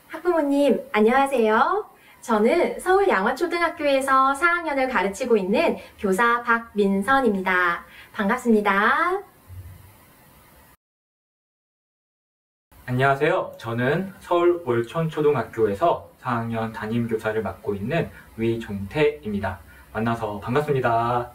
학부모님, 안녕하세요. 저는 서울 양화초등학교에서 4학년을 가르치고 있는 교사 박민선입니다. 반갑습니다. 안녕하세요. 저는 서울 월천초등학교에서 4학년 담임교사를 맡고 있는 위종태입니다. 만나서 반갑습니다.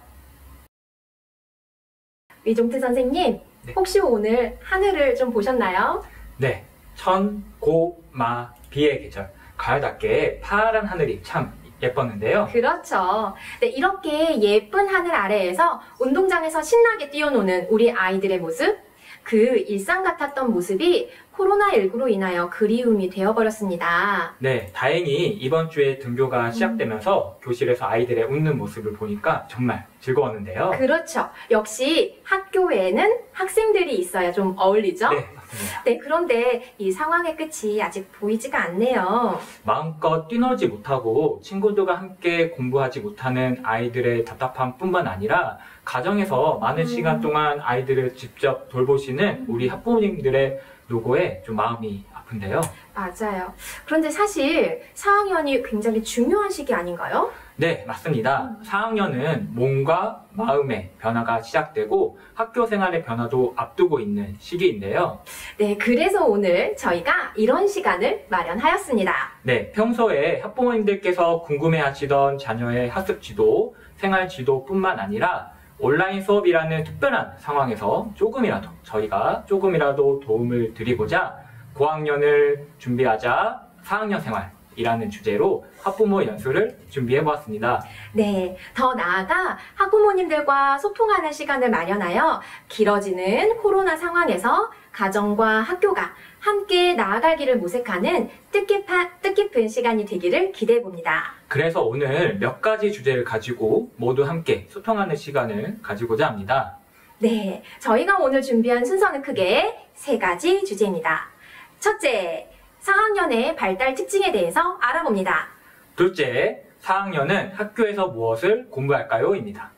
위종태 선생님, 네. 혹시 오늘 하늘을 좀 보셨나요? 네, 천고마비의 계절, 가을답게 파란 하늘이 참 예뻤는데요. 그렇죠. 네, 이렇게 예쁜 하늘 아래에서 운동장에서 신나게 뛰어노는 우리 아이들의 모습, 그 일상 같았던 모습이 코로나19로 인하여 그리움이 되어버렸습니다. 네, 다행히 이번 주에 등교가 시작되면서 교실에서 아이들의 웃는 모습을 보니까 정말 즐거웠는데요. 그렇죠. 역시 학교에는 학생들이 있어야 좀 어울리죠? 네, 맞습니다. 네, 그런데 이 상황의 끝이 아직 보이지가 않네요. 마음껏 뛰놀지 못하고 친구들과 함께 공부하지 못하는 아이들의 답답함뿐만 아니라 가정에서 많은 시간 동안 아이들을 직접 돌보시는 우리 학부모님들의 노고에 좀 마음이 아픈데요. 맞아요. 그런데 사실 4학년이 굉장히 중요한 시기 아닌가요? 네, 맞습니다. 4학년은 몸과 마음의 변화가 시작되고 학교 생활의 변화도 앞두고 있는 시기인데요. 네, 그래서 오늘 저희가 이런 시간을 마련하였습니다. 네, 평소에 학부모님들께서 궁금해하시던 자녀의 학습 지도, 생활 지도뿐만 아니라 온라인 수업이라는 특별한 상황에서 저희가 조금이라도 도움을 드리고자 고학년을 준비하자 4학년 생활이라는 주제로 학부모 연수를 준비해보았습니다. 네, 더 나아가 학부모님들과 소통하는 시간을 마련하여 길어지는 코로나 상황에서 가정과 학교가 함께 나아갈 길을 모색하는 뜻깊은 시간이 되기를 기대해봅니다. 그래서 오늘 몇 가지 주제를 가지고 모두 함께 소통하는 시간을 가지고자 합니다. 네, 저희가 오늘 준비한 순서는 크게 3가지 주제입니다. 첫째, 4학년의 발달 특징에 대해서 알아봅니다. 둘째, 4학년은 학교에서 무엇을 공부할까요? 입니다.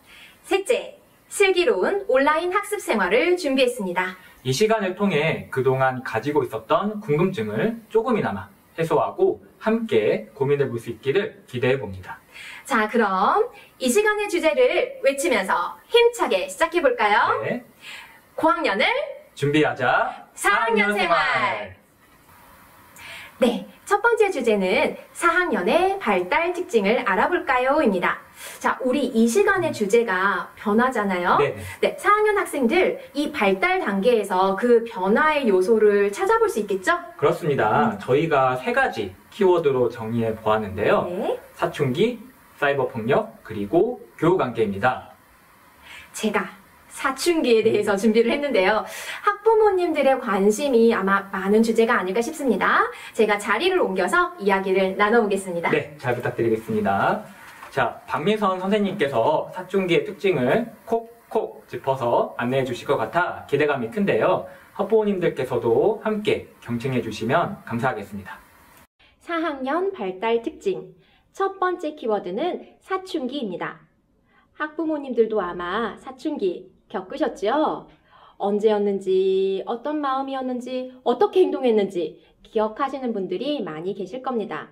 셋째, 슬기로운 온라인 학습 생활을 준비했습니다. 이 시간을 통해 그동안 가지고 있었던 궁금증을 조금이나마 해소하고 함께 고민해 볼 수 있기를 기대해 봅니다. 자, 그럼 이 시간의 주제를 외치면서 힘차게 시작해 볼까요? 네. 고학년을 준비하자 4학년 생활. 네, 첫 번째 주제는 4학년의 발달 특징을 알아볼까요? 입니다. 자, 우리 이 시간의 주제가 변화잖아요. 네. 네, 4학년 학생들 이 발달 단계에서 그 변화의 요소를 찾아볼 수 있겠죠? 그렇습니다. 저희가 3가지 키워드로 정의해 보았는데요. 네. 사춘기, 사이버 폭력, 그리고 교우관계입니다. 제가 사춘기에 대해서 준비를 했는데요. 학부모님들의 관심이 아마 많은 주제가 아닐까 싶습니다. 제가 자리를 옮겨서 이야기를 나눠보겠습니다. 네, 잘 부탁드리겠습니다. 자, 박민선 선생님께서 사춘기의 특징을 콕콕 짚어서 안내해 주실 것 같아 기대감이 큰데요. 학부모님들께서도 함께 경청해 주시면 감사하겠습니다. 4학년 발달 특징. 첫 번째 키워드는 사춘기입니다. 학부모님들도 아마 사춘기 겪으셨죠? 언제였는지, 어떤 마음이었는지, 어떻게 행동했는지 기억하시는 분들이 많이 계실 겁니다.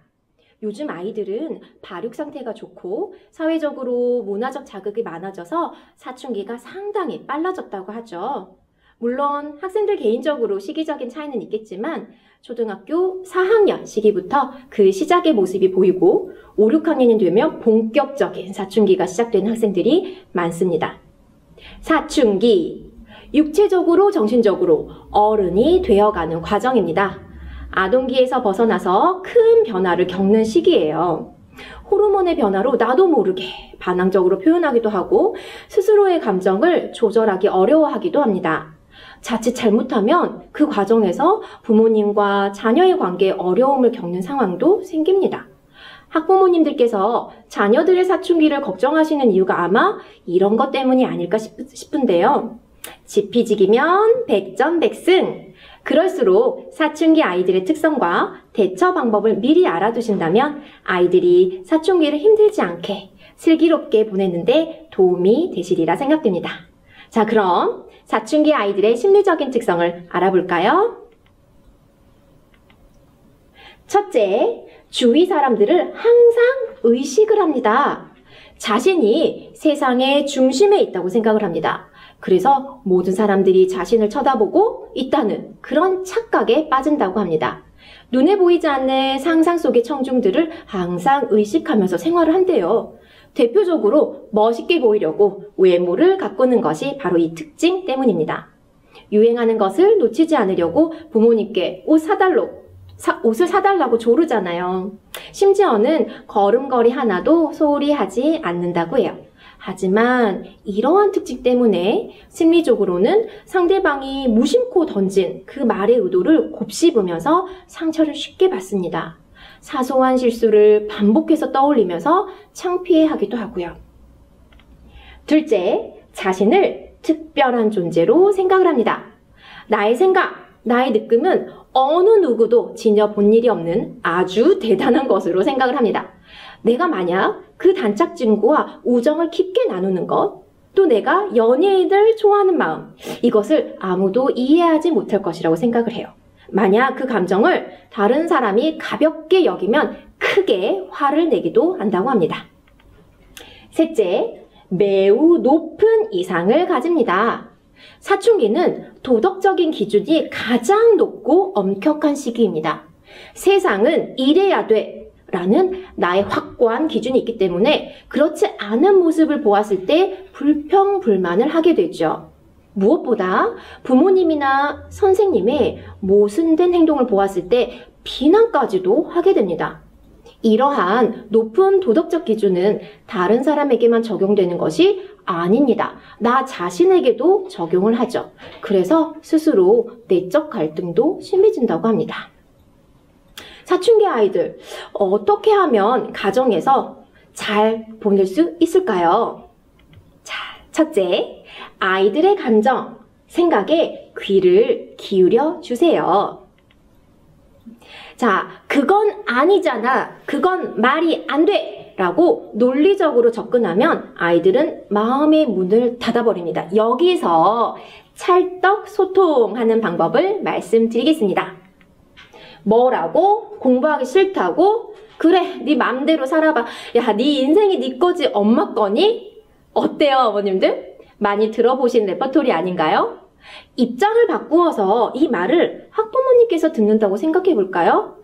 요즘 아이들은 발육 상태가 좋고 사회적으로 문화적 자극이 많아져서 사춘기가 상당히 빨라졌다고 하죠. 물론 학생들 개인적으로 시기적인 차이는 있겠지만 초등학교 4학년 시기부터 그 시작의 모습이 보이고 5, 6학년이 되면 본격적인 사춘기가 시작되는 학생들이 많습니다. 사춘기, 육체적으로 정신적으로 어른이 되어가는 과정입니다. 아동기에서 벗어나서 큰 변화를 겪는 시기예요. 호르몬의 변화로 나도 모르게 반항적으로 표현하기도 하고 스스로의 감정을 조절하기 어려워하기도 합니다. 자칫 잘못하면 그 과정에서 부모님과 자녀의 관계에 어려움을 겪는 상황도 생깁니다. 학부모님들께서 자녀들의 사춘기를 걱정하시는 이유가 아마 이런 것 때문이 아닐까 싶은데요. 지피지기면 백전백승. 그럴수록 사춘기 아이들의 특성과 대처 방법을 미리 알아두신다면 아이들이 사춘기를 힘들지 않게 슬기롭게 보냈는데 도움이 되시리라 생각됩니다. 자, 그럼 사춘기 아이들의 심리적인 특성을 알아볼까요? 첫째, 주위 사람들을 항상 의식을 합니다. 자신이 세상의 중심에 있다고 생각을 합니다. 그래서 모든 사람들이 자신을 쳐다보고 있다는 그런 착각에 빠진다고 합니다. 눈에 보이지 않는 상상 속의 청중들을 항상 의식하면서 생활을 한대요. 대표적으로 멋있게 보이려고 외모를 가꾸는 것이 바로 이 특징 때문입니다. 유행하는 것을 놓치지 않으려고 부모님께 옷을 사달라고 조르잖아요. 심지어는 걸음걸이 하나도 소홀히 하지 않는다고 해요. 하지만 이러한 특징 때문에 심리적으로는 상대방이 무심코 던진 그 말의 의도를 곱씹으면서 상처를 쉽게 받습니다. 사소한 실수를 반복해서 떠올리면서 창피해하기도 하고요. 둘째, 자신을 특별한 존재로 생각을 합니다. 나의 생각, 나의 느낌은 어느 누구도 지녀본 일이 없는 아주 대단한 것으로 생각을 합니다. 내가 만약 그 단짝친구와 우정을 깊게 나누는 것, 또 내가 연예인을 좋아하는 마음, 이것을 아무도 이해하지 못할 것이라고 생각을 해요. 만약 그 감정을 다른 사람이 가볍게 여기면 크게 화를 내기도 한다고 합니다. 셋째, 매우 높은 이상을 가집니다. 사춘기는 도덕적인 기준이 가장 높고 엄격한 시기입니다. 세상은 이래야 돼 라는 나의 확고한 기준이 있기 때문에 그렇지 않은 모습을 보았을 때 불평불만을 하게 되죠. 무엇보다 부모님이나 선생님의 모순된 행동을 보았을 때 비난까지도 하게 됩니다. 이러한 높은 도덕적 기준은 다른 사람에게만 적용되는 것이 아닙니다. 나 자신에게도 적용을 하죠. 그래서 스스로 내적 갈등도 심해진다고 합니다. 사춘기 아이들, 어떻게 하면 가정에서 잘 보낼 수 있을까요? 자, 첫째, 아이들의 감정, 생각에 귀를 기울여 주세요. 자, 그건 아니잖아. 그건 말이 안 돼. 라고 논리적으로 접근하면 아이들은 마음의 문을 닫아버립니다. 여기서 찰떡 소통하는 방법을 말씀드리겠습니다. 뭐라고? 공부하기 싫다고? 그래, 네 맘대로 살아봐. 야, 네 인생이 네 거지 엄마 거니? 어때요, 어머님들? 많이 들어보신 레퍼토리 아닌가요? 입장을 바꾸어서 이 말을 학부모님께서 듣는다고 생각해 볼까요?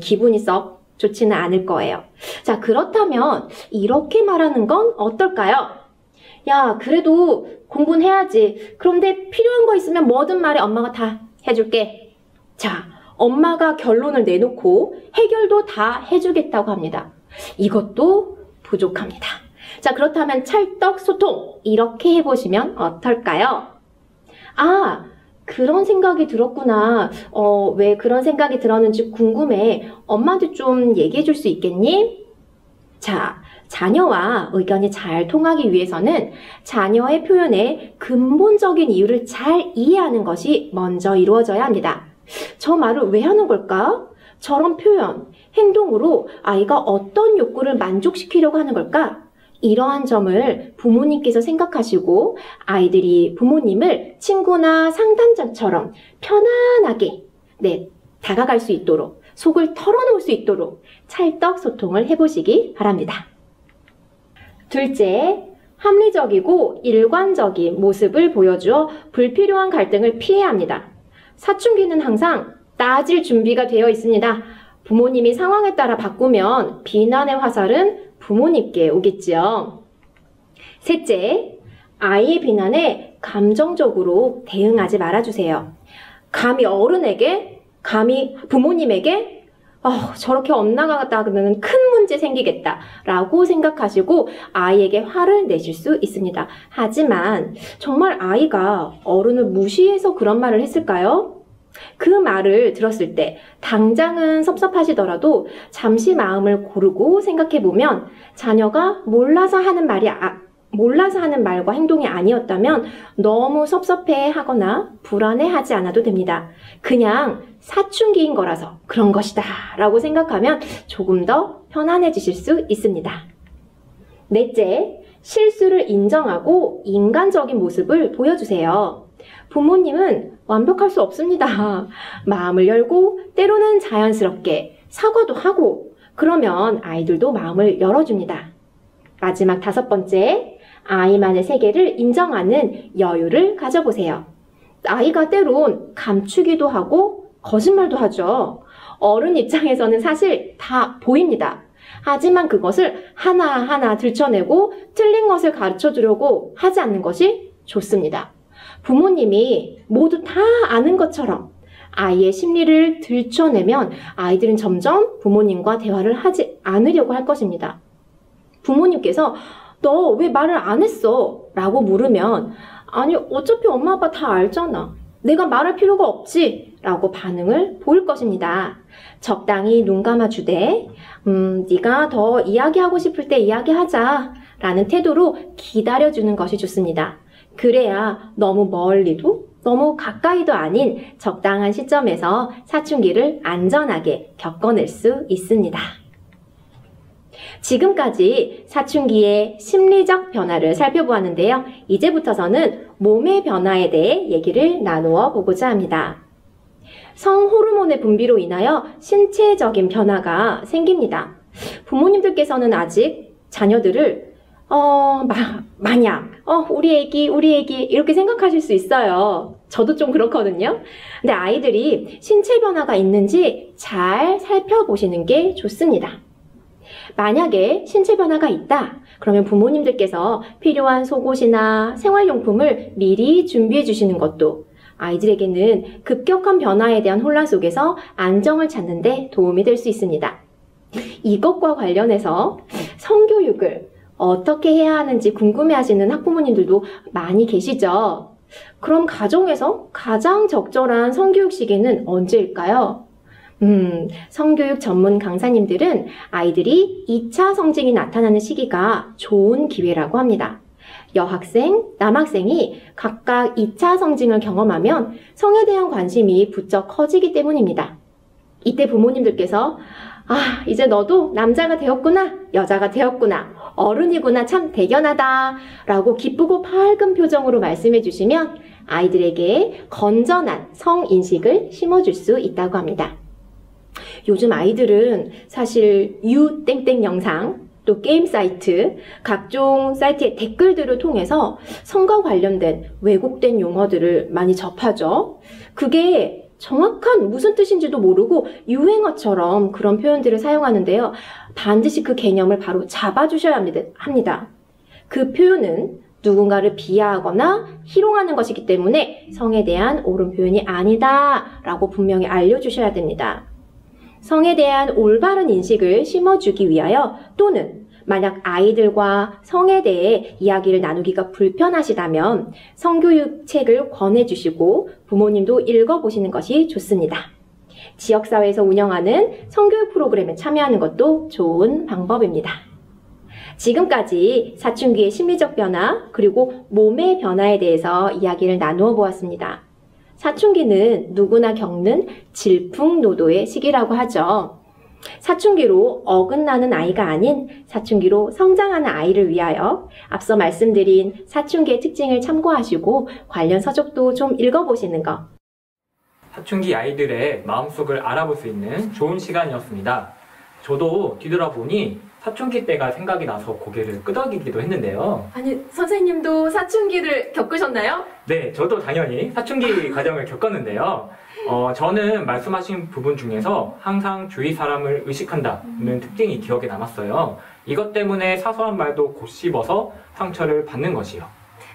기분이 썩 좋지는 않을 거예요. 자, 그렇다면 이렇게 말하는 건 어떨까요? 야, 그래도 공부는 해야지. 그런데 필요한 거 있으면 뭐든 말해. 엄마가 다 해줄게. 자, 엄마가 결론을 내놓고 해결도 다 해주겠다고 합니다. 이것도 부족합니다. 자, 그렇다면 찰떡 소통 이렇게 해보시면 어떨까요? 아, 그런 생각이 들었구나. 왜 그런 생각이 들었는지 궁금해. 엄마한테 좀 얘기해 줄 수 있겠니? 자, 자녀와 의견이 잘 통하기 위해서는 자녀의 표현에 근본적인 이유를 잘 이해하는 것이 먼저 이루어져야 합니다. 저 말을 왜 하는 걸까? 저런 표현, 행동으로 아이가 어떤 욕구를 만족시키려고 하는 걸까? 이러한 점을 부모님께서 생각하시고 아이들이 부모님을 친구나 상담자처럼 편안하게 다가갈 수 있도록 속을 털어놓을 수 있도록 찰떡 소통을 해보시기 바랍니다. 둘째, 합리적이고 일관적인 모습을 보여주어 불필요한 갈등을 피해야 합니다. 사춘기는 항상 따질 준비가 되어 있습니다. 부모님이 상황에 따라 바꾸면 비난의 화살은 부모님께 오겠지요. 셋째, 아이의 비난에 감정적으로 대응하지 말아주세요. 감히 어른에게, 감히 부모님에게 저렇게 엇나가다가는 큰 문제 생기겠다 라고 생각하시고 아이에게 화를 내실 수 있습니다. 하지만 정말 아이가 어른을 무시해서 그런 말을 했을까요? 그 말을 들었을 때 당장은 섭섭하시더라도 잠시 마음을 고르고 생각해보면 자녀가 몰라서 하는 말과 행동이 아니었다면 너무 섭섭해하거나 불안해하지 않아도 됩니다. 그냥 사춘기인 거라서 그런 것이다 라고 생각하면 조금 더 편안해지실 수 있습니다. 넷째, 실수를 인정하고 인간적인 모습을 보여주세요. 부모님은 완벽할 수 없습니다. 마음을 열고 때로는 자연스럽게 사과도 하고 그러면 아이들도 마음을 열어줍니다. 마지막 5번째, 아이만의 세계를 인정하는 여유를 가져보세요. 아이가 때론 감추기도 하고 거짓말도 하죠. 어른 입장에서는 사실 다 보입니다. 하지만 그것을 하나하나 들춰내고 틀린 것을 가르쳐 주려고 하지 않는 것이 좋습니다. 부모님이 모두 다 아는 것처럼 아이의 심리를 들춰내면 아이들은 점점 부모님과 대화를 하지 않으려고 할 것입니다. 부모님께서 너 왜 말을 안 했어? 라고 물으면 아니 어차피 엄마 아빠 다 알잖아. 내가 말할 필요가 없지 라고 반응을 보일 것입니다. 적당히 눈 감아주되 네가 더 이야기하고 싶을 때 이야기하자 라는 태도로 기다려주는 것이 좋습니다. 그래야 너무 멀리도 너무 가까이도 아닌 적당한 시점에서 사춘기를 안전하게 겪어낼 수 있습니다. 지금까지 사춘기의 심리적 변화를 살펴보았는데요. 이제부터서는 몸의 변화에 대해 얘기를 나누어 보고자 합니다. 성호르몬의 분비로 인하여 신체적인 변화가 생깁니다. 부모님들께서는 아직 자녀들을 마냥 우리 애기 이렇게 생각하실 수 있어요. 저도 좀 그렇거든요. 근데 아이들이 신체 변화가 있는지 잘 살펴보시는 게 좋습니다. 만약에 신체 변화가 있다, 그러면 부모님들께서 필요한 속옷이나 생활용품을 미리 준비해 주시는 것도 아이들에게는 급격한 변화에 대한 혼란 속에서 안정을 찾는 데 도움이 될 수 있습니다. 이것과 관련해서 성교육을 어떻게 해야 하는지 궁금해하시는 학부모님들도 많이 계시죠? 그럼 가정에서 가장 적절한 성교육 시기는 언제일까요? 성교육 전문 강사님들은 아이들이 2차 성징이 나타나는 시기가 좋은 기회라고 합니다. 여학생, 남학생이 각각 2차 성징을 경험하면 성에 대한 관심이 부쩍 커지기 때문입니다. 이때 부모님들께서 이제 너도 남자가 되었구나, 여자가 되었구나, 어른이구나, 참 대견하다 라고 기쁘고 밝은 표정으로 말씀해 주시면 아이들에게 건전한 성인식을 심어줄 수 있다고 합니다. 요즘 아이들은 사실 유땡땡 영상, 또 게임 사이트, 각종 사이트의 댓글들을 통해서 성과 관련된 왜곡된 용어들을 많이 접하죠. 그게 정확한 무슨 뜻인지도 모르고 유행어처럼 그런 표현들을 사용하는데요. 반드시 그 개념을 바로 잡아주셔야 합니다. 그 표현은 누군가를 비하하거나 희롱하는 것이기 때문에 성에 대한 옳은 표현이 아니다 라고 분명히 알려주셔야 됩니다. 성에 대한 올바른 인식을 심어주기 위하여 또는 만약 아이들과 성에 대해 이야기를 나누기가 불편하시다면 성교육 책을 권해주시고 부모님도 읽어보시는 것이 좋습니다. 지역사회에서 운영하는 성교육 프로그램에 참여하는 것도 좋은 방법입니다. 지금까지 사춘기의 심리적 변화 그리고 몸의 변화에 대해서 이야기를 나누어 보았습니다. 사춘기는 누구나 겪는 질풍노도의 시기라고 하죠. 사춘기로 어긋나는 아이가 아닌 사춘기로 성장하는 아이를 위하여 앞서 말씀드린 사춘기의 특징을 참고하시고 관련 서적도 좀 읽어보시는 것. 사춘기 아이들의 마음속을 알아볼 수 있는 좋은 시간이었습니다. 저도 뒤돌아보니 사춘기 때가 생각이 나서 고개를 끄덕이기도 했는데요. 아니, 선생님도 사춘기를 겪으셨나요? 네, 저도 당연히 사춘기 과정을 겪었는데요. 저는 말씀하신 부분 중에서 항상 주위 사람을 의식한다는 특징이 기억에 남았어요. 이것 때문에 사소한 말도 곱씹어서 상처를 받는 것이요.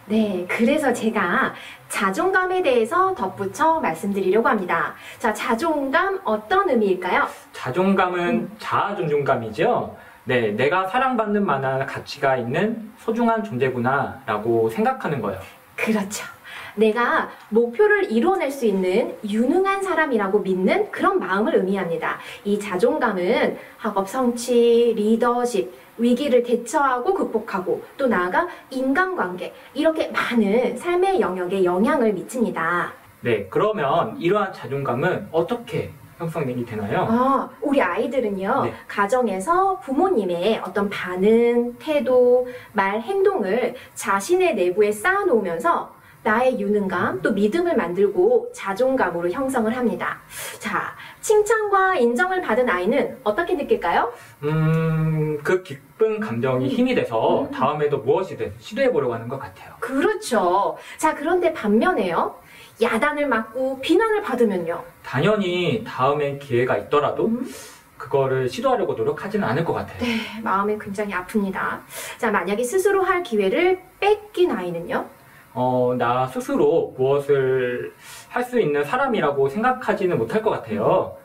네, 그래서 제가 자존감에 대해서 덧붙여 말씀드리려고 합니다. 자, 자존감 어떤 의미일까요? 자존감은 자아 존중감이죠. 네, 내가 사랑받는 만한 가치가 있는 소중한 존재구나 라고 생각하는 거예요. 그렇죠. 내가 목표를 이뤄낼 수 있는 유능한 사람이라고 믿는 그런 마음을 의미합니다. 이 자존감은 학업 성취, 리더십, 위기를 대처하고 극복하고 또 나아가 인간관계 이렇게 많은 삶의 영역에 영향을 미칩니다. 네, 그러면 이러한 자존감은 어떻게 형성이 되나요? 우리 아이들은요, 네. 가정에서 부모님의 어떤 반응, 태도, 말, 행동을 자신의 내부에 쌓아놓으면서 나의 유능감, 또 믿음을 만들고 자존감으로 형성을 합니다. 자, 칭찬과 인정을 받은 아이는 어떻게 느낄까요? 그 기쁜 감정이 힘이 돼서 다음에도 무엇이든 시도해보려고 하는 것 같아요. 그렇죠. 자, 그런데 반면에요, 야단을 맞고 비난을 받으면요. 당연히 다음엔 기회가 있더라도 그거를 시도하려고 노력하지는 않을 것 같아요. 네, 마음이 굉장히 아픕니다. 자, 만약에 스스로 할 기회를 뺏긴 아이는요? 나 스스로 무엇을 할 수 있는 사람이라고 생각하지는 못할 것 같아요.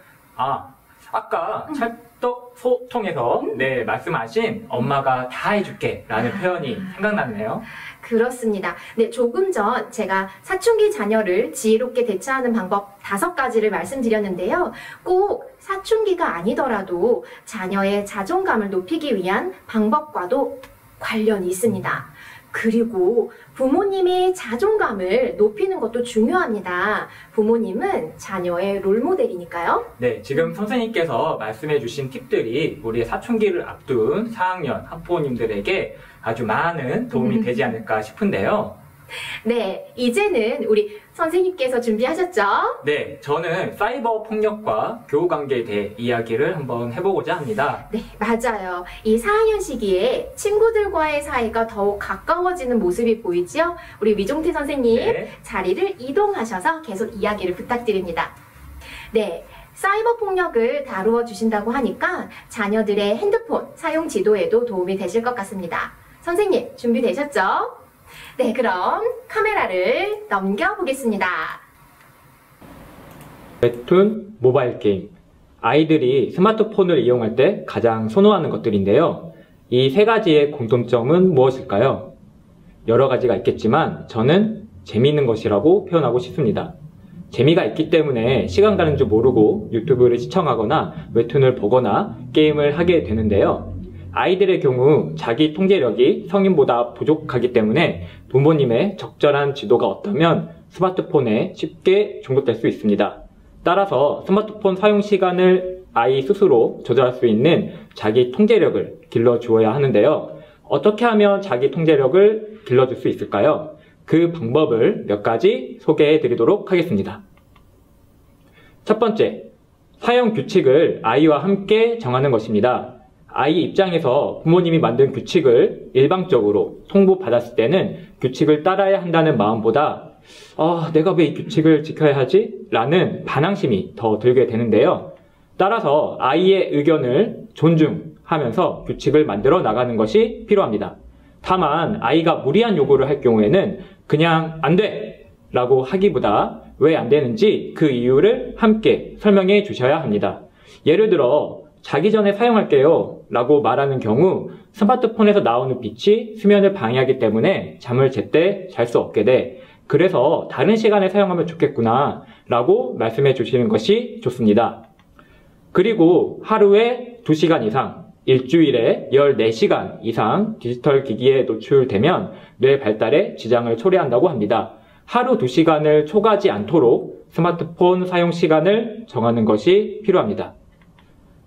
아까 찰떡소통에서 말씀하신 엄마가 다 해줄게 라는 표현이 생각났네요. 그렇습니다. 네, 조금 전 제가 사춘기 자녀를 지혜롭게 대처하는 방법 5가지를 말씀드렸는데요. 꼭 사춘기가 아니더라도 자녀의 자존감을 높이기 위한 방법과도 관련이 있습니다. 그리고 부모님의 자존감을 높이는 것도 중요합니다. 부모님은 자녀의 롤모델이니까요. 네, 지금 선생님께서 말씀해주신 팁들이 우리의 사춘기를 앞둔 4학년 학부모님들에게 아주 많은 도움이 되지 않을까 싶은데요. 네, 이제는 우리 선생님께서 준비하셨죠? 네, 저는 사이버 폭력과 교우 관계에 대해 이야기를 한번 해보고자 합니다. 네, 맞아요. 이 4학년 시기에 친구들과의 사이가 더욱 가까워지는 모습이 보이죠? 우리 위종태 선생님, 네. 자리를 이동하셔서 계속 이야기를 부탁드립니다. 네, 사이버 폭력을 다루어 주신다고 하니까 자녀들의 핸드폰 사용 지도에도 도움이 되실 것 같습니다. 선생님, 준비되셨죠? 네, 그럼 카메라를 넘겨보겠습니다. 웹툰, 모바일 게임. 아이들이 스마트폰을 이용할 때 가장 선호하는 것들인데요. 이 3가지의 공통점은 무엇일까요? 여러 가지가 있겠지만 저는 재미있는 것이라고 표현하고 싶습니다. 재미가 있기 때문에 시간 가는 줄 모르고 유튜브를 시청하거나 웹툰을 보거나 게임을 하게 되는데요. 아이들의 경우 자기 통제력이 성인보다 부족하기 때문에 부모님의 적절한 지도가 없다면 스마트폰에 쉽게 중독될 수 있습니다. 따라서 스마트폰 사용 시간을 아이 스스로 조절할 수 있는 자기 통제력을 길러주어야 하는데요. 어떻게 하면 자기 통제력을 길러줄 수 있을까요? 그 방법을 몇 가지 소개해 드리도록 하겠습니다. 첫 번째, 사용 규칙을 아이와 함께 정하는 것입니다. 아이 입장에서 부모님이 만든 규칙을 일방적으로 통보받았을 때는 규칙을 따라야 한다는 마음보다 내가 왜 이 규칙을 지켜야 하지? 라는 반항심이 더 들게 되는데요. 따라서 아이의 의견을 존중하면서 규칙을 만들어 나가는 것이 필요합니다. 다만 아이가 무리한 요구를 할 경우에는 그냥 안 돼! 라고 하기보다 왜 안 되는지 그 이유를 함께 설명해 주셔야 합니다. 예를 들어 자기 전에 사용할게요 라고 말하는 경우 스마트폰에서 나오는 빛이 수면을 방해하기 때문에 잠을 제때 잘 수 없게 돼. 그래서 다른 시간에 사용하면 좋겠구나 라고 말씀해 주시는 것이 좋습니다. 그리고 하루에 2시간 이상, 일주일에 14시간 이상 디지털 기기에 노출되면 뇌 발달에 지장을 초래한다고 합니다. 하루 2시간을 초과하지 않도록 스마트폰 사용 시간을 정하는 것이 필요합니다.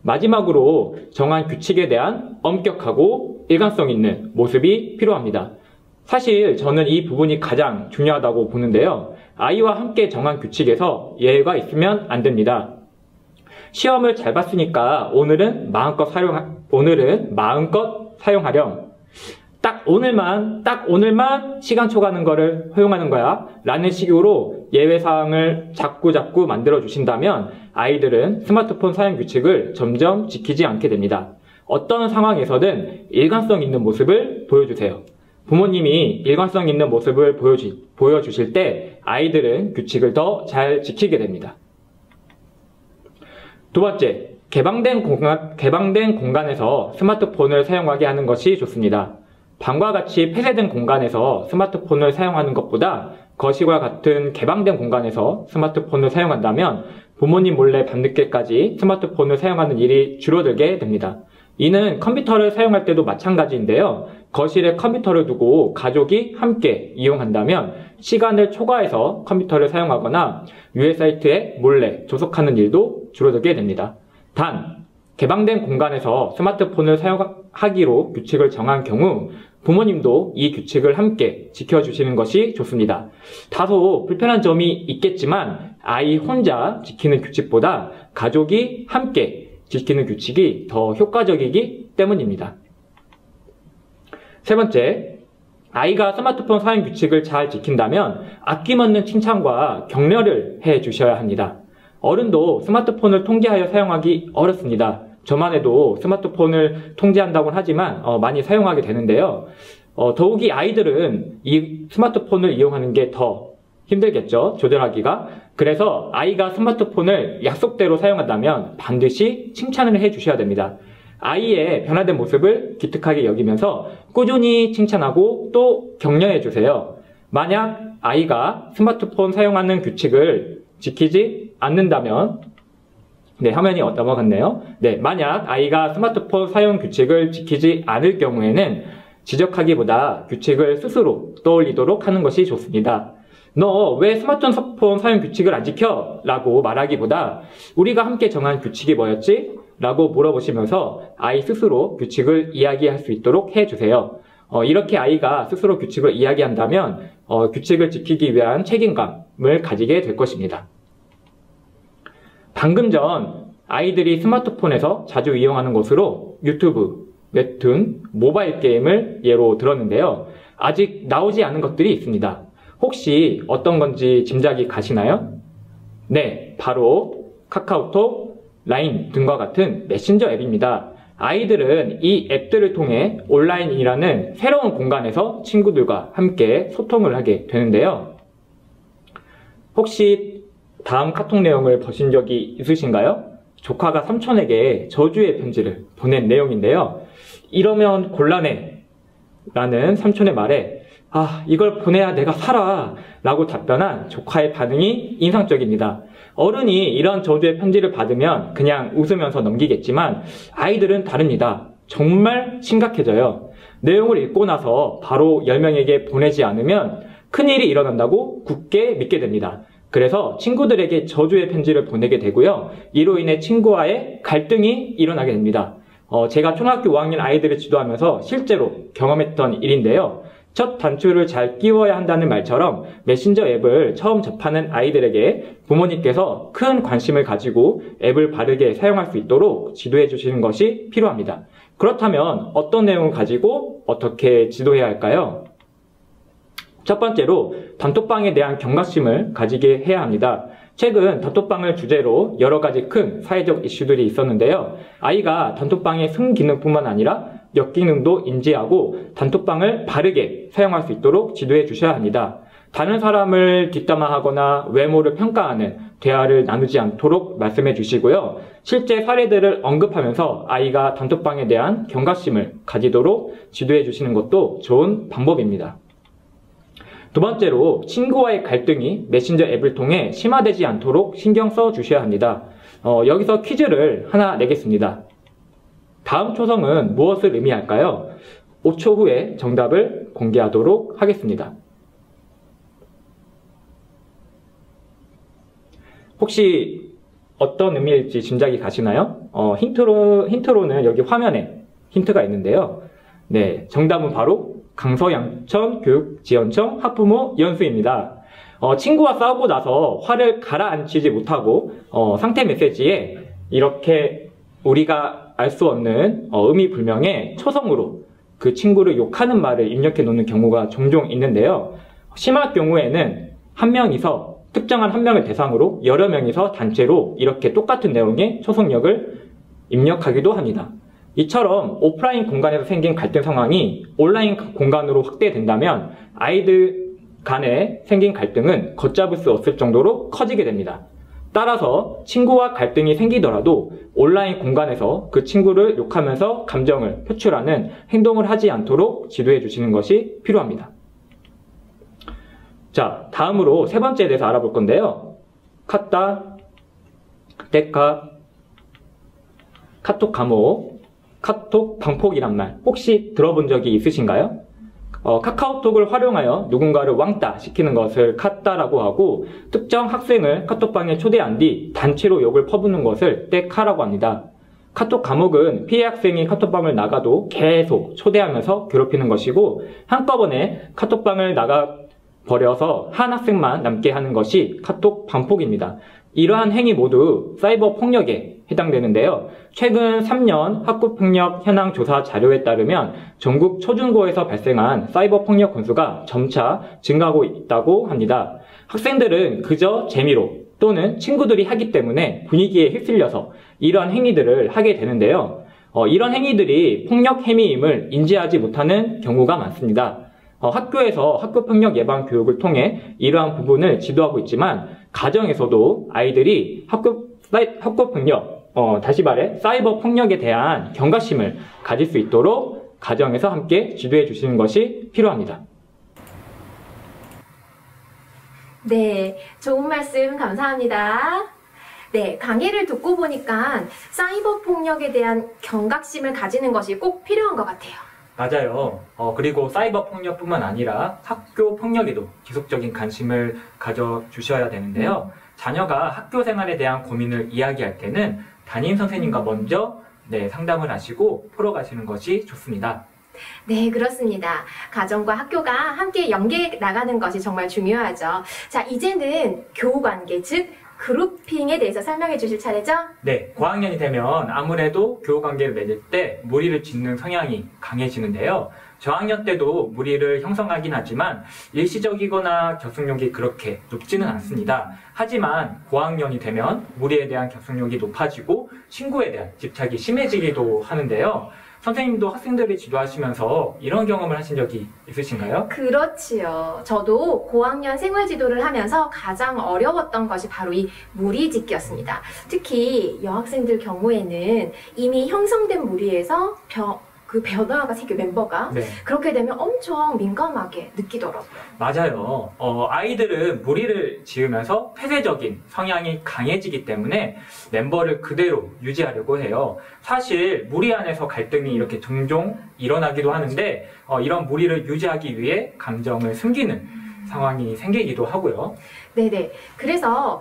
마지막으로 정한 규칙에 대한 엄격하고 일관성 있는 모습이 필요합니다. 사실 저는 이 부분이 가장 중요하다고 보는데요. 아이와 함께 정한 규칙에서 예외가 있으면 안 됩니다. 시험을 잘 봤으니까 오늘은 마음껏 사용하렴. 딱 오늘만 시간 초과하는 거를 허용하는 거야 라는 식으로 예외사항을 자꾸 만들어 주신다면 아이들은 스마트폰 사용 규칙을 점점 지키지 않게 됩니다. 어떤 상황에서든 일관성 있는 모습을 보여주세요. 부모님이 일관성 있는 모습을 보여주실 때 아이들은 규칙을 더 잘 지키게 됩니다. 두 번째, 개방된 공간에서 스마트폰을 사용하게 하는 것이 좋습니다. 방과 같이 폐쇄된 공간에서 스마트폰을 사용하는 것보다 거실과 같은 개방된 공간에서 스마트폰을 사용한다면 부모님 몰래 밤늦게까지 스마트폰을 사용하는 일이 줄어들게 됩니다. 이는 컴퓨터를 사용할 때도 마찬가지인데요. 거실에 컴퓨터를 두고 가족이 함께 이용한다면 시간을 초과해서 컴퓨터를 사용하거나 유해 사이트에 몰래 접속하는 일도 줄어들게 됩니다. 단, 개방된 공간에서 스마트폰을 사용하기로 규칙을 정한 경우 부모님도 이 규칙을 함께 지켜주시는 것이 좋습니다. 다소 불편한 점이 있겠지만 아이 혼자 지키는 규칙보다 가족이 함께 지키는 규칙이 더 효과적이기 때문입니다. 세 번째, 아이가 스마트폰 사용 규칙을 잘 지킨다면 아낌없는 칭찬과 격려를 해 주셔야 합니다. 어른도 스마트폰을 통제하여 사용하기 어렵습니다. 저만 해도 스마트폰을 통제한다고는 하지만 많이 사용하게 되는데요. 더욱이 아이들은 이 스마트폰을 이용하는 게 더 힘들겠죠, 조절하기가. 그래서 아이가 스마트폰을 약속대로 사용한다면 반드시 칭찬을 해 주셔야 됩니다. 아이의 변화된 모습을 기특하게 여기면서 꾸준히 칭찬하고 또 격려해 주세요. 만약 아이가 스마트폰 사용하는 규칙을 지키지 않는다면, 화면이 넘어갔네요. 만약 아이가 스마트폰 사용 규칙을 지키지 않을 경우에는 지적하기보다 규칙을 스스로 떠올리도록 하는 것이 좋습니다. 너 왜 스마트폰 사용 규칙을 안 지켜? 라고 말하기보다 우리가 함께 정한 규칙이 뭐였지? 라고 물어보시면서 아이 스스로 규칙을 이야기할 수 있도록 해주세요. 이렇게 아이가 스스로 규칙을 이야기한다면 규칙을 지키기 위한 책임감을 가지게 될 것입니다. 방금 전 아이들이 스마트폰에서 자주 이용하는 것으로 유튜브, 웹툰, 모바일 게임을 예로 들었는데요. 아직 나오지 않은 것들이 있습니다. 혹시 어떤 건지 짐작이 가시나요? 네, 바로 카카오톡, 라인 등과 같은 메신저 앱입니다. 아이들은 이 앱들을 통해 온라인이라는 새로운 공간에서 친구들과 함께 소통을 하게 되는데요. 혹시 다음 카톡 내용을 보신 적이 있으신가요? 조카가 삼촌에게 저주의 편지를 보낸 내용인데요. 이러면 곤란해 라는 삼촌의 말에 이걸 보내야 내가 살아 라고 답변한 조카의 반응이 인상적입니다. 어른이 이런 저주의 편지를 받으면 그냥 웃으면서 넘기겠지만 아이들은 다릅니다. 정말 심각해져요. 내용을 읽고 나서 바로 10명에게 보내지 않으면 큰일이 일어난다고 굳게 믿게 됩니다. 그래서 친구들에게 저주의 편지를 보내게 되고요. 이로 인해 친구와의 갈등이 일어나게 됩니다. 제가 초등학교 5학년 아이들을 지도하면서 실제로 경험했던 일인데요. 첫 단추를 잘 끼워야 한다는 말처럼 메신저 앱을 처음 접하는 아이들에게 부모님께서 큰 관심을 가지고 앱을 바르게 사용할 수 있도록 지도해 주시는 것이 필요합니다. 그렇다면 어떤 내용을 가지고 어떻게 지도해야 할까요? 첫 번째로 단톡방에 대한 경각심을 가지게 해야 합니다. 최근 단톡방을 주제로 여러 가지 큰 사회적 이슈들이 있었는데요. 아이가 단톡방의 순기능뿐만 아니라 역기능도 인지하고 단톡방을 바르게 사용할 수 있도록 지도해 주셔야 합니다. 다른 사람을 뒷담화하거나 외모를 평가하는 대화를 나누지 않도록 말씀해 주시고요. 실제 사례들을 언급하면서 아이가 단톡방에 대한 경각심을 가지도록 지도해 주시는 것도 좋은 방법입니다. 두 번째로 친구와의 갈등이 메신저 앱을 통해 심화되지 않도록 신경 써 주셔야 합니다. 여기서 퀴즈를 하나 내겠습니다. 다음 초성은 무엇을 의미할까요? 5초 후에 정답을 공개하도록 하겠습니다. 혹시 어떤 의미일지 짐작이 가시나요? 힌트로는 여기 화면에 힌트가 있는데요. 정답은 바로 강서양천 교육지원청 학부모 연수입니다. 친구와 싸우고 나서 화를 가라앉히지 못하고 상태 메시지에 이렇게 우리가 알 수 없는 의미 불명의 초성으로 그 친구를 욕하는 말을 입력해 놓는 경우가 종종 있는데요. 심할 경우에는 특정한 한 명을 대상으로 여러 명이서 단체로 이렇게 똑같은 내용의 초성력을 입력하기도 합니다. 이처럼 오프라인 공간에서 생긴 갈등 상황이 온라인 공간으로 확대된다면 아이들 간에 생긴 갈등은 걷잡을 수 없을 정도로 커지게 됩니다. 따라서 친구와 갈등이 생기더라도 온라인 공간에서 그 친구를 욕하면서 감정을 표출하는 행동을 하지 않도록 지도해 주시는 것이 필요합니다. 자, 다음으로 세 번째에 대해서 알아볼 건데요. 카따, 데카, 카톡 감호, 카톡 방폭이란 말 혹시 들어본 적이 있으신가요? 카카오톡을 활용하여 누군가를 왕따 시키는 것을 카따라고 하고, 특정 학생을 카톡방에 초대한 뒤 단체로 욕을 퍼붓는 것을 떼카라고 합니다. 카톡 감옥은 피해 학생이 카톡방을 나가도 계속 초대하면서 괴롭히는 것이고, 한꺼번에 카톡방을 나가 버려서 한 학생만 남게 하는 것이 카톡 방폭입니다. 이러한 행위 모두 사이버 폭력에 해당되는데요. 최근 3년 학교폭력 현황 조사 자료에 따르면 전국 초중고에서 발생한 사이버 폭력 건수가 점차 증가하고 있다고 합니다. 학생들은 그저 재미로 또는 친구들이 하기 때문에 분위기에 휩쓸려서 이러한 행위들을 하게 되는데요. 이런 행위들이 폭력 행위임을 인지하지 못하는 경우가 많습니다. 학교에서 학교폭력 예방 교육을 통해 이러한 부분을 지도하고 있지만, 가정에서도 아이들이 학교폭력, 다시 말해 사이버 폭력에 대한 경각심을 가질 수 있도록 가정에서 함께 지도해 주시는 것이 필요합니다. 네, 좋은 말씀 감사합니다. 네, 강의를 듣고 보니까 사이버 폭력에 대한 경각심을 가지는 것이 꼭 필요한 것 같아요. 맞아요. 그리고 사이버 폭력뿐만 아니라 학교 폭력에도 지속적인 관심을 가져주셔야 되는데요. 자녀가 학교 생활에 대한 고민을 이야기할 때는 담임 선생님과 먼저 상담을 하시고 풀어가시는 것이 좋습니다. 네, 그렇습니다. 가정과 학교가 함께 연계해 나가는 것이 정말 중요하죠. 자, 이제는 교우관계, 즉 그룹핑에 대해서 설명해 주실 차례죠? 네, 고학년이 되면 아무래도 교우관계를 맺을 때 무리를 짓는 성향이 강해지는데요. 저학년 때도 무리를 형성하긴 하지만 일시적이거나 결속력이 그렇게 높지는 않습니다. 하지만 고학년이 되면 무리에 대한 결속력이 높아지고 친구에 대한 집착이 심해지기도 하는데요. 선생님도 학생들을 지도하시면서 이런 경험을 하신 적이 있으신가요? 그렇지요. 저도 고학년 생활지도를 하면서 가장 어려웠던 것이 바로 이 무리짓기였습니다. 특히 여학생들 경우에는 이미 형성된 무리에서 그 변화가 생겨, 멤버가. 네. 그렇게 되면 엄청 민감하게 느끼더라고요. 맞아요. 아이들은 무리를 지으면서 폐쇄적인 성향이 강해지기 때문에 멤버를 그대로 유지하려고 해요. 사실 무리 안에서 갈등이 이렇게 종종 일어나기도 하는데, 이런 무리를 유지하기 위해 감정을 숨기는 상황이 생기기도 하고요. 네네. 그래서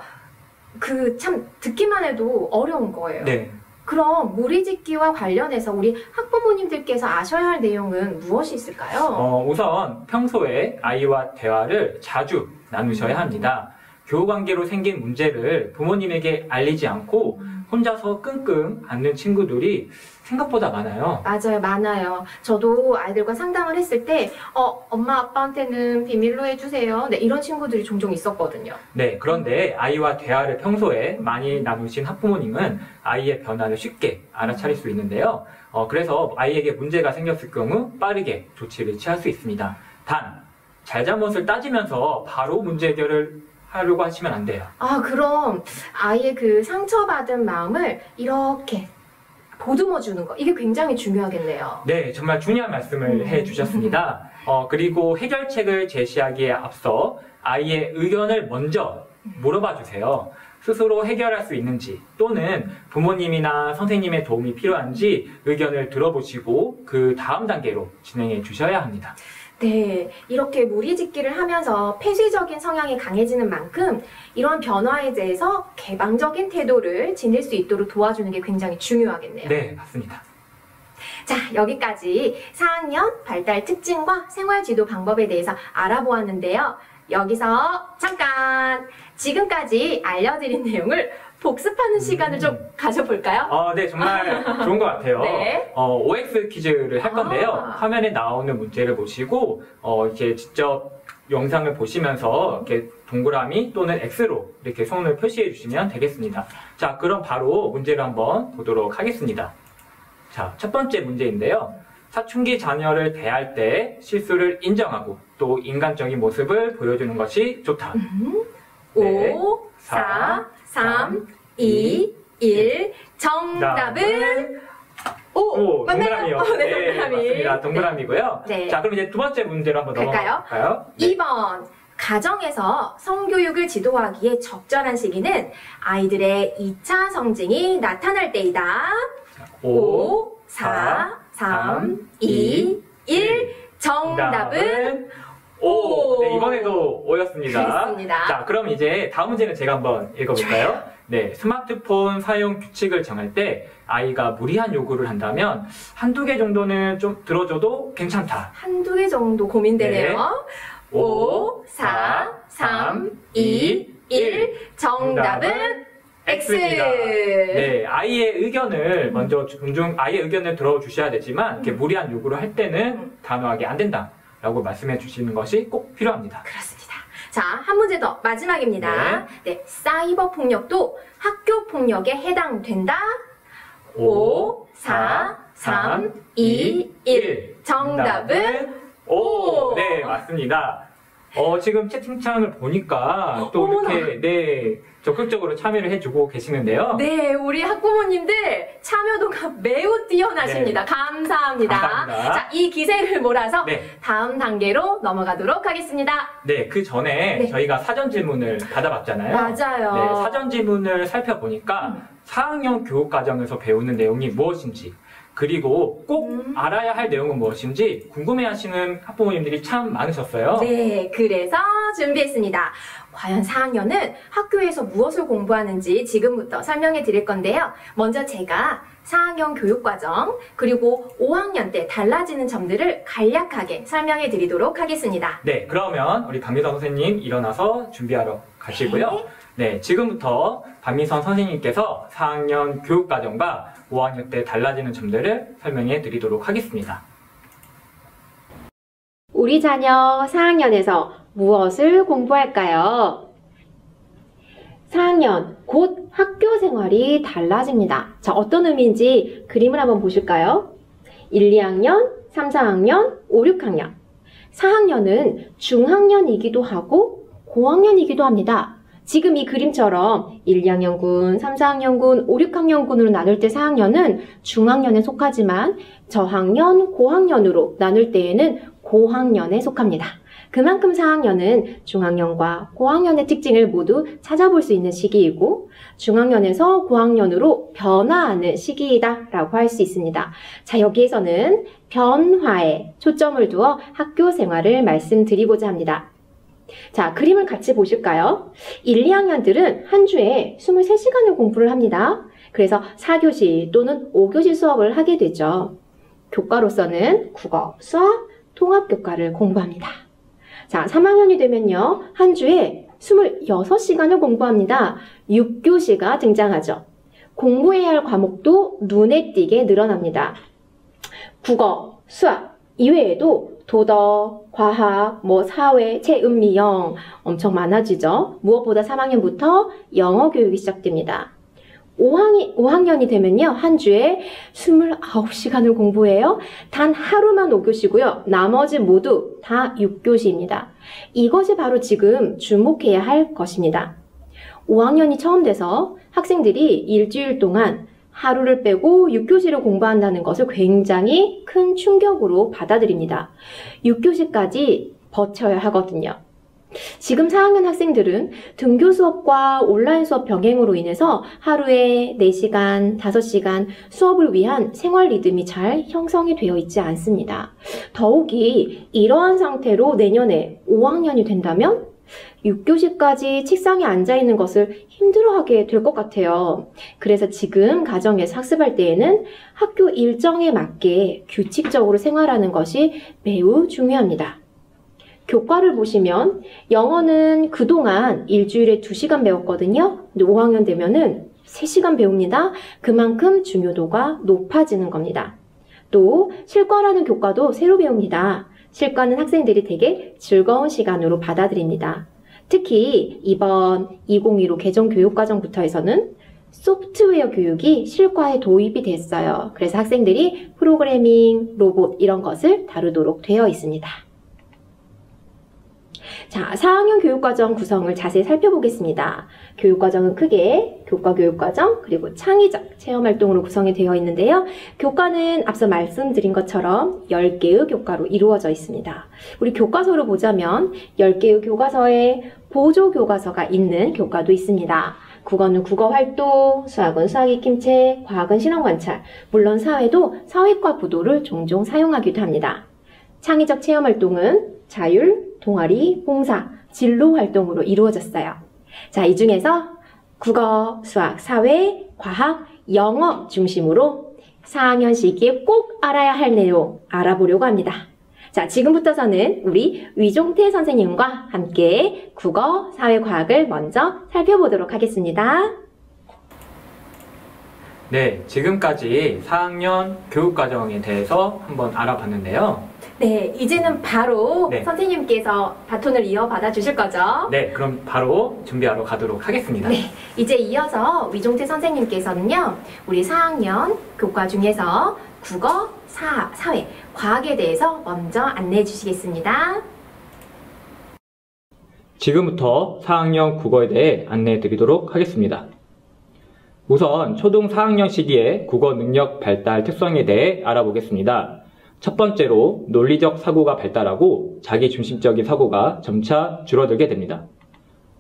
참 듣기만 해도 어려운 거예요. 네. 그럼 무리짓기와 관련해서 우리 학부모님들께서 아셔야 할 내용은 무엇이 있을까요? 우선 평소에 아이와 대화를 자주 나누셔야 합니다. 교우관계로 생긴 문제를 부모님에게 알리지 않고 혼자서 끙끙 앓는 친구들이 생각보다 많아요. 맞아요, 많아요. 저도 아이들과 상담을 했을 때 엄마 아빠한테는 비밀로 해주세요. 네, 이런 친구들이 종종 있었거든요. 네, 그런데 아이와 대화를 평소에 많이 나누신 학부모님은 아이의 변화를 쉽게 알아차릴 수 있는데요. 그래서 아이에게 문제가 생겼을 경우 빠르게 조치를 취할 수 있습니다. 단, 잘잘못을 따지면서 바로 문제 해결을 하려고 하시면 안 돼요. 그럼 아이의 그 상처받은 마음을 이렇게 보듬어 주는 거, 이게 굉장히 중요하겠네요. 네, 정말 중요한 말씀을 해주셨습니다. 그리고 해결책을 제시하기에 앞서 아이의 의견을 먼저 물어봐 주세요. 스스로 해결할 수 있는지, 또는 부모님이나 선생님의 도움이 필요한지 의견을 들어보시고 그 다음 단계로 진행해 주셔야 합니다. 네, 이렇게 무리짓기를 하면서 폐쇄적인 성향이 강해지는 만큼 이런 변화에 대해서 개방적인 태도를 지닐 수 있도록 도와주는 게 굉장히 중요하겠네요. 네, 맞습니다. 자, 여기까지 4학년 발달 특징과 생활지도 방법에 대해서 알아보았는데요. 여기서 잠깐! 지금까지 알려드린 내용을 복습하는 시간을 좀 가져볼까요? 네, 정말 좋은 것 같아요. 네. OX 퀴즈를 할 건데요. 화면에 나오는 문제를 보시고, 이렇게 직접 영상을 보시면서 이렇게 동그라미 또는 X로 이렇게 손을 표시해 주시면 되겠습니다. 자, 그럼 바로 문제를 한번 보도록 하겠습니다. 자, 첫 번째 문제인데요. 사춘기 자녀를 대할 때 실수를 인정하고 또 인간적인 모습을 보여주는 것이 좋다. 5, 4, 3, 2, 1. 정답은 오, 맞나요? 동그라미요. 네, 동그라미. 맞습니다. 동그라미고요. 네. 자, 그럼 이제 두 번째 문제로 한번 넘어갈까요? 네. 2번. 가정에서 성교육을 지도하기에 적절한 시기는 아이들의 2차 성징이 나타날 때이다. 5, 4, 3, 2, 1. 정답은 O. 네, 이번에도 O였습니다. 그렇습니다. 자, 그럼 이제 다음 문제는 제가 한번 읽어볼까요? 네, 스마트폰 사용 규칙을 정할 때 아이가 무리한 요구를 한다면 한두 개 정도는 좀 들어줘도 괜찮다. 한두 개 정도 고민되네요. 네. 5, 4, 3, 2, 1. 정답은 X입니다. 네, 아이의 의견을 먼저 아이의 의견을 들어주셔야 되지만 이렇게 무리한 요구를 할 때는 단호하게 안 된다라고 말씀해 주시는 것이 꼭 필요합니다. 그렇습니다. 자, 한 문제 더 마지막입니다. 네, 사이버 폭력도 학교 폭력에 해당된다. 5, 4, 3, 2, 1. 정답은 O. 네, 맞습니다. 지금 채팅창을 보니까 또 어머나. 이렇게 적극적으로 참여를 해주고 계시는데요. 네, 우리 학부모님들 참여도가 매우 뛰어나십니다. 감사합니다. 감사합니다. 자, 이 기세를 몰아서 네. 다음 단계로 넘어가도록 하겠습니다. 네, 그 전에 네. 저희가 사전 질문을 받아봤잖아요. 맞아요. 네, 사전 질문을 살펴보니까 4학년 교육과정에서 배우는 내용이 무엇인지 그리고 꼭 알아야 할 내용은 무엇인지 궁금해하시는 학부모님들이 참 많으셨어요. 네, 그래서 준비했습니다. 과연 4학년은 학교에서 무엇을 공부하는지 지금부터 설명해 드릴 건데요. 먼저 제가 4학년 교육과정 그리고 5학년 때 달라지는 점들을 간략하게 설명해 드리도록 하겠습니다. 네, 그러면 우리 박미선 선생님 일어나서 준비하러 가시고요. 네, 지금부터 박미선 선생님께서 4학년 교육과정과 5학년 때 달라지는 점들을 설명해 드리도록 하겠습니다. 우리 자녀 4학년에서 무엇을 공부할까요? 4학년, 곧 학교 생활이 달라집니다. 자, 어떤 의미인지 그림을 한번 보실까요? 1, 2학년, 3, 4학년, 5, 6학년. 4학년은 중학년이기도 하고 고학년이기도 합니다. 지금 이 그림처럼 1, 2학년군, 3, 4학년군, 5, 6학년군으로 나눌 때 4학년은 중학년에 속하지만 저학년, 고학년으로 나눌 때에는 고학년에 속합니다. 그만큼 4학년은 중학년과 고학년의 특징을 모두 찾아볼 수 있는 시기이고 중학년에서 고학년으로 변화하는 시기이다라고 할 수 있습니다. 자, 여기에서는 변화에 초점을 두어 학교 생활을 말씀드리고자 합니다. 자, 그림을 같이 보실까요? 1, 2학년들은 한 주에 23시간을 공부를 합니다. 그래서 4교시 또는 5교시 수업을 하게 되죠. 교과로서는 국어, 수학, 통합교과를 공부합니다. 자, 3학년이 되면요. 한 주에 26시간을 공부합니다. 6교시가 등장하죠. 공부해야 할 과목도 눈에 띄게 늘어납니다. 국어, 수학 이외에도 도덕, 과학, 사회, 체음미, 영 엄청 많아지죠. 무엇보다 3학년부터 영어 교육이 시작됩니다. 5학년이 되면요. 한 주에 29시간을 공부해요. 단 하루만 5교시고요. 나머지 모두 다 6교시입니다. 이것이 바로 지금 주목해야 할 것입니다. 5학년이 처음 돼서 학생들이 일주일 동안 하루를 빼고 6교시를 공부한다는 것을 굉장히 큰 충격으로 받아들입니다. 6교시까지 버텨야 하거든요. 지금 4학년 학생들은 등교 수업과 온라인 수업 병행으로 인해서 하루에 4시간, 5시간 수업을 위한 생활 리듬이 잘 형성이 되어 있지 않습니다. 더욱이 이러한 상태로 내년에 5학년이 된다면 6교시까지 책상에 앉아있는 것을 힘들어하게 될 것 같아요. 그래서 지금 가정에서 학습할 때에는 학교 일정에 맞게 규칙적으로 생활하는 것이 매우 중요합니다. 교과를 보시면 영어는 그동안 일주일에 2시간 배웠거든요. 근데 5학년 되면은 3시간 배웁니다. 그만큼 중요도가 높아지는 겁니다. 또 실과라는 교과도 새로 배웁니다. 실과는 학생들이 되게 즐거운 시간으로 받아들입니다. 특히 이번 2015 개정 교육과정부터 해서는 소프트웨어 교육이 실과에 도입이 됐어요. 그래서 학생들이 프로그래밍, 로봇 이런 것을 다루도록 되어 있습니다. 자, 4학년 교육과정 구성을 자세히 살펴보겠습니다. 교육과정은 크게 교과 교육과정 그리고 창의적 체험활동으로 구성이 되어 있는데요. 교과는 앞서 말씀드린 것처럼 10개의 교과로 이루어져 있습니다. 우리 교과서로 보자면 10개의 교과서에 보조 교과서가 있는 교과도 있습니다. 국어는 국어 활동, 수학은 수학 익힘책, 과학은 실험 관찰, 물론 사회도 사회과 부도를 종종 사용하기도 합니다. 창의적 체험 활동은 자율, 동아리, 봉사, 진로 활동으로 이루어졌어요. 자, 이 중에서 국어, 수학, 사회, 과학, 영어 중심으로 4학년 시기에 꼭 알아야 할 내용 알아보려고 합니다. 자, 지금부터서는 우리 위종태 선생님과 함께 국어, 사회, 과학을 먼저 살펴보도록 하겠습니다. 네, 지금까지 4학년 교육과정에 대해서 한번 알아봤는데요. 네, 이제는 바로 네. 선생님께서 바톤을 이어받아 주실 거죠? 네, 그럼 바로 준비하러 가도록 하겠습니다. 네, 이제 이어서 위종태 선생님께서는요, 우리 4학년 교과 중에서 국어, 사회, 과학에 대해서 먼저 안내해 주시겠습니다. 지금부터 4학년 국어에 대해 안내해 드리도록 하겠습니다. 우선 초등 4학년 시기의 국어 능력 발달 특성에 대해 알아보겠습니다. 첫 번째로 논리적 사고가 발달하고 자기중심적인 사고가 점차 줄어들게 됩니다.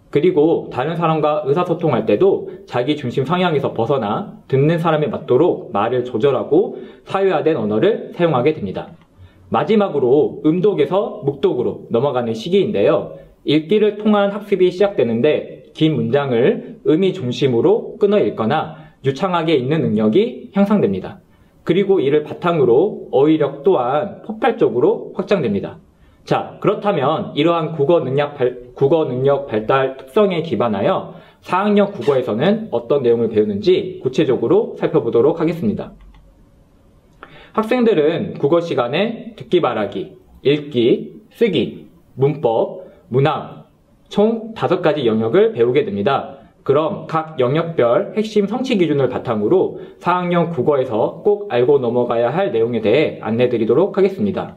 그리고 다른 사람과 의사소통할 때도 자기중심 성향에서 벗어나 듣는 사람에 맞도록 말을 조절하고 사회화된 언어를 사용하게 됩니다. 마지막으로 음독에서 묵독으로 넘어가는 시기인데요. 읽기를 통한 학습이 시작되는데 긴 문장을 의미 중심으로 끊어 읽거나 유창하게 읽는 능력이 향상됩니다. 그리고 이를 바탕으로 어휘력 또한 폭발적으로 확장됩니다. 자, 그렇다면 이러한 국어 능력 발달 특성에 기반하여 4학년 국어에서는 어떤 내용을 배우는지 구체적으로 살펴보도록 하겠습니다. 학생들은 국어 시간에 듣기 말하기, 읽기, 쓰기, 문법, 문학 총 5가지 영역을 배우게 됩니다. 그럼 각 영역별 핵심 성취 기준을 바탕으로 4학년 국어에서 꼭 알고 넘어가야 할 내용에 대해 안내 드리도록 하겠습니다.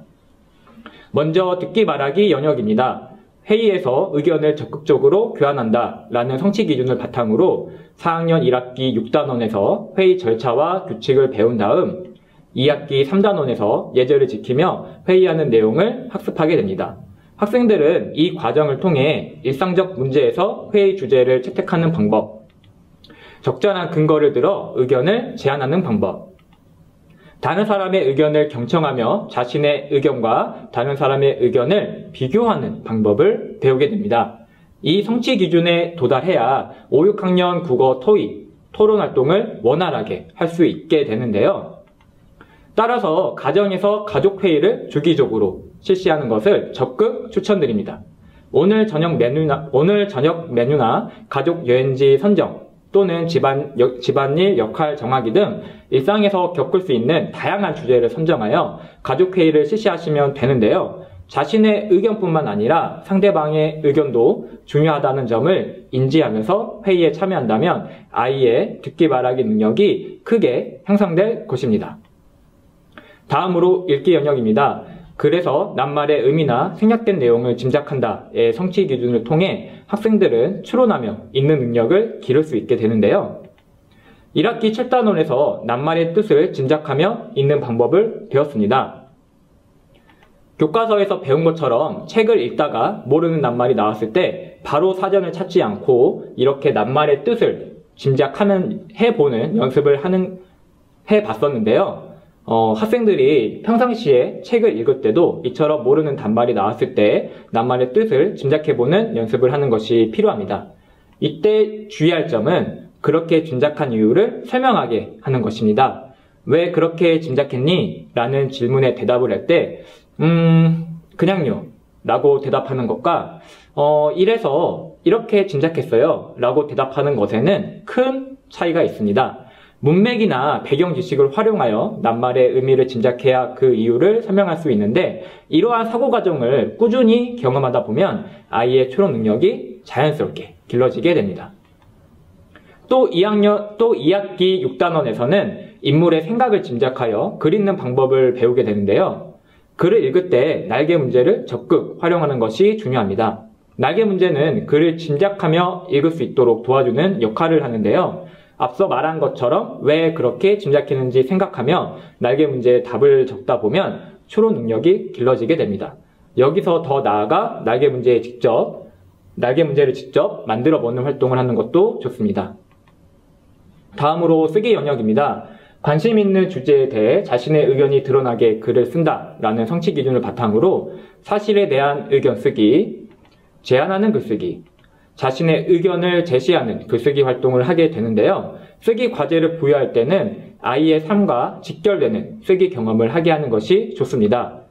먼저 듣기 말하기 영역입니다. 회의에서 의견을 적극적으로 교환한다 라는 성취 기준을 바탕으로 4학년 1학기 6단원에서 회의 절차와 규칙을 배운 다음 2학기 3단원에서 예절을 지키며 회의하는 내용을 학습하게 됩니다. 학생들은 이 과정을 통해 일상적 문제에서 회의 주제를 채택하는 방법, 적절한 근거를 들어 의견을 제안하는 방법, 다른 사람의 의견을 경청하며 자신의 의견과 다른 사람의 의견을 비교하는 방법을 배우게 됩니다. 이 성취 기준에 도달해야 5, 6학년 국어 토익, 토론 활동을 원활하게 할 수 있게 되는데요. 따라서 가정에서 가족회의를 주기적으로 실시하는 것을 적극 추천드립니다. 오늘 저녁 메뉴나 가족 여행지 선정 또는 집안일 역할 정하기 등 일상에서 겪을 수 있는 다양한 주제를 선정하여 가족회의를 실시하시면 되는데요. 자신의 의견뿐만 아니라 상대방의 의견도 중요하다는 점을 인지하면서 회의에 참여한다면 아이의 듣기 말하기 능력이 크게 향상될 것입니다. 다음으로 읽기 영역입니다. 그래서 낱말의 의미나 생략된 내용을 짐작한다의 성취 기준을 통해 학생들은 추론하며 읽는 능력을 기를 수 있게 되는데요. 1학기 7단원에서 낱말의 뜻을 짐작하며 읽는 방법을 배웠습니다. 교과서에서 배운 것처럼 책을 읽다가 모르는 낱말이 나왔을 때 바로 사전을 찾지 않고 이렇게 낱말의 뜻을 해보는 연습을 해봤었는데요. 학생들이 평상시에 책을 읽을 때도 이처럼 모르는 단말이 나왔을 때 낱말의 뜻을 짐작해보는 연습을 하는 것이 필요합니다. 이때 주의할 점은 그렇게 짐작한 이유를 설명하게 하는 것입니다. 왜 그렇게 짐작했니? 라는 질문에 대답을 할 때 그냥요 라고 대답하는 것과 이래서 이렇게 짐작했어요 라고 대답하는 것에는 큰 차이가 있습니다. 문맥이나 배경 지식을 활용하여 낱말의 의미를 짐작해야 그 이유를 설명할 수 있는데 이러한 사고 과정을 꾸준히 경험하다 보면 아이의 추론 능력이 자연스럽게 길러지게 됩니다. 또 2학기 6단원에서는 인물의 생각을 짐작하여 글 읽는 방법을 배우게 되는데요. 글을 읽을 때 날개 문제를 적극 활용하는 것이 중요합니다. 날개 문제는 글을 짐작하며 읽을 수 있도록 도와주는 역할을 하는데요. 앞서 말한 것처럼 왜 그렇게 짐작했는지 생각하며 날개 문제의 답을 적다 보면 추론 능력이 길러지게 됩니다. 여기서 더 나아가 날개 문제에 직접 날개 문제를 직접 만들어 보는 활동을 하는 것도 좋습니다. 다음으로 쓰기 영역입니다. 관심 있는 주제에 대해 자신의 의견이 드러나게 글을 쓴다라는 성취 기준을 바탕으로 사실에 대한 의견 쓰기, 제안하는 글쓰기, 자신의 의견을 제시하는 글쓰기 활동을 하게 되는데요. 쓰기 과제를 부여할 때는 아이의 삶과 직결되는 쓰기 경험을 하게 하는 것이 좋습니다.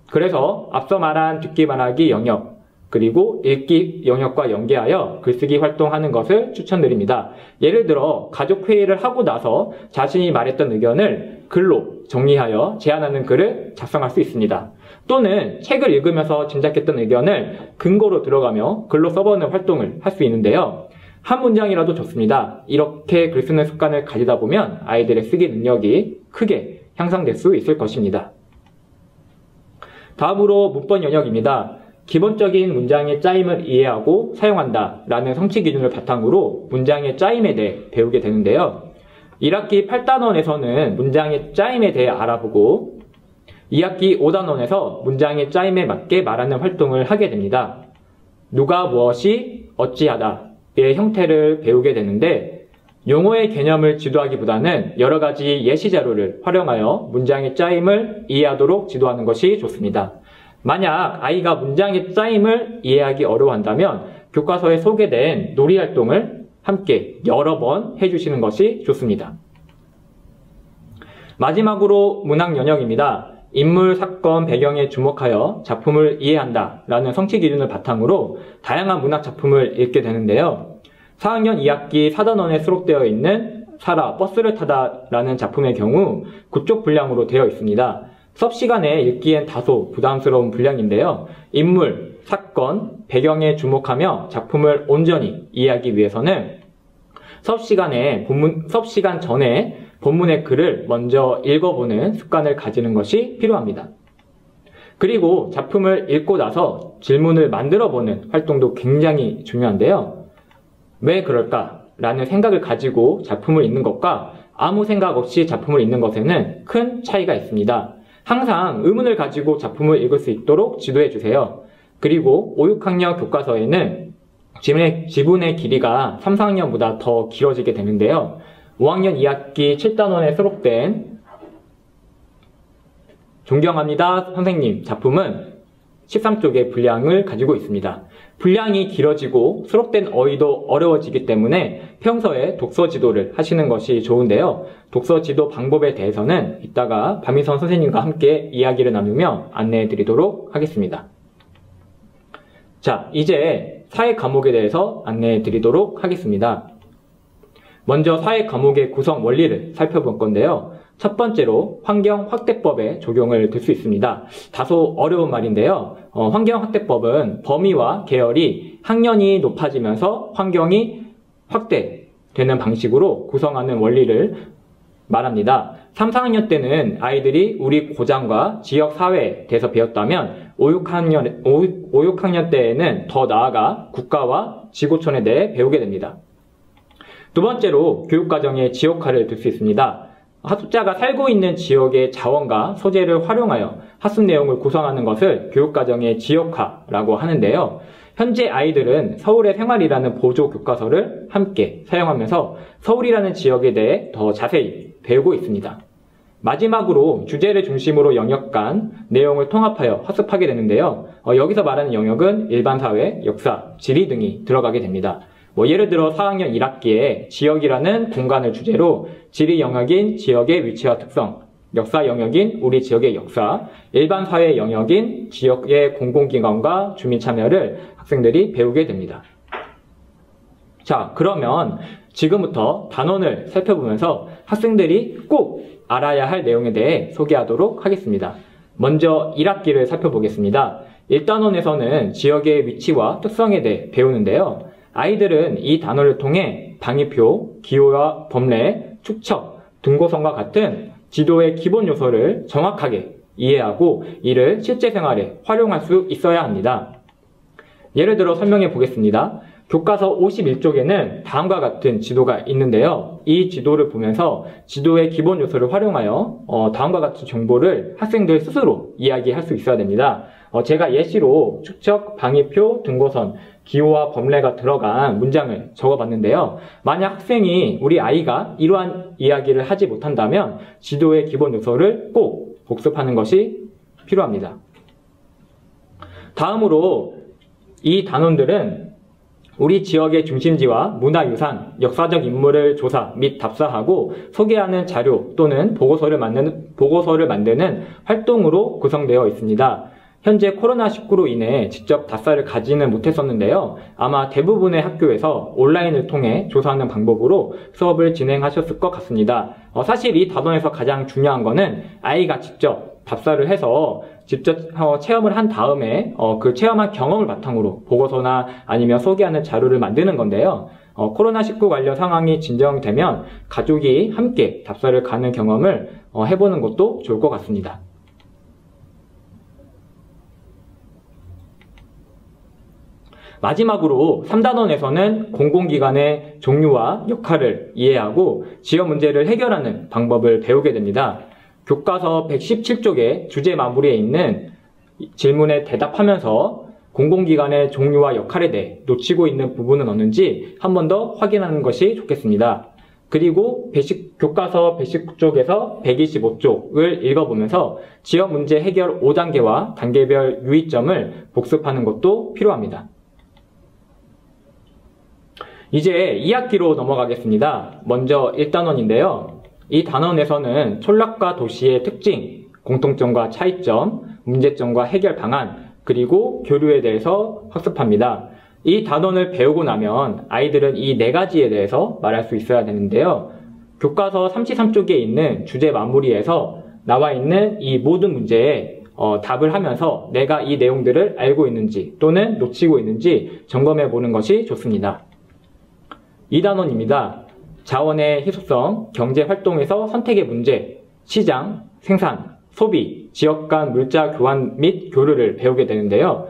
그래서 앞서 말한 듣기 말하기 영역, 그리고 읽기 영역과 연계하여 글쓰기 활동하는 것을 추천드립니다. 예를 들어 가족 회의를 하고 나서 자신이 말했던 의견을 글로 정리하여 제안하는 글을 작성할 수 있습니다. 또는 책을 읽으면서 짐작했던 의견을 근거로 들어가며 글로 써보는 활동을 할 수 있는데요. 한 문장이라도 좋습니다. 이렇게 글 쓰는 습관을 가지다 보면 아이들의 쓰기 능력이 크게 향상될 수 있을 것입니다. 다음으로 문법 영역입니다. 기본적인 문장의 짜임을 이해하고 사용한다 라는 성취 기준을 바탕으로 문장의 짜임에 대해 배우게 되는데요. 1학기 8단원에서는 문장의 짜임에 대해 알아보고 2학기 5단원에서 문장의 짜임에 맞게 말하는 활동을 하게 됩니다. 누가 무엇이 어찌하다의 형태를 배우게 되는데 용어의 개념을 지도하기보다는 여러 가지 예시 자료를 활용하여 문장의 짜임을 이해하도록 지도하는 것이 좋습니다. 만약 아이가 문장의 짜임을 이해하기 어려워한다면 교과서에 소개된 놀이활동을 함께 여러 번 해주시는 것이 좋습니다. 마지막으로 문학 영역입니다. 인물, 사건, 배경에 주목하여 작품을 이해한다 라는 성취 기준을 바탕으로 다양한 문학 작품을 읽게 되는데요. 4학년 2학기 4단원에 수록되어 있는 사라, 버스를 타다 라는 작품의 경우 9쪽 분량으로 되어 있습니다. 수업 시간에 읽기엔 다소 부담스러운 분량인데요. 인물, 사건, 배경에 주목하며 작품을 온전히 이해하기 위해서는 수업 시간 전에 본문의 글을 먼저 읽어보는 습관을 가지는 것이 필요합니다. 그리고 작품을 읽고 나서 질문을 만들어보는 활동도 굉장히 중요한데요. 왜 그럴까? 라는 생각을 가지고 작품을 읽는 것과 아무 생각 없이 작품을 읽는 것에는 큰 차이가 있습니다. 항상 의문을 가지고 작품을 읽을 수 있도록 지도해 주세요. 그리고 5, 6학년 교과서에는 지문의 길이가 3, 4학년보다 더 길어지게 되는데요. 5학년 2학기 7단원에 수록된 존경합니다 선생님 작품은 13쪽의 분량을 가지고 있습니다. 분량이 길어지고 수록된 어휘도 어려워지기 때문에 평소에 독서 지도를 하시는 것이 좋은데요. 독서 지도 방법에 대해서는 이따가 박민선 선생님과 함께 이야기를 나누며 안내해 드리도록 하겠습니다. 자, 이제 사회 과목에 대해서 안내해 드리도록 하겠습니다. 먼저 사회 과목의 구성 원리를 살펴볼 건데요. 첫 번째로 환경확대법의 적용을 들 수 있습니다. 다소 어려운 말인데요. 환경확대법은 범위와 계열이 학년이 높아지면서 환경이 확대되는 방식으로 구성하는 원리를 말합니다. 3, 4학년 때는 아이들이 우리 고장과 지역사회에 대해서 배웠다면 5, 6학년 때에는 더 나아가 국가와 지구촌에 대해 배우게 됩니다. 두 번째로 교육과정의 지역화를 들 수 있습니다. 학습자가 살고 있는 지역의 자원과 소재를 활용하여 학습 내용을 구성하는 것을 교육과정의 지역화라고 하는데요. 현재 아이들은 서울의 생활이라는 보조 교과서를 함께 사용하면서 서울이라는 지역에 대해 더 자세히 배우고 있습니다. 마지막으로 주제를 중심으로 영역 간 내용을 통합하여 학습하게 되는데요. 여기서 말하는 영역은 일반사회, 역사, 지리 등이 들어가게 됩니다. 예를 들어 4학년 1학기에 지역이라는 공간을 주제로 지리 영역인 지역의 위치와 특성, 역사 영역인 우리 지역의 역사, 일반 사회 영역인 지역의 공공기관과 주민 참여를 학생들이 배우게 됩니다. 자, 그러면 지금부터 단원을 살펴보면서 학생들이 꼭 알아야 할 내용에 대해 소개하도록 하겠습니다. 먼저 1학기를 살펴보겠습니다. 1단원에서는 지역의 위치와 특성에 대해 배우는데요. 아이들은 이 단어를 통해 방위표, 기호와 법례, 축척, 등고성과 같은 지도의 기본 요소를 정확하게 이해하고 이를 실제 생활에 활용할 수 있어야 합니다. 예를 들어 설명해 보겠습니다. 교과서 51쪽에는 다음과 같은 지도가 있는데요. 이 지도를 보면서 지도의 기본 요소를 활용하여 다음과 같은 정보를 학생들 스스로 이야기할 수 있어야 됩니다. 제가 예시로 축적, 방위표, 등고선, 기호와 법례가 들어간 문장을 적어봤는데요. 만약 학생이 우리 아이가 이러한 이야기를 하지 못한다면 지도의 기본 요소를 꼭 복습하는 것이 필요합니다. 다음으로 이 단원들은 우리 지역의 중심지와 문화유산, 역사적 인물을 조사 및 답사하고 소개하는 자료 또는 보고서를 만드는 활동으로 구성되어 있습니다. 현재 코로나19로 인해 직접 답사를 가지는 못했었는데요. 아마 대부분의 학교에서 온라인을 통해 조사하는 방법으로 수업을 진행하셨을 것 같습니다. 사실 이 단원에서 가장 중요한 거는 아이가 직접 답사를 해서 직접 체험을 한 다음에 그 체험한 경험을 바탕으로 보고서나 아니면 소개하는 자료를 만드는 건데요. 코로나19 관련 상황이 진정되면 가족이 함께 답사를 가는 경험을 해보는 것도 좋을 것 같습니다. 마지막으로 3단원에서는 공공기관의 종류와 역할을 이해하고 지역 문제를 해결하는 방법을 배우게 됩니다. 교과서 117쪽의 주제 마무리에 있는 질문에 대답하면서 공공기관의 종류와 역할에 대해 놓치고 있는 부분은 없는지 한 번 더 확인하는 것이 좋겠습니다. 그리고 교과서 119쪽에서 125쪽을 읽어보면서 지역 문제 해결 5단계와 단계별 유의점을 복습하는 것도 필요합니다. 이제 2학기로 넘어가겠습니다. 먼저 1단원인데요. 이 단원에서는 촌락과 도시의 특징, 공통점과 차이점, 문제점과 해결 방안, 그리고 교류에 대해서 학습합니다. 이 단원을 배우고 나면 아이들은 이 4가지에 대해서 말할 수 있어야 되는데요. 교과서 33쪽에 있는 주제 마무리에서 나와 있는 이 모든 문제에 답을 하면서 내가 이 내용들을 알고 있는지 또는 놓치고 있는지 점검해 보는 것이 좋습니다. 2단원입니다. 자원의 희소성, 경제활동에서 선택의 문제, 시장, 생산, 소비, 지역 간 물자 교환 및 교류를 배우게 되는데요.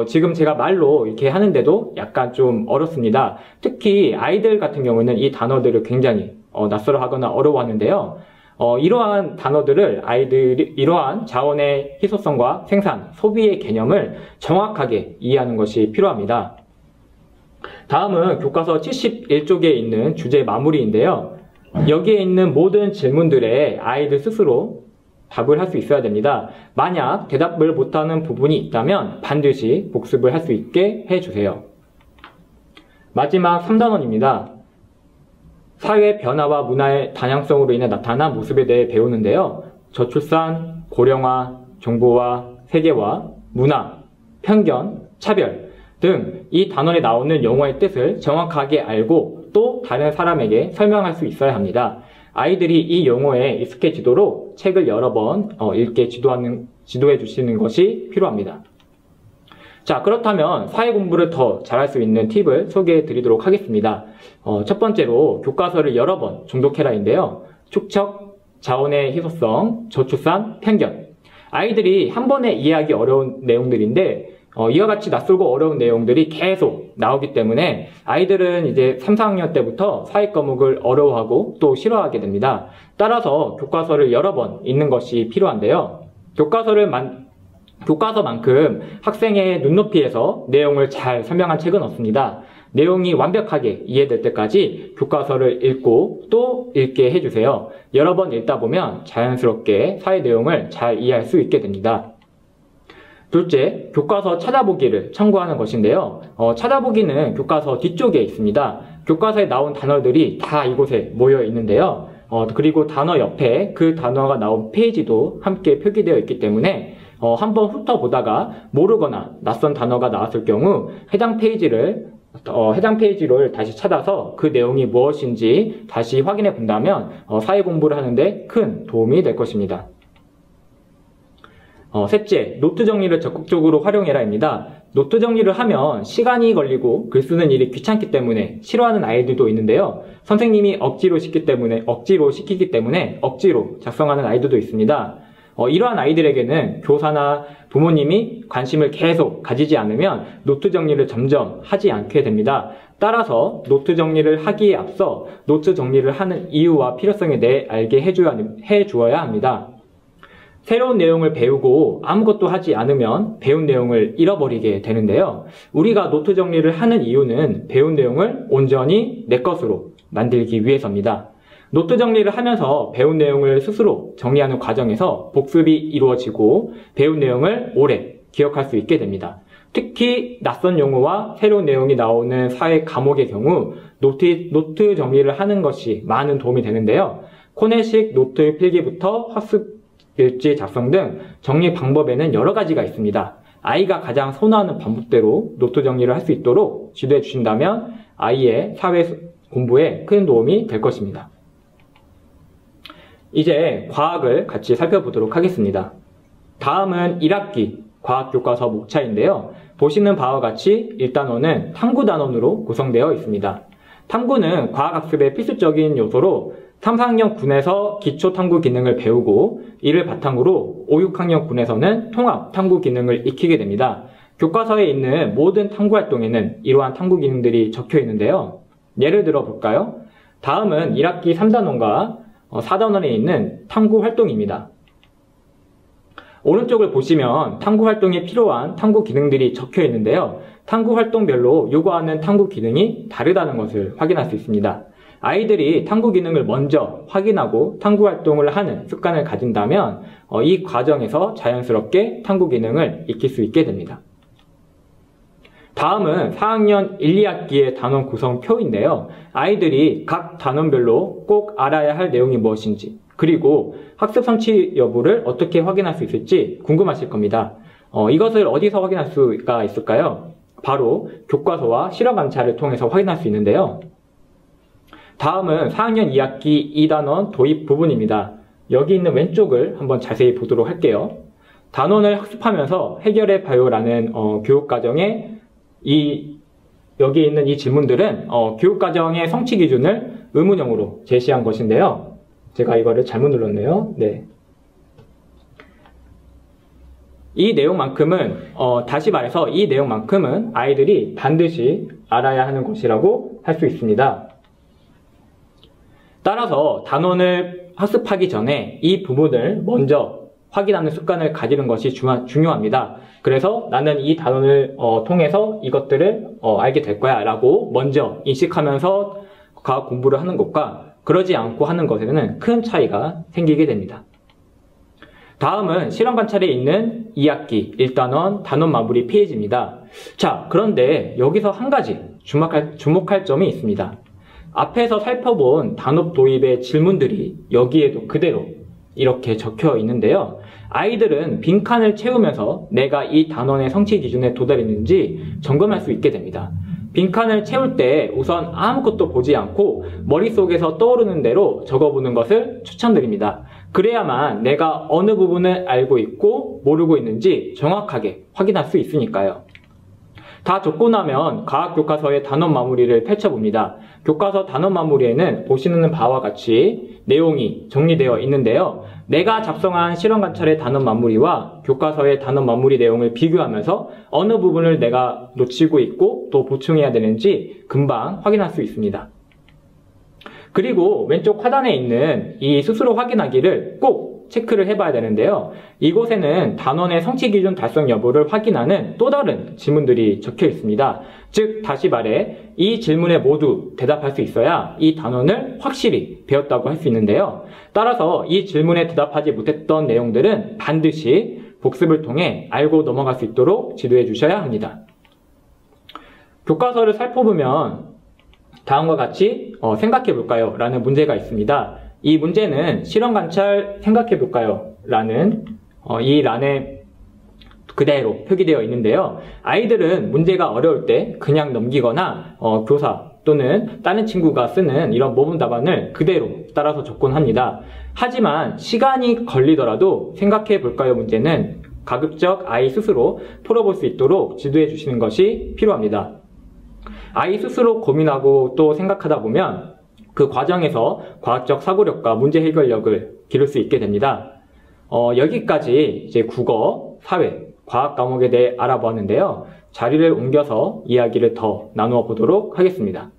지금 제가 말로 이렇게 하는데도 약간 좀 어렵습니다. 특히 아이들 같은 경우는 이 단어들을 굉장히 낯설어하거나 어려워하는데요. 이러한 단어들을 아이들이 이러한 자원의 희소성과 생산, 소비의 개념을 정확하게 이해하는 것이 필요합니다. 다음은 교과서 71쪽에 있는 주제 마무리인데요. 여기에 있는 모든 질문들에 아이들 스스로 답을 할 수 있어야 됩니다. 만약 대답을 못하는 부분이 있다면 반드시 복습을 할 수 있게 해주세요. 마지막 3단원입니다. 사회 변화와 문화의 다양성으로 인해 나타난 모습에 대해 배우는데요. 저출산, 고령화, 정보화, 세계화, 문화, 편견, 차별 등 이 단원에 나오는 용어의 뜻을 정확하게 알고 또 다른 사람에게 설명할 수 있어야 합니다. 아이들이 이 용어에 익숙해지도록 책을 여러 번 읽게 지도해 주시는 것이 필요합니다. 자, 그렇다면 사회 공부를 더 잘할 수 있는 팁을 소개해 드리도록 하겠습니다. 첫 번째로 교과서를 여러 번 중독해라인데요. 축적, 자원의 희소성, 저출산, 편견. 아이들이 한 번에 이해하기 어려운 내용들인데 이와 같이 낯설고 어려운 내용들이 계속 나오기 때문에 아이들은 이제 3, 4학년 때부터 사회 과목을 어려워하고 또 싫어하게 됩니다. 따라서 교과서를 여러 번 읽는 것이 필요한데요. 교과서만큼 학생의 눈높이에서 내용을 잘 설명한 책은 없습니다. 내용이 완벽하게 이해될 때까지 교과서를 읽고 또 읽게 해주세요. 여러 번 읽다 보면 자연스럽게 사회 내용을 잘 이해할 수 있게 됩니다. 둘째, 교과서 찾아보기를 청구하는 것인데요. 찾아보기는 교과서 뒤쪽에 있습니다. 교과서에 나온 단어들이 다 이곳에 모여 있는데요. 그리고 단어 옆에 그 단어가 나온 페이지도 함께 표기되어 있기 때문에 한번 훑어보다가 모르거나 낯선 단어가 나왔을 경우 해당 페이지를 다시 찾아서 그 내용이 무엇인지 다시 확인해 본다면 사회 공부를 하는데 큰 도움이 될 것입니다. 셋째, 노트 정리를 적극적으로 활용해라입니다. 노트 정리를 하면 시간이 걸리고 글 쓰는 일이 귀찮기 때문에 싫어하는 아이들도 있는데요. 선생님이 억지로 시키기 때문에 억지로 작성하는 아이들도 있습니다. 이러한 아이들에게는 교사나 부모님이 관심을 계속 가지지 않으면 노트 정리를 점점 하지 않게 됩니다. 따라서 노트 정리를 하기에 앞서 노트 정리를 하는 이유와 필요성에 대해 알게 해주어야 합니다. 새로운 내용을 배우고 아무것도 하지 않으면 배운 내용을 잃어버리게 되는데요. 우리가 노트 정리를 하는 이유는 배운 내용을 온전히 내 것으로 만들기 위해서입니다. 노트 정리를 하면서 배운 내용을 스스로 정리하는 과정에서 복습이 이루어지고 배운 내용을 오래 기억할 수 있게 됩니다. 특히 낯선 용어와 새로운 내용이 나오는 사회 과목의 경우 노트 정리를 하는 것이 많은 도움이 되는데요. 코네식 노트 필기부터 학습 일지 작성 등 정리 방법에는 여러 가지가 있습니다. 아이가 가장 선호하는 방법대로 노트 정리를 할 수 있도록 지도해 주신다면 아이의 사회 공부에 큰 도움이 될 것입니다. 이제 과학을 같이 살펴보도록 하겠습니다. 다음은 1학기 과학교과서 목차인데요. 보시는 바와 같이 1단원은 탐구 단원으로 구성되어 있습니다. 탐구는 과학학습의 필수적인 요소로 3, 4학년 군에서 기초 탐구 기능을 배우고 이를 바탕으로 5, 6학년 군에서는 통합 탐구 기능을 익히게 됩니다. 교과서에 있는 모든 탐구 활동에는 이러한 탐구 기능들이 적혀 있는데요. 예를 들어 볼까요? 다음은 1학기 3단원과 4단원에 있는 탐구 활동입니다. 오른쪽을 보시면 탐구 활동에 필요한 탐구 기능들이 적혀 있는데요. 탐구 활동별로 요구하는 탐구 기능이 다르다는 것을 확인할 수 있습니다. 아이들이 탐구 기능을 먼저 확인하고 탐구 활동을 하는 습관을 가진다면 이 과정에서 자연스럽게 탐구 기능을 익힐 수 있게 됩니다. 다음은 4학년 1, 2학기의 단원 구성표인데요. 아이들이 각 단원별로 꼭 알아야 할 내용이 무엇인지 그리고 학습 성취 여부를 어떻게 확인할 수 있을지 궁금하실 겁니다. 이것을 어디서 확인할 수가 있을까요? 바로 교과서와 실험 관찰을 통해서 확인할 수 있는데요. 다음은 4학년 2학기 2단원 도입 부분입니다. 여기 있는 왼쪽을 한번 자세히 보도록 할게요. 단원을 학습하면서 해결해 봐요라는 교육과정에 여기 있는 이 질문들은 교육과정의 성취 기준을 의문형으로 제시한 것인데요. 제가 이거를 잘못 눌렀네요. 네. 이 내용만큼은 다시 말해서 이 내용만큼은 아이들이 반드시 알아야 하는 것이라고 할 수 있습니다. 따라서 단원을 학습하기 전에 이 부분을 먼저 확인하는 습관을 가지는 것이 중요합니다. 그래서 나는 이 단원을 통해서 이것들을 알게 될 거야 라고 먼저 인식하면서 과학 공부를 하는 것과 그러지 않고 하는 것에는 큰 차이가 생기게 됩니다. 다음은 실험 관찰에 있는 2학기 1단원 단원 마무리 페이지입니다. 자, 그런데 여기서 한 가지 주목할 점이 있습니다. 앞에서 살펴본 단원 도입의 질문들이 여기에도 그대로 이렇게 적혀 있는데요. 아이들은 빈칸을 채우면서 내가 이 단원의 성취 기준에 도달했는지 점검할 수 있게 됩니다. 빈칸을 채울 때 우선 아무것도 보지 않고 머릿속에서 떠오르는 대로 적어보는 것을 추천드립니다. 그래야만 내가 어느 부분을 알고 있고 모르고 있는지 정확하게 확인할 수 있으니까요. 다 적고 나면 과학교과서의 단원 마무리를 펼쳐봅니다. 교과서 단원 마무리에는 보시는 바와 같이 내용이 정리되어 있는데요. 내가 작성한 실험 관찰의 단원 마무리와 교과서의 단원 마무리 내용을 비교하면서 어느 부분을 내가 놓치고 있고 또 보충해야 되는지 금방 확인할 수 있습니다. 그리고 왼쪽 하단에 있는 이 스스로 확인하기를 꼭 체크를 해봐야 되는데요. 이곳에는 단원의 성취 기준 달성 여부를 확인하는 또 다른 질문들이 적혀 있습니다. 즉 다시 말해 이 질문에 모두 대답할 수 있어야 이 단원을 확실히 배웠다고 할 수 있는데요. 따라서 이 질문에 대답하지 못했던 내용들은 반드시 복습을 통해 알고 넘어갈 수 있도록 지도해 주셔야 합니다. 교과서를 살펴보면 다음과 같이 생각해 볼까요? 라는 문제가 있습니다. 이 문제는 실험 관찰 생각해 볼까요? 라는 이 란에 그대로 표기되어 있는데요. 아이들은 문제가 어려울 때 그냥 넘기거나 교사 또는 다른 친구가 쓰는 이런 모범 답안을 그대로 따라서 접근합니다. 하지만 시간이 걸리더라도 생각해 볼까요? 문제는 가급적 아이 스스로 풀어볼 수 있도록 지도해 주시는 것이 필요합니다. 아이 스스로 고민하고 또 생각하다 보면 그 과정에서 과학적 사고력과 문제 해결력을 기를 수 있게 됩니다. 여기까지 이제 국어, 사회, 과학 과목에 대해 알아보았는데요. 자리를 옮겨서 이야기를 더 나누어 보도록 하겠습니다.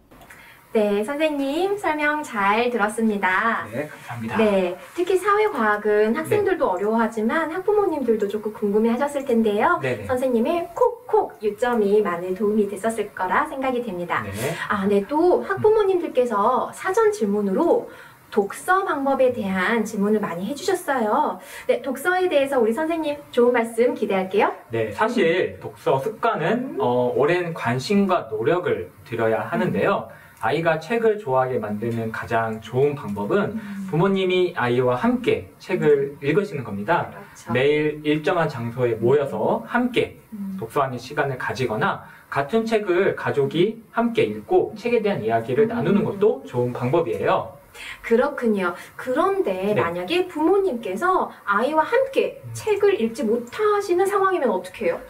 네, 선생님 설명 잘 들었습니다. 네, 감사합니다. 네, 특히 사회과학은 학생들도 어려워하지만 학부모님들도 조금 궁금해하셨을 텐데요. 네네. 선생님의 콕콕 유점이 많은 도움이 됐었을 거라 생각이 됩니다. 네. 네, 또 학부모님들께서 사전 질문으로 독서 방법에 대한 질문을 많이 해주셨어요. 네, 독서에 대해서 우리 선생님 좋은 말씀 기대할게요. 네, 사실 독서 습관은 오랜 관심과 노력을 들여야 하는데요. 아이가 책을 좋아하게 만드는 가장 좋은 방법은 부모님이 아이와 함께 책을 읽으시는 겁니다. 그렇죠. 매일 일정한 장소에 모여서 함께 독서하는 시간을 가지거나 같은 책을 가족이 함께 읽고 책에 대한 이야기를 나누는 것도 좋은 방법이에요. 그렇군요. 그런데 네. 만약에 부모님께서 아이와 함께 책을 읽지 못하시는 상황이면 어떻게 해요?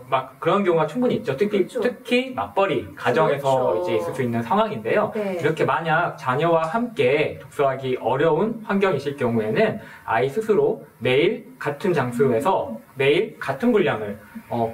막 그런 경우가 충분히 있죠. 그렇죠. 특히 맞벌이 가정에서 그렇죠. 이제 있을 수 있는 상황인데요. 네. 이렇게 만약 자녀와 함께 독서하기 어려운 환경이실 경우에는 아이 스스로 매일 같은 장소에서 매일 같은 분량을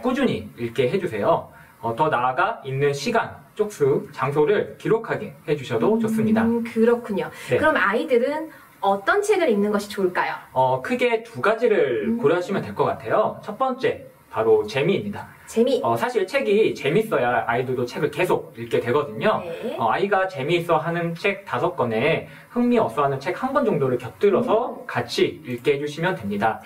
꾸준히 읽게 해주세요. 더 나아가 읽는 시간, 쪽수, 장소를 기록하게 해주셔도 좋습니다. 그렇군요. 네. 그럼 아이들은 어떤 책을 읽는 것이 좋을까요? 크게 두 가지를 고려하시면 될 것 같아요. 첫 번째, 바로 재미입니다. 재미. 사실 책이 재밌어야 아이들도 책을 계속 읽게 되거든요. 네. 아이가 재미있어 하는 책 5권에 흥미 없어 하는 책 1권 정도를 곁들여서 같이 읽게 해주시면 됩니다.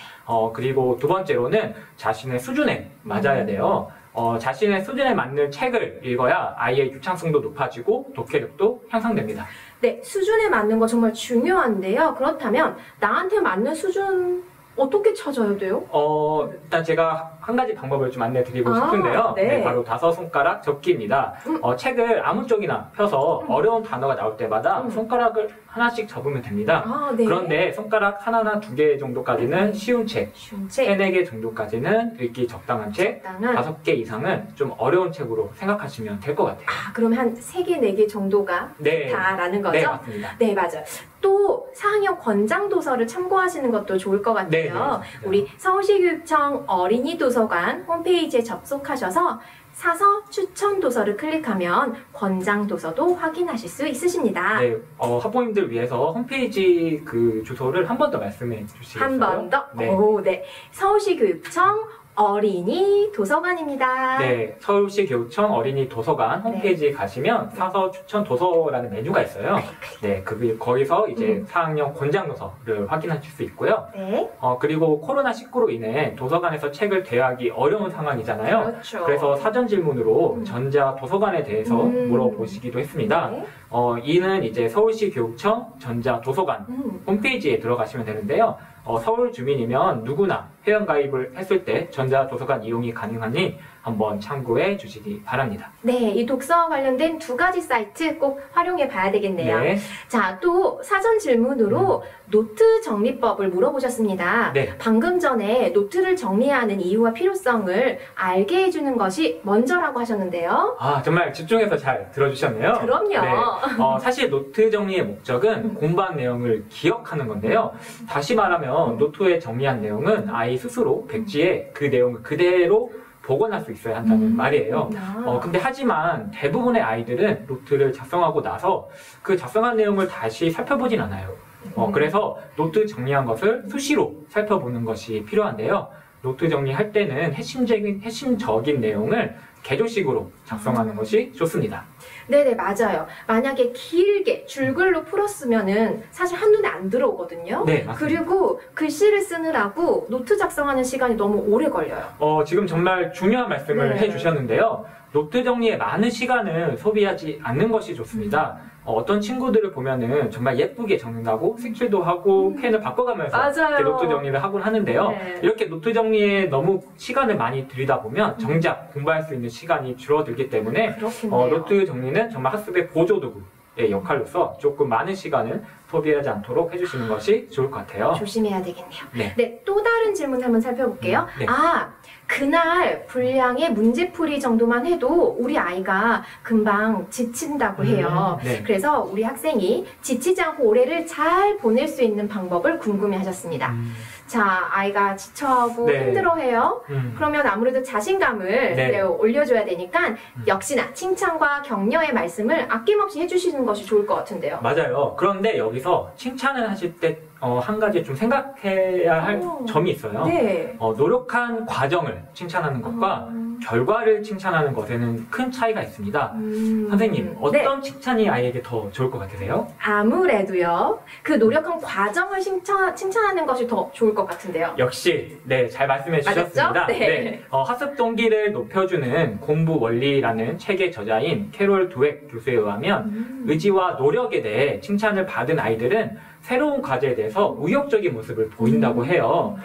그리고 두 번째로는 자신의 수준에 맞아야 돼요. 자신의 수준에 맞는 책을 읽어야 아이의 유창성도 높아지고 독해력도 향상됩니다. 네, 수준에 맞는 거 정말 중요한데요. 그렇다면 나한테 맞는 수준 어떻게 찾아야 돼요? 일단 제가 한 가지 방법을 좀 안내 드리고 싶은데요. 네. 바로 5손가락 접기입니다. 책을 아무 쪽이나 펴서 어려운 단어가 나올 때마다 손가락을 하나씩 접으면 됩니다. 네. 그런데 손가락 하나나 2개 정도까지는 쉬운 책, 쉬운 책. 3-4개 정도까지는 읽기 적당한 책, 적당한. 5개 이상은 좀 어려운 책으로 생각하시면 될 것 같아요. 그럼 한 3개, 4개 정도가 네. 다라는 거죠? 네, 맞습니다. 네, 맞아요. 또 4학년 권장 도서를 참고하시는 것도 좋을 것 같아요. 네, 맞습니다. 우리 서울시 교육청 어린이 도서관 홈페이지에 접속하셔서 사서 추천 도서를 클릭하면 권장 도서도 확인하실 수 있으십니다. 네, 학부모님들 위해서 홈페이지 그 주소를 한 번 더 말씀해 주시겠어요? 한 번 더. 네. 네. 서울시 교육청 어린이 도서관입니다. 네, 서울시 교육청 어린이 도서관 홈페이지에 가시면 사서 추천 도서라는 메뉴가 있어요. 네, 거기서 이제 4학년 권장 도서를 확인하실 수 있고요. 네. 그리고 코로나19로 인해 도서관에서 책을 대하기 어려운 상황이잖아요. 그렇죠. 그래서 사전 질문으로 전자 도서관에 대해서 물어보시기도 했습니다. 네. 이는 이제 서울시 교육청 전자 도서관 홈페이지에 들어가시면 되는데요. 서울 주민이면 누구나 회원가입을 했을 때 전자도서관 이용이 가능하니 한번 참고해 주시기 바랍니다. 네, 이 독서와 관련된 2가지 사이트 꼭 활용해 봐야 되겠네요. 네. 자, 또 사전 질문으로 노트 정리법을 물어보셨습니다. 네. 방금 전에 노트를 정리하는 이유와 필요성을 알게 해주는 것이 먼저라고 하셨는데요. 정말 집중해서 잘 들어주셨네요. 그럼요. 네. 사실 노트 정리의 목적은 공부한 내용을 기억하는 건데요. 다시 말하면 노트에 정리한 내용은 아이 스스로 백지에 그 내용을 그대로 복원할 수 있어야 한다는 말이에요. 근데 하지만 대부분의 아이들은 노트를 작성하고 나서 그 작성한 내용을 다시 살펴보진 않아요. 그래서 노트 정리한 것을 수시로 살펴보는 것이 필요한데요. 노트 정리할 때는 핵심적인 내용을 개조식으로 작성하는 것이 좋습니다. 네네, 맞아요. 만약에 길게 줄글로 풀었으면은 사실 한눈에 안 들어오거든요. 네, 맞습니다. 그리고 글씨를 쓰느라고 노트 작성하는 시간이 너무 오래 걸려요. 지금 정말 중요한 말씀을 네. 해주셨는데요. 노트 정리에 많은 시간을 소비하지 않는 것이 좋습니다. 어떤 친구들을 보면은 정말 예쁘게 적는다고 색칠도 하고 펜을 바꿔가면서 맞아요. 이렇게 노트 정리를 하곤 하는데요. 네. 이렇게 노트 정리에 너무 시간을 많이 들이다 보면 정작 공부할 수 있는 시간이 줄어들기 때문에 그렇겠네요. 노트 정리는 정말 학습의 보조도구의 역할로서 조금 많은 시간을 소비하지 않도록 해주시는 것이 좋을 것 같아요. 조심해야 되겠네요. 네. 네, 또 다른 질문 한번 살펴볼게요. 네. 그날 분량의 문제풀이 정도만 해도 우리 아이가 금방 지친다고 해요. 네. 그래서 우리 학생이 지치지 않고 올해를 잘 보낼 수 있는 방법을 궁금해 하셨습니다. 자, 아이가 지쳐하고 네. 힘들어해요. 그러면 아무래도 자신감을 네. 올려줘야 되니까 역시나 칭찬과 격려의 말씀을 아낌없이 해주시는 것이 좋을 것 같은데요. 맞아요. 그런데 여기서 칭찬을 하실 때 한 가지 좀 생각해야 할 점이 있어요. 네. 노력한 과정을 칭찬하는 것과 결과를 칭찬하는 것에는 큰 차이가 있습니다. 선생님, 어떤 칭찬이 아이에게 더 좋을 것 같으세요? 아무래도요. 그 노력한 과정을 칭찬하는 것이 더 좋을 것 같은데요. 역시 네, 잘 말씀해 주셨습니다. 맞았죠? 네. 학습 동기를 높여주는 공부 원리라는 책의 저자인 캐롤 드웩 교수에 의하면 의지와 노력에 대해 칭찬을 받은 아이들은 새로운 과제에 대해서 의욕적인 모습을 보인다고 해요.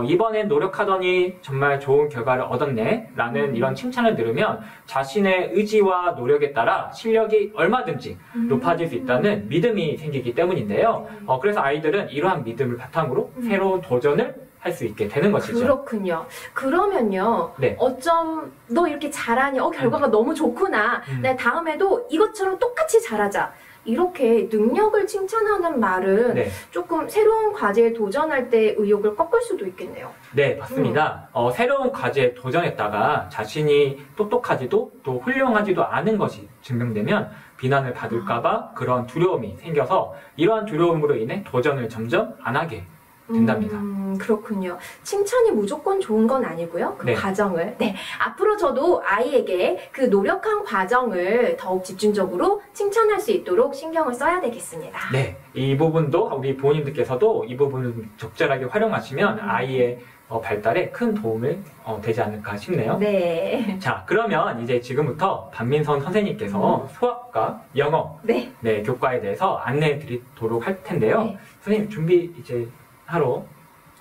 이번엔 노력하더니 정말 좋은 결과를 얻었네 라는 이런 칭찬을 들으면 자신의 의지와 노력에 따라 실력이 얼마든지 높아질 수 있다는 믿음이 생기기 때문인데요. 그래서 아이들은 이러한 믿음을 바탕으로 새로운 도전을 할 수 있게 되는 것이죠. 그렇군요. 그러면요. 네. 어쩜 너 이렇게 잘하니? 결과가 너무 좋구나. 내 다음에도 이것처럼 똑같이 잘하자. 이렇게 능력을 칭찬하는 말은 네. 조금 새로운 과제에 도전할 때 의욕을 꺾을 수도 있겠네요. 네, 맞습니다. 새로운 과제에 도전했다가 자신이 똑똑하지도 또 훌륭하지도 않은 것이 증명되면 비난을 받을까봐 그런 두려움이 생겨서 이러한 두려움으로 인해 도전을 점점 안 하게 된답니다. 그렇군요. 칭찬이 무조건 좋은 건 아니고요. 그 네. 과정을. 네. 앞으로 저도 아이에게 그 노력한 과정을 더욱 집중적으로 칭찬할 수 있도록 신경을 써야 되겠습니다. 네, 이 부분도 우리 부모님들께서도 이 부분을 적절하게 활용하시면 아이의 발달에 큰 도움을 되지 않을까 싶네요. 네. 자, 그러면 이제 지금부터 반민선 선생님께서 수학과 영어 네. 교과에 대해서 안내해 드리도록 할 텐데요. 네. 선생님 준비 이제 하러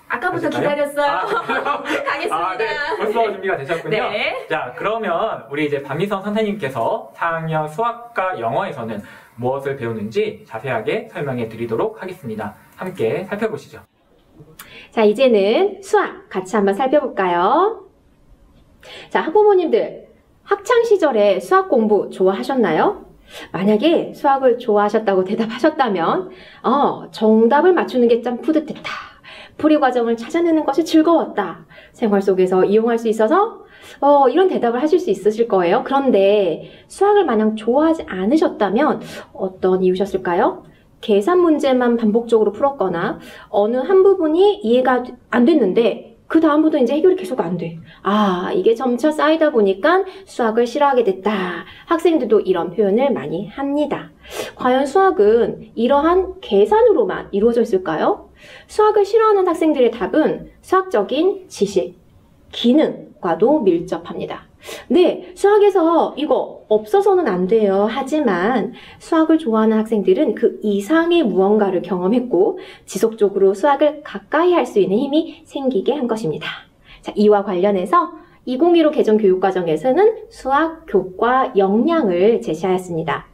아까부터 하실까요? 기다렸어요. 가겠습니다. 네. 벌써 준비가 되셨군요. 네. 자, 그러면 우리 이제 반민선 선생님께서 4학년 수학과 영어에서는 무엇을 배우는지 자세하게 설명해 드리도록 하겠습니다. 함께 살펴보시죠. 자, 이제는 수학 같이 한번 살펴볼까요? 자, 학부모님들, 학창시절에 수학 공부 좋아하셨나요? 만약에 수학을 좋아하셨다고 대답하셨다면, 정답을 맞추는 게 참 뿌듯했다. 풀이 과정을 찾아내는 것이 즐거웠다. 생활 속에서 이용할 수 있어서, 이런 대답을 하실 수 있으실 거예요. 그런데 수학을 마냥 좋아하지 않으셨다면 어떤 이유셨을까요? 계산 문제만 반복적으로 풀었거나 어느 한 부분이 이해가 안 됐는데 그 다음부터 이제 해결이 계속 안 돼. 이게 점차 쌓이다 보니까 수학을 싫어하게 됐다. 학생들도 이런 표현을 많이 합니다. 과연 수학은 이러한 계산으로만 이루어져 있을까요? 수학을 싫어하는 학생들의 답은 수학적인 지식, 기능과도 밀접합니다. 네, 수학에서 이거 없어서는 안 돼요. 하지만 수학을 좋아하는 학생들은 그 이상의 무언가를 경험했고 지속적으로 수학을 가까이 할 수 있는 힘이 생기게 한 것입니다. 자, 이와 관련해서 2015 개정 교육과정에서는 수학 교과 역량을 제시하였습니다.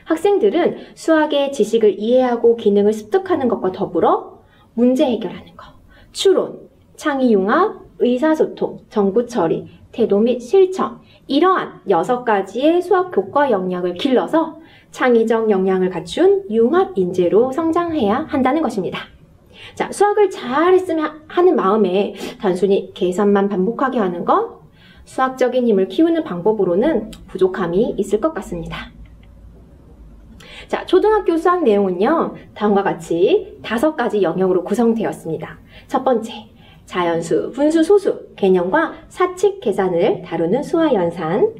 학생들은 수학의 지식을 이해하고 기능을 습득하는 것과 더불어 문제 해결하는 것, 추론, 창의융합, 의사소통, 정보 처리, 태도 및 실천, 이러한 6가지의 수학 교과 역량을 길러서 창의적 역량을 갖춘 융합 인재로 성장해야 한다는 것입니다. 자, 수학을 잘했으면 하는 마음에 단순히 계산만 반복하게 하는 것, 수학적인 힘을 키우는 방법으로는 부족함이 있을 것 같습니다. 자, 초등학교 수학 내용은요, 다음과 같이 5가지 영역으로 구성되었습니다. 첫 번째, 자연수, 분수, 소수, 개념과 사칙 계산을 다루는 수화연산.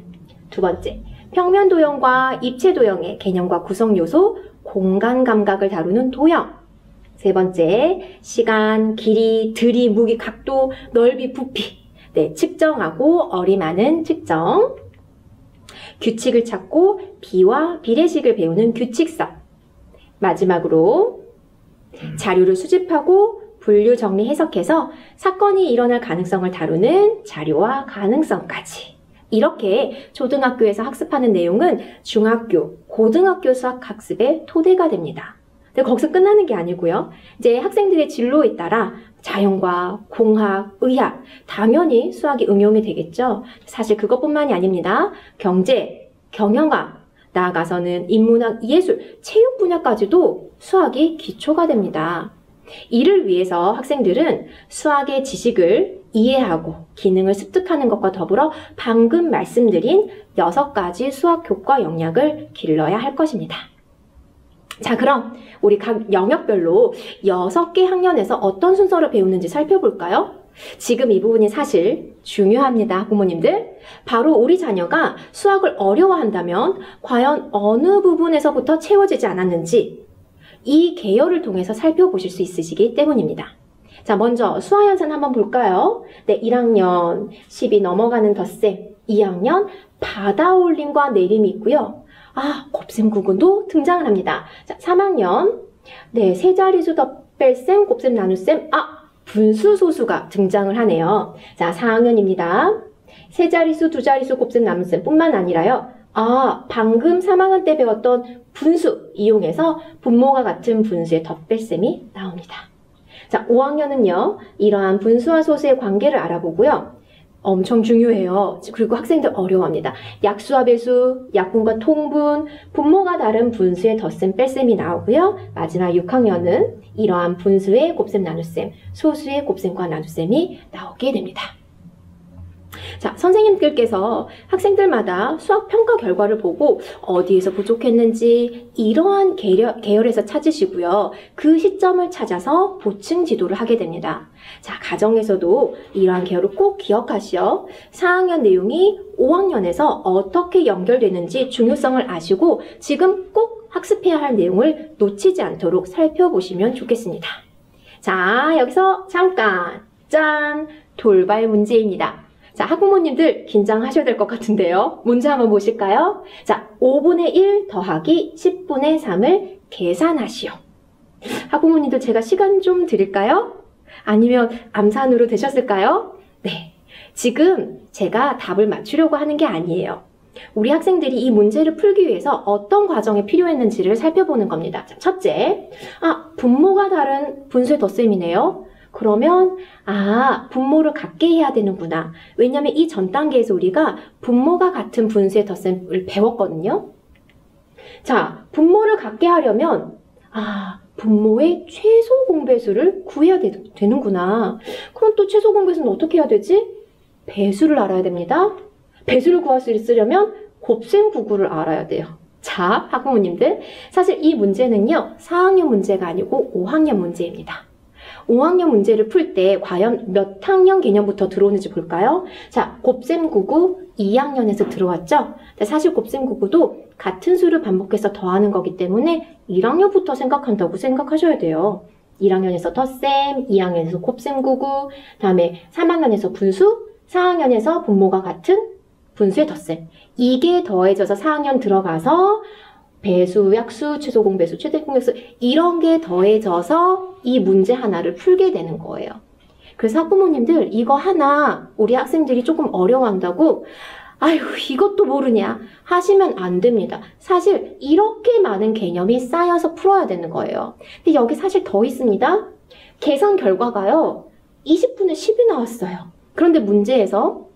두 번째, 평면 도형과 입체 도형의 개념과 구성 요소, 공간 감각을 다루는 도형. 세 번째, 시간, 길이, 들이, 무기, 각도, 넓이, 부피. 네, 측정하고 어림하는 측정. 규칙을 찾고 비와 비례식을 배우는 규칙성. 마지막으로 자료를 수집하고 분류, 정리, 해석해서 사건이 일어날 가능성을 다루는 자료와 가능성까지. 이렇게 초등학교에서 학습하는 내용은 중학교, 고등학교 수학 학습의 토대가 됩니다. 근데 거기서 끝나는 게 아니고요. 이제 학생들의 진로에 따라 자연과 공학, 의학, 당연히 수학이 응용이 되겠죠. 사실 그것뿐만이 아닙니다. 경제, 경영학, 나아가서는 인문학, 예술, 체육 분야까지도 수학이 기초가 됩니다. 이를 위해서 학생들은 수학의 지식을 이해하고 기능을 습득하는 것과 더불어 방금 말씀드린 6가지 수학 효과 영역을 길러야 할 것입니다. 자, 그럼 우리 각 영역별로 6개 학년에서 어떤 순서를 배우는지 살펴볼까요? 지금 이 부분이 사실 중요합니다, 부모님들. 바로 우리 자녀가 수학을 어려워한다면 과연 어느 부분에서부터 채워지지 않았는지 이 계열을 통해서 살펴보실 수 있으시기 때문입니다. 자, 먼저 수학연산 한번 볼까요? 네, 1학년 10이 넘어가는 덧셈, 2학년 받아올림과 내림이 있고요. 곱셈 구근도 등장을 합니다. 자, 3학년 네, 세자리수 덧뺄셈, 곱셈 나눗셈, 분수 소수가 등장을 하네요. 자, 4학년입니다. 세자리수, 두자리수, 곱셈 나눗셈 뿐만 아니라요. 방금 3학년 때 배웠던 분수 이용해서 분모가 같은 분수의 덧뺄셈이 나옵니다. 자, 5학년은요. 이러한 분수와 소수의 관계를 알아보고요. 엄청 중요해요. 그리고 학생들 어려워합니다. 약수와 배수, 약분과 통분, 분모가 다른 분수의 덧셈, 뺄셈이 나오고요. 마지막 6학년은 이러한 분수의 곱셈, 나눗셈, 소수의 곱셈과 나눗셈이 나오게 됩니다. 자, 선생님들께서 학생들마다 수학 평가 결과를 보고 어디에서 부족했는지 이러한 계열에서 찾으시고요. 그 시점을 찾아서 보충 지도를 하게 됩니다. 자, 가정에서도 이러한 계열을 꼭 기억하시어 4학년 내용이 5학년에서 어떻게 연결되는지 중요성을 아시고 지금 꼭 학습해야 할 내용을 놓치지 않도록 살펴보시면 좋겠습니다. 자, 여기서 잠깐 짠! 돌발 문제입니다. 자, 학부모님들 긴장하셔야 될 것 같은데요. 문제 한번 보실까요? 자, 5분의 1 더하기 10분의 3을 계산하시오. 학부모님들 제가 시간 좀 드릴까요? 아니면 암산으로 되셨을까요? 네. 지금 제가 답을 맞추려고 하는 게 아니에요. 우리 학생들이 이 문제를 풀기 위해서 어떤 과정이 필요했는지를 살펴보는 겁니다. 자, 첫째, 분모가 다른 분수의 덧셈이네요. 그러면 분모를 같게 해야 되는구나. 왜냐하면 이 전 단계에서 우리가 분모가 같은 분수의 덧셈을 배웠거든요. 자, 분모를 같게 하려면 분모의 최소 공배수를 구해야 되는구나. 그럼 또 최소 공배수는 어떻게 해야 되지? 배수를 알아야 됩니다. 배수를 구할 수 있으려면 곱셈 구구를 알아야 돼요. 자, 학부모님들, 사실 이 문제는요, 4학년 문제가 아니고 5학년 문제입니다. 5학년 문제를 풀 때 과연 몇 학년 개념부터 들어오는지 볼까요? 자, 곱셈 구구 2학년에서 들어왔죠? 사실 곱셈 구구도 같은 수를 반복해서 더하는 거기 때문에 1학년부터 생각한다고 생각하셔야 돼요. 1학년에서 덧셈, 2학년에서 곱셈 구구, 다음에 3학년에서 분수, 4학년에서 분모가 같은 분수의 덧셈. 이게 더해져서 4학년 들어가서 배수, 약수, 최소 공배수, 최대 공배수 이런 게 더해져서 이 문제 하나를 풀게 되는 거예요. 그래서 학부모님들 이거 하나 우리 학생들이 조금 어려워한다고 이것도 모르냐 하시면 안 됩니다. 사실 이렇게 많은 개념이 쌓여서 풀어야 되는 거예요. 근데 여기 사실 더 있습니다. 계산 결과가요. 20분의 10이 나왔어요. 그런데 문제에서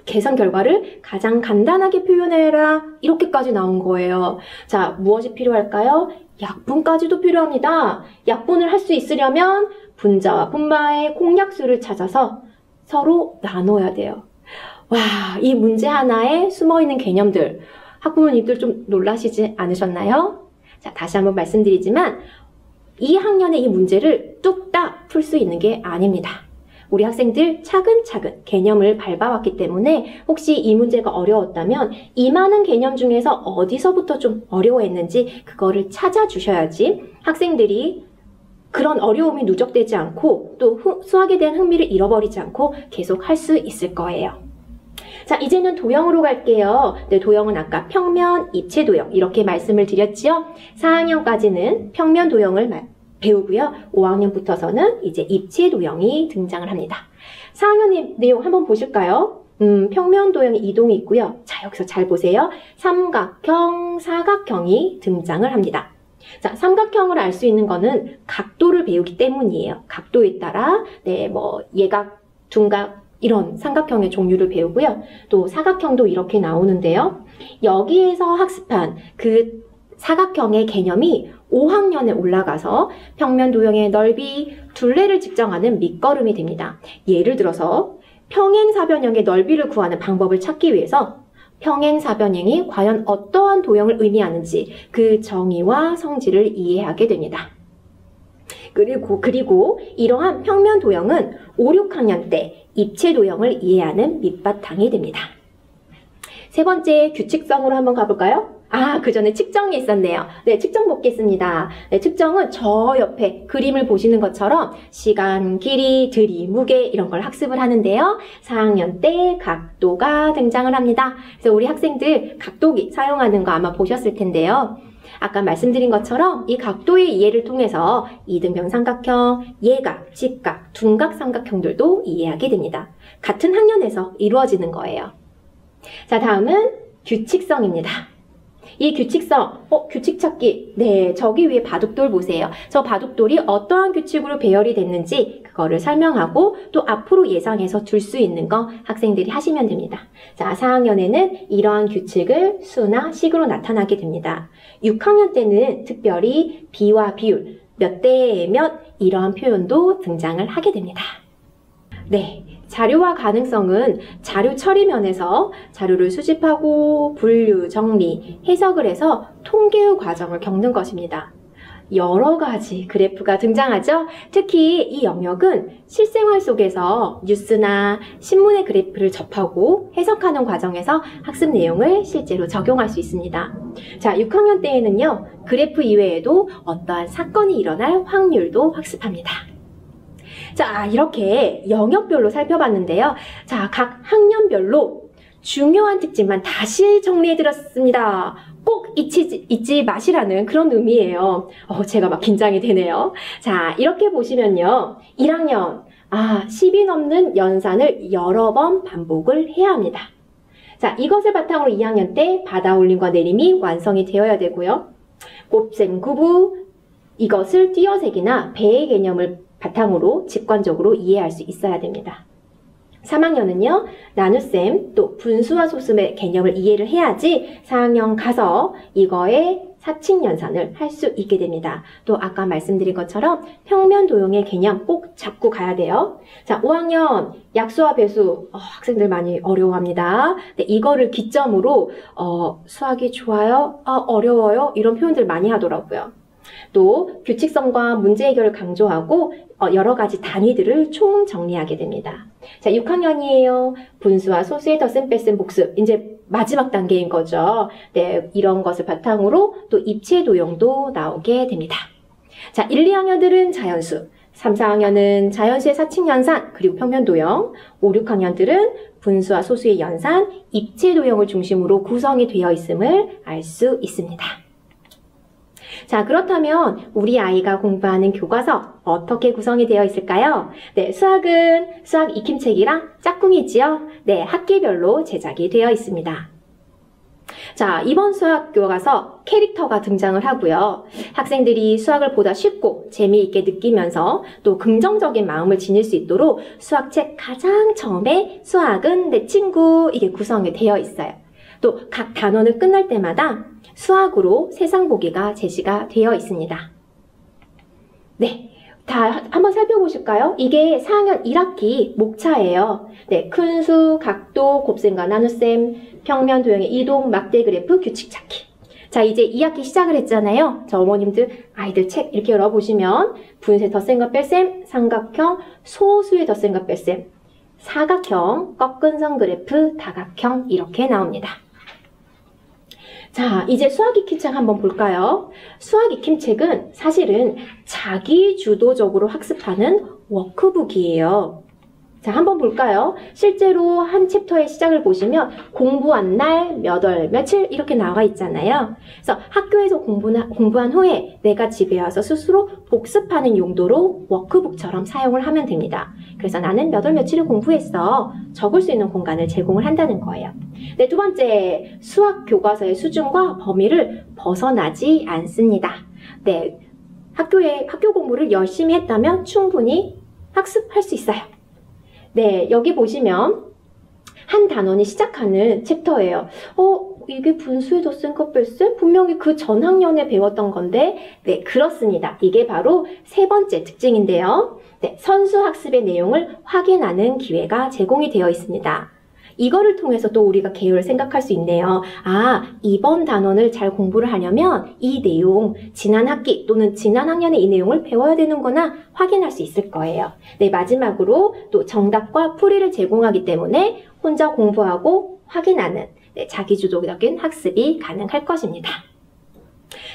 계산 결과를 가장 간단하게 표현해라 이렇게까지 나온 거예요. 자, 무엇이 필요할까요? 약분까지도 필요합니다. 약분을 할 수 있으려면 분자와 분모의 공약수를 찾아서 서로 나눠야 돼요. 와, 이 문제 하나에 숨어있는 개념들 학부모님들 좀 놀라시지 않으셨나요? 자, 다시 한번 말씀드리지만 2학년의 이 문제를 뚝딱 풀 수 있는 게 아닙니다. 우리 학생들 차근차근 개념을 밟아왔기 때문에 혹시 이 문제가 어려웠다면 이 많은 개념 중에서 어디서부터 좀 어려워했는지 그거를 찾아주셔야지 학생들이 그런 어려움이 누적되지 않고 또 수학에 대한 흥미를 잃어버리지 않고 계속 할 수 있을 거예요. 자, 이제는 도형으로 갈게요. 네, 도형은 아까 평면, 입체 도형 이렇게 말씀을 드렸지요. 4학년까지는 평면 도형을 배우고요. 5학년부터서는 이제 입체 도형이 등장을 합니다. 4학년 내용 한번 보실까요? 평면 도형의 이동이 있고요. 자, 여기서 잘 보세요. 삼각형, 사각형이 등장을 합니다. 자, 삼각형을 알 수 있는 거는 각도를 배우기 때문이에요. 각도에 따라 뭐 예각, 둔각 이런 삼각형의 종류를 배우고요. 또 사각형도 이렇게 나오는데요. 여기에서 학습한 그 사각형의 개념이 5학년에 올라가서 평면 도형의 넓이, 둘레를 측정하는 밑거름이 됩니다. 예를 들어서 평행사변형의 넓이를 구하는 방법을 찾기 위해서 평행사변형이 과연 어떠한 도형을 의미하는지 그 정의와 성질을 이해하게 됩니다. 그리고 이러한 평면 도형은 5, 6학년 때 입체 도형을 이해하는 밑바탕이 됩니다. 세 번째, 규칙성으로 한번 가볼까요? 그 전에 측정이 있었네요. 네, 측정 보겠습니다. 네, 측정은 저 옆에 그림을 보시는 것처럼 시간, 길이, 들이, 무게 이런 걸 학습을 하는데요. 4학년 때 각도가 등장을 합니다. 그래서 우리 학생들 각도기 사용하는 거 아마 보셨을 텐데요. 아까 말씀드린 것처럼 이 각도의 이해를 통해서 이등변 삼각형, 예각, 직각, 둔각 삼각형들도 이해하게 됩니다. 같은 학년에서 이루어지는 거예요. 자, 다음은 규칙성입니다. 이 규칙성, 규칙 찾기. 네, 저기 위에 바둑돌 보세요. 저 바둑돌이 어떠한 규칙으로 배열이 됐는지 그거를 설명하고 또 앞으로 예상해서 둘 수 있는 거 학생들이 하시면 됩니다. 자, 4학년에는 이러한 규칙을 수나 식으로 나타나게 됩니다. 6학년 때는 특별히 비와 비율, 몇 대에 몇 이러한 표현도 등장을 하게 됩니다. 네. 자료화 가능성은 자료 처리 면에서 자료를 수집하고 분류, 정리, 해석을 해서 통계의 과정을 겪는 것입니다. 여러 가지 그래프가 등장하죠. 특히 이 영역은 실생활 속에서 뉴스나 신문의 그래프를 접하고 해석하는 과정에서 학습 내용을 실제로 적용할 수 있습니다. 자, 6학년 때에는요, 그래프 이외에도 어떠한 사건이 일어날 확률도 학습합니다. 자, 이렇게 영역별로 살펴봤는데요. 자, 각 학년별로 중요한 특징만 다시 정리해드렸습니다. 꼭 잊지 마시라는 그런 의미예요. 제가 막 긴장이 되네요. 자, 이렇게 보시면요. 1학년, 10이 넘는 연산을 여러 번 반복을 해야 합니다. 자, 이것을 바탕으로 2학년 때 받아 올림과 내림이 완성이 되어야 되고요. 곱셈, 구부, 이것을 띄어세기나 배의 개념을 바탕으로 직관적으로 이해할 수 있어야 됩니다. 3학년은요, 나눗셈, 또 분수와 소수의 개념을 이해를 해야지 4학년 가서 이거의 사칙연산을 할 수 있게 됩니다. 또 아까 말씀드린 것처럼 평면 도형의 개념 꼭 잡고 가야 돼요. 자, 5학년 약수와 배수 학생들 많이 어려워합니다. 네, 이거를 기점으로 수학이 좋아요? 어려워요? 이런 표현들 많이 하더라고요. 또 규칙성과 문제 해결을 강조하고 여러 가지 단위들을 총 정리하게 됩니다. 자, 6학년이에요. 분수와 소수의 덧셈, 뺄셈, 복습. 이제 마지막 단계인 거죠. 네, 이런 것을 바탕으로 또 입체 도형도 나오게 됩니다. 자, 1, 2학년들은 자연수, 3, 4학년은 자연수의 사칙 연산, 그리고 평면 도형, 5, 6학년들은 분수와 소수의 연산, 입체 도형을 중심으로 구성이 되어 있음을 알 수 있습니다. 자, 그렇다면 우리 아이가 공부하는 교과서 어떻게 구성이 되어 있을까요? 네, 수학은 수학 익힘책이랑 짝꿍이지요? 네, 학기별로 제작이 되어 있습니다. 자, 이번 수학 교과서 캐릭터가 등장을 하고요. 학생들이 수학을 보다 쉽고 재미있게 느끼면서 또 긍정적인 마음을 지닐 수 있도록 수학책 가장 처음에 수학은 내 친구 이게 구성이 되어 있어요. 또 각 단원을 끝날 때마다 수학으로 세상 보기가 제시가 되어 있습니다. 네, 다 한번 살펴보실까요? 이게 4학년 1학기 목차예요. 네, 큰 수, 각도, 곱셈과 나눗셈, 평면 도형의 이동, 막대 그래프, 규칙 찾기. 자, 이제 2학기 시작을 했잖아요. 저 어머님들 아이들 책 이렇게 열어보시면 분수의 덧셈과 뺄셈, 삼각형, 소수의 덧셈과 뺄셈, 사각형, 꺾은 선 그래프, 다각형 이렇게 나옵니다. 자, 이제 수학 익힘책 한번 볼까요? 수학 익힘책은 사실은 자기 주도적으로 학습하는 워크북이에요. 자, 한번 볼까요? 실제로 한 챕터의 시작을 보시면 공부한 날, 몇 월, 며칠 이렇게 나와 있잖아요. 그래서 학교에서 공부한 후에 내가 집에 와서 스스로 복습하는 용도로 워크북처럼 사용을 하면 됩니다. 그래서 나는 몇 월, 며칠을 공부했어. 적을 수 있는 공간을 제공을 한다는 거예요. 네, 두 번째, 수학 교과서의 수준과 범위를 벗어나지 않습니다. 네, 학교 공부를 열심히 했다면 충분히 학습할 수 있어요. 네, 여기 보시면 한 단원이 시작하는 챕터예요. 이게 분수의 덧셈 곱뺄셈? 분명히 그 전 학년에 배웠던 건데, 네, 그렇습니다. 이게 바로 세 번째 특징인데요. 네, 선수학습의 내용을 확인하는 기회가 제공이 되어 있습니다. 이거를 통해서 또 우리가 개요를 생각할 수 있네요. 아, 이번 단원을 잘 공부를 하려면 이 내용, 지난 학기 또는 지난 학년에 이 내용을 배워야 되는구나 확인할 수 있을 거예요. 네, 마지막으로 또 정답과 풀이를 제공하기 때문에 혼자 공부하고 확인하는 자기주도적인 학습이 가능할 것입니다.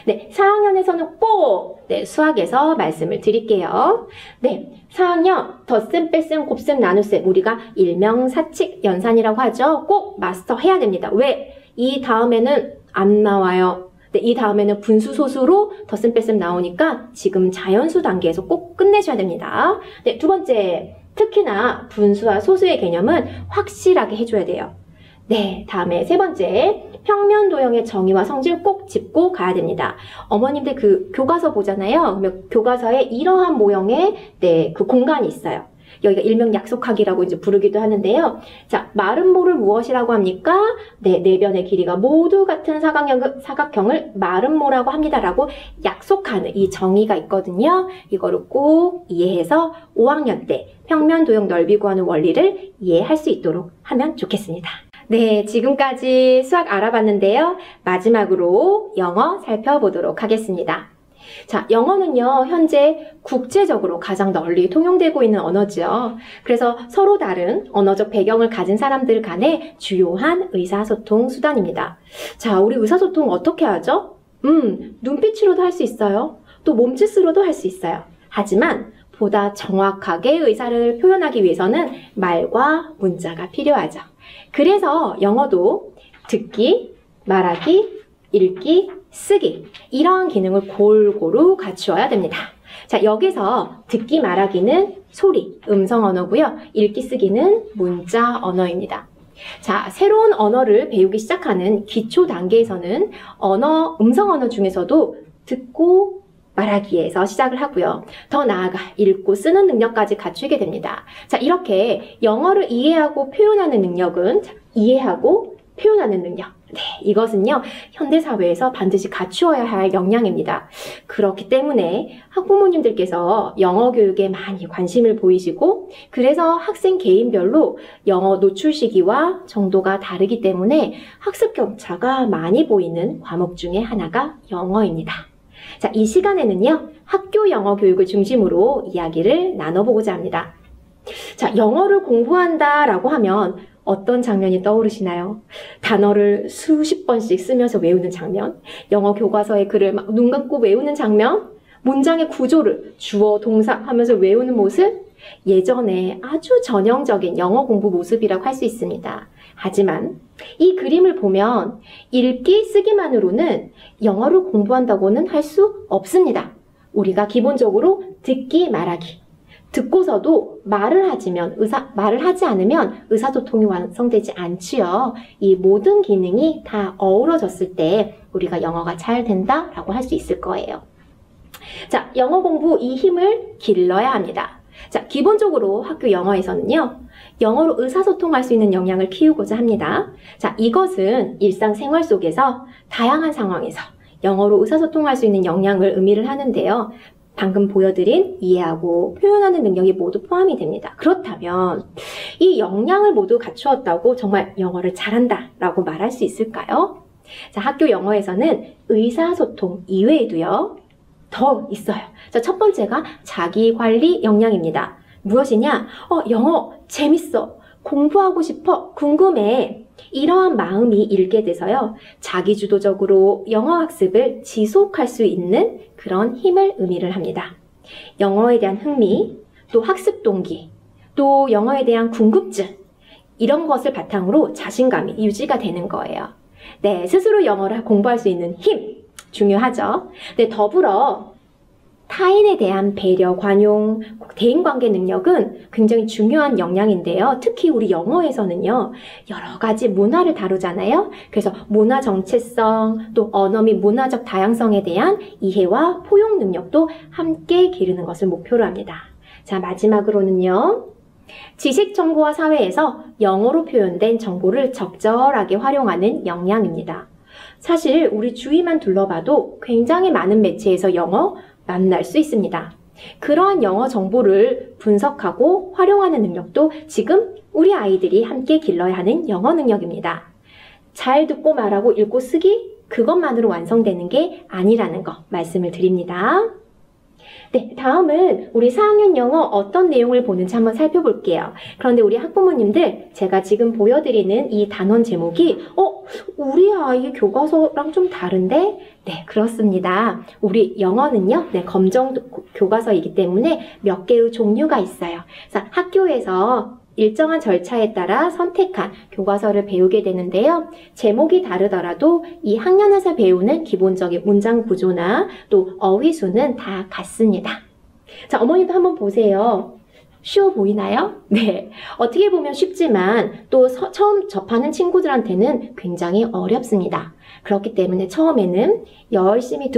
네, 4학년에서는 꼭 수학에서 말씀을 드릴게요. 네, 4학년 덧셈, 뺄셈, 곱셈, 나눗셈 우리가 일명, 사칙, 연산이라고 하죠. 꼭 마스터해야 됩니다. 왜? 이 다음에는 안 나와요. 네, 이 다음에는 분수, 소수로 덧셈, 뺄셈 나오니까 지금 자연수 단계에서 꼭 끝내셔야 됩니다. 네, 두 번째, 특히나 분수와 소수의 개념은 확실하게 해줘야 돼요. 네, 다음에 세 번째, 평면 도형의 정의와 성질 꼭 짚고 가야 됩니다. 어머님들 그 교과서 보잖아요. 그러면 교과서에 이러한 모형의 그 공간이 있어요. 여기가 일명 약속하기라고 이제 부르기도 하는데요. 자, 마름모를 무엇이라고 합니까? 네, 네 변의 길이가 모두 같은 사각형을 마름모라고 합니다라고 약속하는 이 정의가 있거든요. 이거를 꼭 이해해서 5학년 때 평면 도형 넓이 구하는 원리를 이해할 수 있도록 하면 좋겠습니다. 네, 지금까지 수학 알아봤는데요. 마지막으로 영어 살펴보도록 하겠습니다. 자, 영어는요, 현재 국제적으로 가장 널리 통용되고 있는 언어죠. 그래서 서로 다른 언어적 배경을 가진 사람들 간의 주요한 의사소통 수단입니다. 자, 우리 의사소통 어떻게 하죠? 눈빛으로도 할 수 있어요. 또 몸짓으로도 할 수 있어요. 하지만 보다 정확하게 의사를 표현하기 위해서는 말과 문자가 필요하죠. 그래서 영어도 듣기, 말하기, 읽기, 쓰기 이러한 기능을 골고루 갖추어야 됩니다. 자, 여기서 듣기, 말하기는 소리, 음성 언어고요. 읽기, 쓰기는 문자 언어입니다. 자, 새로운 언어를 배우기 시작하는 기초 단계에서는 음성 언어 중에서도 듣고 말하기에서 시작을 하고요. 더 나아가 읽고 쓰는 능력까지 갖추게 됩니다. 자, 이렇게 영어를 이해하고 표현하는 능력은 이해하고 표현하는 능력. 네, 이것은요, 현대사회에서 반드시 갖추어야 할 역량입니다. 그렇기 때문에 학부모님들께서 영어 교육에 많이 관심을 보이시고, 그래서 학생 개인별로 영어 노출 시기와 정도가 다르기 때문에 학습 격차가 많이 보이는 과목 중에 하나가 영어입니다. 자, 이 시간에는요, 학교 영어 교육을 중심으로 이야기를 나눠보고자 합니다. 자, 영어를 공부한다라고 하면 어떤 장면이 떠오르시나요? 단어를 수십 번씩 쓰면서 외우는 장면, 영어 교과서의 글을 막 눈 감고 외우는 장면, 문장의 구조를 주어, 동사 하면서 외우는 모습, 예전에 아주 전형적인 영어 공부 모습이라고 할 수 있습니다. 하지만 이 그림을 보면 읽기, 쓰기만으로는 영어를 공부한다고는 할 수 없습니다. 우리가 기본적으로 듣기, 말하기, 듣고서도 말을 하지 않으면 의사소통이 완성되지 않지요. 이 모든 기능이 다 어우러졌을 때 우리가 영어가 잘 된다라고 할 수 있을 거예요. 자, 영어 공부 이 힘을 길러야 합니다. 자, 기본적으로 학교 영어에서는요, 영어로 의사소통할 수 있는 역량을 키우고자 합니다. 자, 이것은 일상생활 속에서 다양한 상황에서 영어로 의사소통할 수 있는 역량을 의미를 하는데요. 방금 보여드린 이해하고 표현하는 능력이 모두 포함이 됩니다. 그렇다면 이 역량을 모두 갖추었다고 정말 영어를 잘한다 라고 말할 수 있을까요? 자, 학교 영어에서는 의사소통 이외에도요, 더 있어요. 자, 첫 번째가 자기관리 역량입니다. 무엇이냐? 영어 재밌어, 공부하고 싶어, 궁금해. 이러한 마음이 일게 돼서요, 자기주도적으로 영어 학습을 지속할 수 있는 그런 힘을 의미를 합니다. 영어에 대한 흥미, 또 학습 동기, 또 영어에 대한 궁금증, 이런 것을 바탕으로 자신감이 유지가 되는 거예요. 네, 스스로 영어를 공부할 수 있는 힘, 중요하죠. 네, 더불어 타인에 대한 배려, 관용, 대인관계 능력은 굉장히 중요한 역량인데요. 특히 우리 영어에서는요, 여러 가지 문화를 다루잖아요. 그래서 문화 정체성, 또 언어 및 문화적 다양성에 대한 이해와 포용 능력도 함께 기르는 것을 목표로 합니다. 자, 마지막으로는요, 지식 정보화 사회에서 영어로 표현된 정보를 적절하게 활용하는 역량입니다. 사실 우리 주위만 둘러봐도 굉장히 많은 매체에서 영어 만날 수 있습니다. 그러한 영어 정보를 분석하고 활용하는 능력도 지금 우리 아이들이 함께 길러야 하는 영어 능력입니다. 잘 듣고 말하고 읽고 쓰기, 그것만으로 완성되는 게 아니라는 거 말씀을 드립니다. 네, 다음은 우리 4학년 영어 어떤 내용을 보는지 한번 살펴볼게요. 그런데 우리 학부모님들, 제가 지금 보여드리는 이 단원 제목이 우리 아이 교과서랑 좀 다른데? 네, 그렇습니다. 우리 영어는요, 네, 검정 교과서이기 때문에 몇 개의 종류가 있어요. 그래서 학교에서 일정한 절차에 따라 선택한 교과서를 배우게 되는데요. 제목이 다르더라도 이 학년에서 배우는 기본적인 문장 구조나 또 어휘수는 다 같습니다. 자, 어머니도 한번 보세요. 쉬워 보이나요? 네. 어떻게 보면 쉽지만 또 처음 접하는 친구들한테는 굉장히 어렵습니다. 그렇기 때문에 처음에는 열심히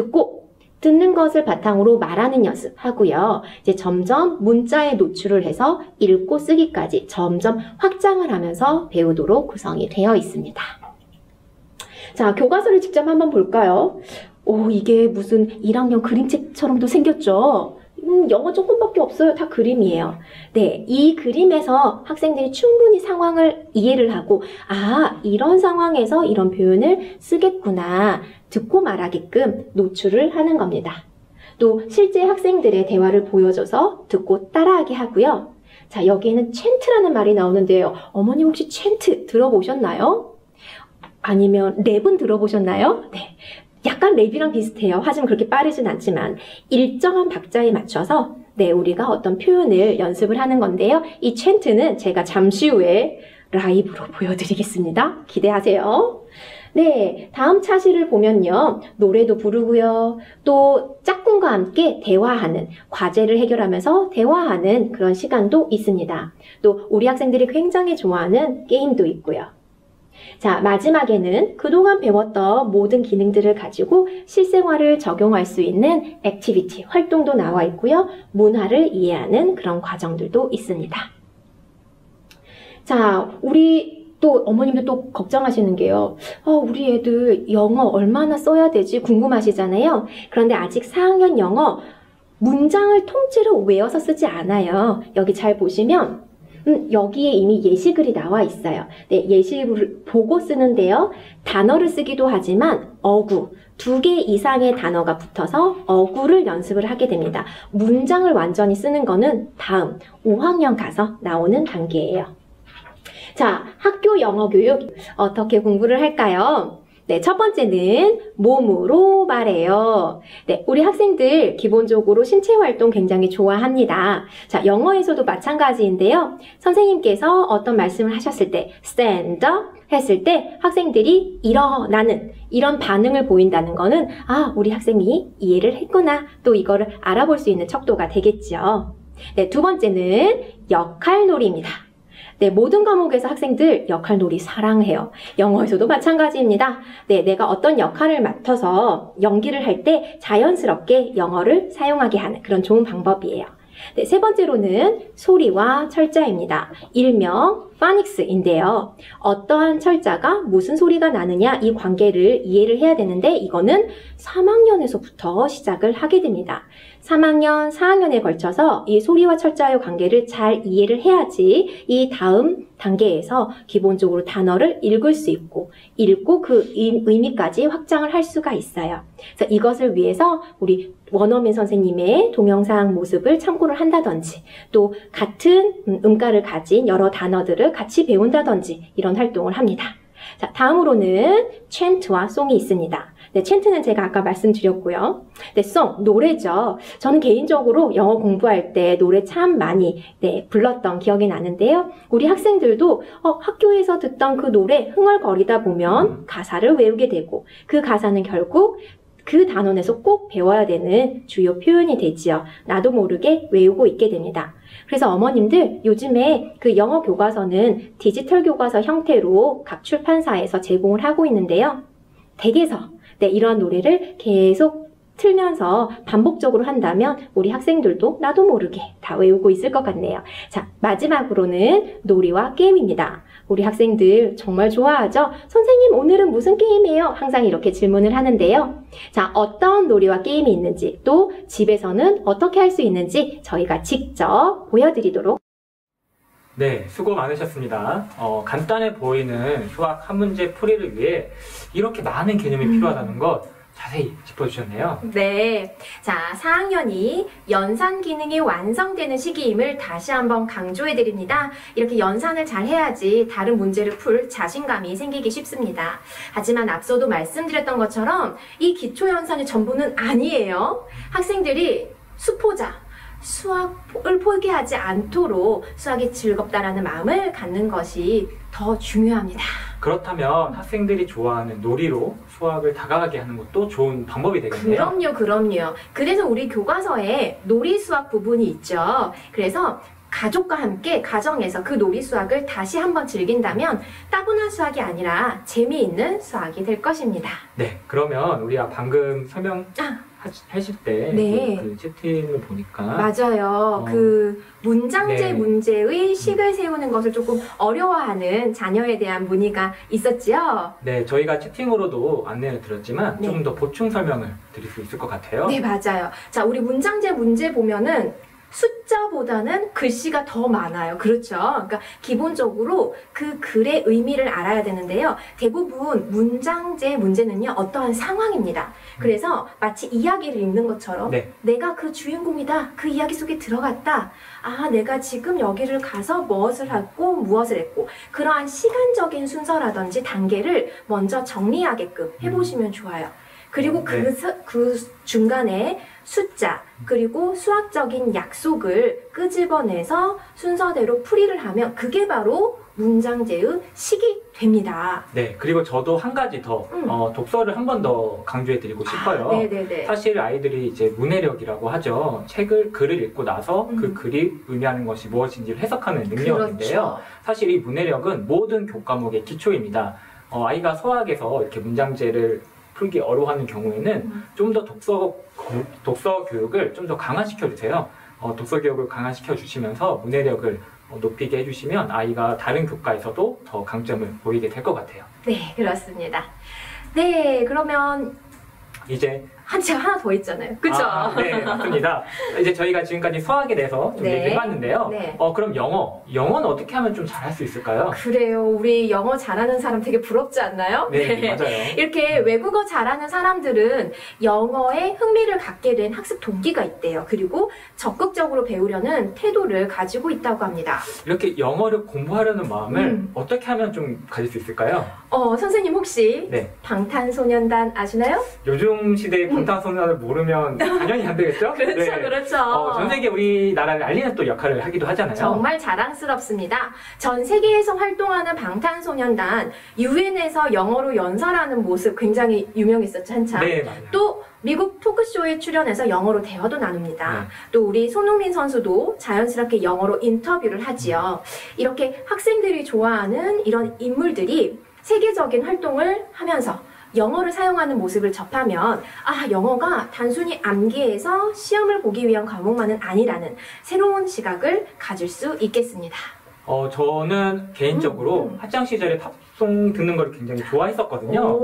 듣는 것을 바탕으로 말하는 연습하고요. 이제 점점 문자에 노출을 해서 읽고 쓰기까지 점점 확장을 하면서 배우도록 구성이 되어 있습니다. 자, 교과서를 직접 한번 볼까요? 이게 무슨 1학년 그림책처럼도 생겼죠? 영어 조금밖에 없어요. 다 그림이에요. 네, 이 그림에서 학생들이 충분히 상황을 이해를 하고, 이런 상황에서 이런 표현을 쓰겠구나, 듣고 말하게끔 노출을 하는 겁니다. 또 실제 학생들의 대화를 보여줘서 듣고 따라하게 하고요. 자, 여기에는 챈트라는 말이 나오는데요. 어머니 혹시 챈트 들어보셨나요? 아니면 랩은 들어보셨나요? 네. 약간 랩이랑 비슷해요. 하지만 그렇게 빠르진 않지만 일정한 박자에 맞춰서 우리가 어떤 표현을 연습을 하는 건데요. 이 챈트는 제가 잠시 후에 라이브로 보여드리겠습니다. 기대하세요. 네, 다음 차시를 보면요. 노래도 부르고요. 또 짝꿍과 함께 대화하는, 과제를 해결하면서 대화하는 그런 시간도 있습니다. 또 우리 학생들이 굉장히 좋아하는 게임도 있고요. 자, 마지막에는 그동안 배웠던 모든 기능들을 가지고 실생활을 적용할 수 있는 액티비티, 활동도 나와 있고요. 문화를 이해하는 그런 과정들도 있습니다. 자, 우리 또 어머님들 또 걱정하시는 게요. 우리 애들 영어 얼마나 써야 되지 궁금하시잖아요. 그런데 아직 4학년 영어 문장을 통째로 외워서 쓰지 않아요. 여기 잘 보시면 여기에 이미 예시글이 나와 있어요. 네, 예시글을 보고 쓰는데요. 단어를 쓰기도 하지만 어구, 2개 이상의 단어가 붙어서 어구를 연습을 하게 됩니다. 문장을 완전히 쓰는 거는 다음 5학년 가서 나오는 단계예요. 자, 학교 영어 교육 어떻게 공부를 할까요? 네, 첫 번째는 몸으로 말해요. 네, 우리 학생들 기본적으로 신체 활동 굉장히 좋아합니다. 자, 영어에서도 마찬가지인데요. 선생님께서 어떤 말씀을 하셨을 때 stand up 했을 때 학생들이 일어나는 이런 반응을 보인다는 거는 우리 학생이 이해를 했구나. 또 이거를 알아볼 수 있는 척도가 되겠죠. 네, 두 번째는 역할놀이입니다. 네, 모든 과목에서 학생들 역할놀이 사랑해요. 영어에서도 마찬가지입니다. 네, 내가 어떤 역할을 맡아서 연기를 할 때 자연스럽게 영어를 사용하게 하는 그런 좋은 방법이에요. 네, 세 번째로는 소리와 철자입니다. 일명 파닉스인데요. 어떠한 철자가 무슨 소리가 나느냐 이 관계를 이해를 해야 되는데 이거는 3학년에서부터 시작을 하게 됩니다. 3학년, 4학년에 걸쳐서 이 소리와 철자의 관계를 잘 이해를 해야지 이 다음 단계에서 기본적으로 단어를 읽을 수 있고 읽고 그 의미까지 확장을 할 수가 있어요. 그래서 이것을 위해서 우리 원어민 선생님의 동영상 모습을 참고를 한다든지 또 같은 음가를 가진 여러 단어들을 같이 배운다든지 이런 활동을 합니다. 자, 다음으로는 찬트와 송이 있습니다. 네, 찬트는 제가 아까 말씀드렸고요. 네, 송, 노래죠. 저는 개인적으로 영어 공부할 때 노래 참 많이 불렀던 기억이 나는데요. 우리 학생들도 학교에서 듣던 그 노래 흥얼거리다 보면 가사를 외우게 되고 그 가사는 결국 그 단원에서 꼭 배워야 되는 주요 표현이 되지요. 나도 모르게 외우고 있게 됩니다. 그래서 어머님들 요즘에 그 영어 교과서는 디지털 교과서 형태로 각 출판사에서 제공을 하고 있는데요. 댁에서 이러한 노래를 계속 틀면서 반복적으로 한다면 우리 학생들도 나도 모르게 다 외우고 있을 것 같네요. 자, 마지막으로는 놀이와 게임입니다. 우리 학생들 정말 좋아하죠? 선생님, 오늘은 무슨 게임이에요? 항상 이렇게 질문을 하는데요. 자, 어떤 놀이와 게임이 있는지, 또 집에서는 어떻게 할 수 있는지 저희가 직접 보여드리도록. 네, 수고 많으셨습니다. 간단해 보이는 수학 한 문제 풀이를 위해 이렇게 많은 개념이 필요하다는 것 자세히 짚어주셨네요. 네. 자, 4학년이 연산 기능이 완성되는 시기임을 다시 한번 강조해드립니다. 이렇게 연산을 잘 해야지 다른 문제를 풀 자신감이 생기기 쉽습니다. 하지만 앞서도 말씀드렸던 것처럼 이 기초연산이 전부는 아니에요. 학생들이 수포자, 수학을 포기하지 않도록 수학이 즐겁다라는 마음을 갖는 것이 더 중요합니다. 그렇다면 학생들이 좋아하는 놀이로 수학을 다가가게 하는 것도 좋은 방법이 되겠네요. 그럼요. 그래서 우리 교과서에 놀이 수학 부분이 있죠. 그래서 가족과 함께 가정에서 그 놀이 수학을 다시 한번 즐긴다면 따분한 수학이 아니라 재미있는 수학이 될 것입니다. 네, 그러면 우리가 방금 설명하실 때 그 채팅을 보니까 맞아요. 그 문장제 문제의 식을 세우는 것을 조금 어려워하는 자녀에 대한 문의가 있었지요. 네, 저희가 채팅으로도 안내를 드렸지만 좀 더 보충 설명을 드릴 수 있을 것 같아요. 네, 맞아요. 자, 우리 문장제 문제 보면은 숫자보다는 글씨가 더 많아요. 그렇죠? 그러니까 기본적으로 그 글의 의미를 알아야 되는데요. 대부분 문장제 문제는요, 어떠한 상황입니다. 그래서 마치 이야기를 읽는 것처럼 내가 그 주인공이다. 그 이야기 속에 들어갔다. 아, 내가 지금 여기를 가서 무엇을 했고 무엇을 했고, 그러한 시간적인 순서라든지 단계를 먼저 정리하게끔 해보시면 좋아요. 그리고 그 중간에 숫자, 그리고 수학적인 약속을 끄집어내서 순서대로 풀이를 하면 그게 바로 문장제의 식이 됩니다. 네, 그리고 저도 한 가지 더 독서를 한 번 더 강조해드리고 싶어요. 사실 아이들이 이제 문해력이라고 하죠. 글을 읽고 나서 그 글이 의미하는 것이 무엇인지를 해석하는 능력인데요. 사실 이 문해력은 모든 교과목의 기초입니다. 아이가 수학에서 이렇게 문장제를 풀기 어려워하는 경우에는 좀 더 독서 교육을 좀 더 강화시켜 주세요. 독서 교육을 강화시켜 주시면서 문해력을 높이게 해주시면 아이가 다른 교과에서도 더 강점을 보이게 될 것 같아요. 네, 그렇습니다. 네, 그러면 이제 제가 하나 더 있잖아요. 그쵸? 네, 맞습니다. 이제 저희가 지금까지 수학에 대해서 좀 얘기해봤는데요. 그럼 영어는 어떻게 하면 좀 잘할 수 있을까요? 그래요. 우리 영어 잘하는 사람 되게 부럽지 않나요? 네, 맞아요. 이렇게 외국어 잘하는 사람들은 영어에 흥미를 갖게 된 학습 동기가 있대요. 그리고 적극적으로 배우려는 태도를 가지고 있다고 합니다. 이렇게 영어를 공부하려는 마음을 어떻게 하면 좀 가질 수 있을까요? 선생님 혹시 방탄소년단 아시나요? 요즘 시대의 방탄소년단을 모르면 당연히 안 되겠죠? 그렇죠. 전 세계 우리나라를 알리는 또 역할을 하기도 하잖아요. 정말 자랑스럽습니다. 전 세계에서 활동하는 방탄소년단, 유엔에서 영어로 연설하는 모습 굉장히 유명했었죠, 한참. 네, 맞아요. 또 미국 토크쇼에 출연해서 영어로 대화도 나눕니다. 또 우리 손흥민 선수도 자연스럽게 영어로 인터뷰를 하지요. 이렇게 학생들이 좋아하는 이런 인물들이 세계적인 활동을 하면서 영어를 사용하는 모습을 접하면 영어가 단순히 암기해서 시험을 보기 위한 과목만은 아니라는 새로운 시각을 가질 수 있겠습니다. 저는 개인적으로 학창 시절에 팝송 듣는 걸 굉장히 좋아했었거든요.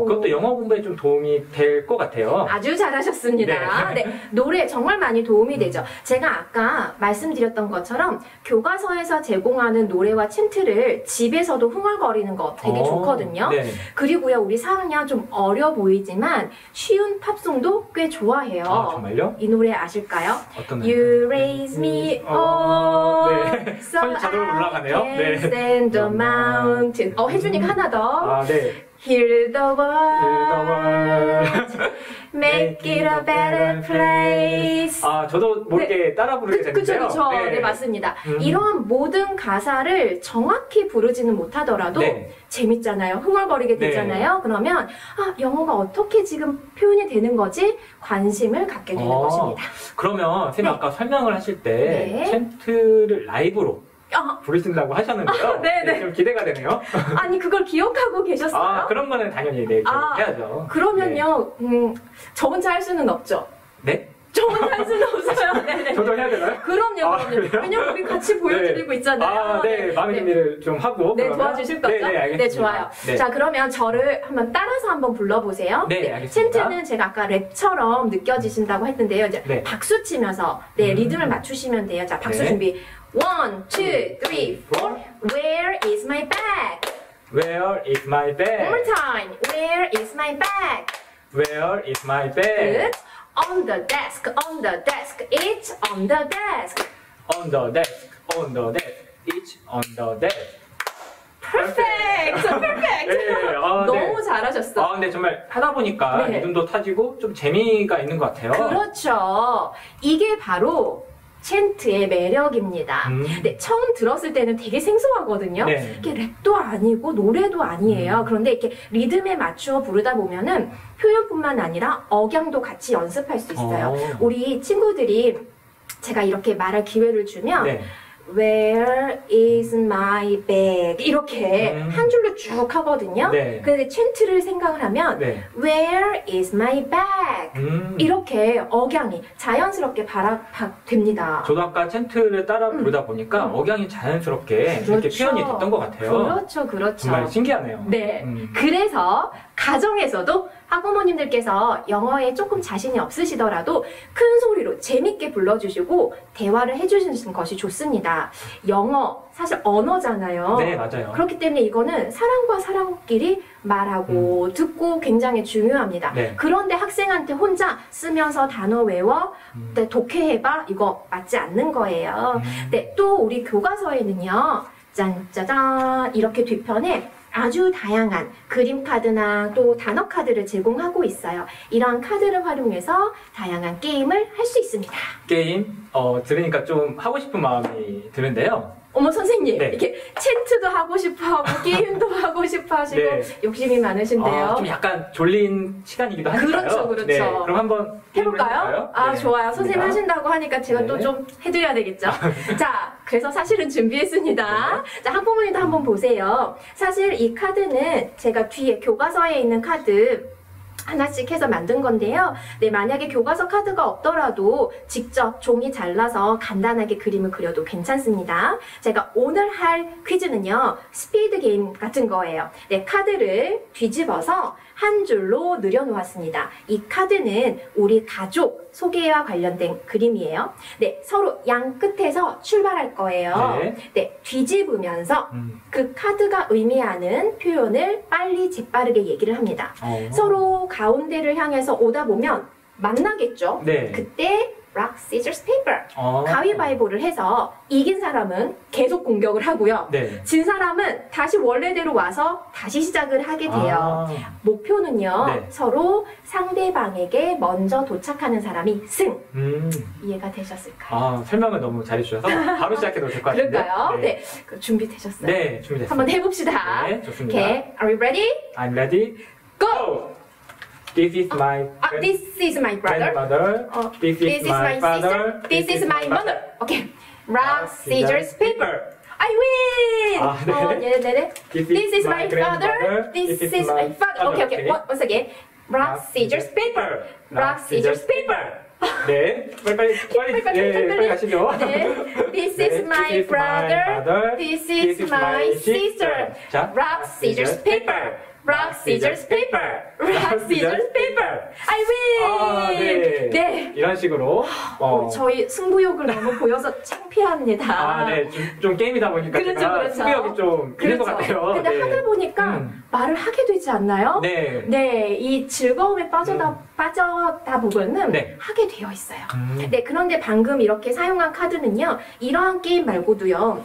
그것도 영어 공부에 좀 도움이 될 것 같아요. 아주 잘하셨습니다. 노래 정말 많이 도움이 되죠. 제가 아까 말씀드렸던 것처럼 교과서에서 제공하는 노래와 챈트를 집에서도 흥얼거리는 거 되게 좋거든요. 그리고요, 우리 4학년 좀 어려 보이지만 쉬운 팝송도 꽤 좋아해요. 정말요? 이 노래 아실까요? 어떤 노래? You raise me up, 손이 자동으로 올라가네요. can stand the mountain. 해주니까 하나 더. 아, 네. Heal the Heal world, make it a better place. 아, 저도 모르게 따라 부르게 됐는데요. 그쵸. 네, 맞습니다. 이런 모든 가사를 정확히 부르지는 못하더라도 네. 재밌잖아요. 흥얼거리게 네. 되잖아요. 그러면 영어가 어떻게 지금 표현이 되는 거지? 관심을 갖게 되는 것입니다. 그러면 선생님 네. 아까 설명을 하실 때 네. 챈트를 라이브로 아, 부르신다고 하셨는데요. 네네. 좀 기대가 되네요. 아니 그걸 기억하고 계셨어요? 아, 그런 거는 당연히 네, 기억해야죠. 그러면요, 저 혼자 할 수는 없죠. 네? 저 혼자 할 수는 없어요. 네네. 저도 해야 되나요? 그럼요. 그래요? 왜냐면 우리 같이 보여드리고 있잖아요. 아, 네. 마음의 준비를 좀 하고. 네, 그러면. 도와주실 거죠? 네, 네, 알겠습니다. 네, 좋아요. 네. 자, 그러면 저를 한번 따라서 한번 불러보세요. 네, 알겠습니다. 챈트는 제가 아까 랩처럼 느껴지신다고 했는데요. 이제 네. 박수 치면서 리듬을 맞추시면 돼요. 자, 박수 네. 준비. 1, 2, 3, 4. Where is my bag? Where is my One more bag? time. Where is my bag? Where is my bag? Good. On the desk. On the desk. It's on the desk. On the desk. On the desk. It's on the desk. Perfect. Perfect. 네, 아, 너무 네. 잘하셨어. 아, 근데 정말 하다 보니까 네. 리듬도 타지고 좀 재미가 있는 것 같아요. 그렇죠. 이게 바로 챈트의 매력입니다. 네, 처음 들었을 때는 되게 생소하거든요. 네. 이게 랩도 아니고 노래도 아니에요. 그런데 이렇게 리듬에 맞추어 부르다 보면은 표현뿐만 아니라 억양도 같이 연습할 수 있어요. 우리 친구들이 제가 이렇게 말할 기회를 주면 네. Where is my bag? 이렇게 한 줄로 쭉 하거든요. 네. 근데 챈트를 생각을 하면 네. Where is my bag? 이렇게 억양이 자연스럽게 됩니다. 저도 아까 챈트를 따라 부르다 보니까 억양이 자연스럽게 이렇게 그렇죠. 표현이 됐던 것 같아요. 그렇죠, 그렇죠. 정말 신기하네요. 네. 그래서 가정에서도 학부모님들께서 영어에 조금 자신이 없으시더라도 큰 소리로 재밌게 불러주시고 대화를 해주시는 것이 좋습니다. 영어, 사실 언어잖아요. 네, 맞아요. 그렇기 때문에 이거는 사람과 사람끼리 말하고 듣고 굉장히 중요합니다. 네. 그런데 학생한테 혼자 쓰면서 단어 외워, 네, 독해해봐, 이거 맞지 않는 거예요. 네, 또 우리 교과서에는요, 짠짜잔 이렇게 뒤편에 아주 다양한 그림 카드나 또 단어 카드를 제공하고 있어요. 이러한 카드를 활용해서 다양한 게임을 할 수 있습니다. 게임 들으니까 좀 하고 싶은 마음이 드는데요. 어머 선생님, 네. 이렇게 챈트도 하고 싶어하고 게임도 하고 싶어하시고 네. 욕심이 많으신데요. 좀 약간 졸린 시간이기도 하니까요. 그렇죠, 그렇죠. 네, 그럼 한번 해볼까요? 아, 네, 좋아요. 선생님 좋습니다. 하신다고 하니까 제가 네. 또 좀 해드려야 되겠죠? 자, 그래서 사실은 준비했습니다. 네. 자, 학부모님도 한번 보세요. 사실 이 카드는 제가 뒤에 교과서에 있는 카드 하나씩 해서 만든 건데요. 네, 만약에 교과서 카드가 없더라도 직접 종이 잘라서 간단하게 그림을 그려도 괜찮습니다. 제가 오늘 할 퀴즈는요, 스피드 게임 같은 거예요. 네, 카드를 뒤집어서 한 줄로 늘여놓았습니다. 이 카드는 우리 가족 소개와 관련된 그림이에요. 네, 서로 양 끝에서 출발할 거예요. 네. 네, 뒤집으면서 그 카드가 의미하는 표현을 빨리 재빠르게 얘기를 합니다. 서로 가운데를 향해서 오다 보면 만나겠죠? 네. 그때 rock, scissors, paper 가위바위보를 해서 이긴 사람은 계속 공격을 하고요. 네. 진 사람은 다시 원래대로 와서 다시 시작을 하게 돼요. 목표는요. 네. 서로 상대방에게 먼저 도착하는 사람이 승. 음. 이해가 되셨을까요? 설명을 너무 잘해주셔서 바로 시작해도 될 것 같은데. 그럴까요? 네. 그 준비되셨어요? 네, 준비됐습니다. 한번 해봅시다. 네, 좋습니다. Okay. Are you ready? I'm ready. Go! This is my This is my brother. grandmother. This is my father. sister. This is my mother. Okay. Rock, scissors, paper. I win! 네. 네네네. This is my father. grandmother. This is my father. Okay, okay. Once again. Rock, scissors, paper. Rock, scissors, paper. 네, 빨리 가시죠. 네. This is my brother. This is my sister. 자, Rock, scissors, paper. Rock, scissors, paper. Rock, scissors, paper. I win! 네. 네. 이런 식으로. 저희 승부욕을 너무 보여서 창피합니다. 네, 좀 게임이다 보니까 그렇죠, 제가 그렇죠. 승부욕이 좀 있는 것 같아요. 근데 네. 하다 보니까 말을 하게 되지 않나요? 네. 네, 이 즐거움에 빠져다 보면은 네. 하게 되어 있어요. 네, 그런데 방금 이렇게 사용한 카드는요, 이러한 게임 말고도요,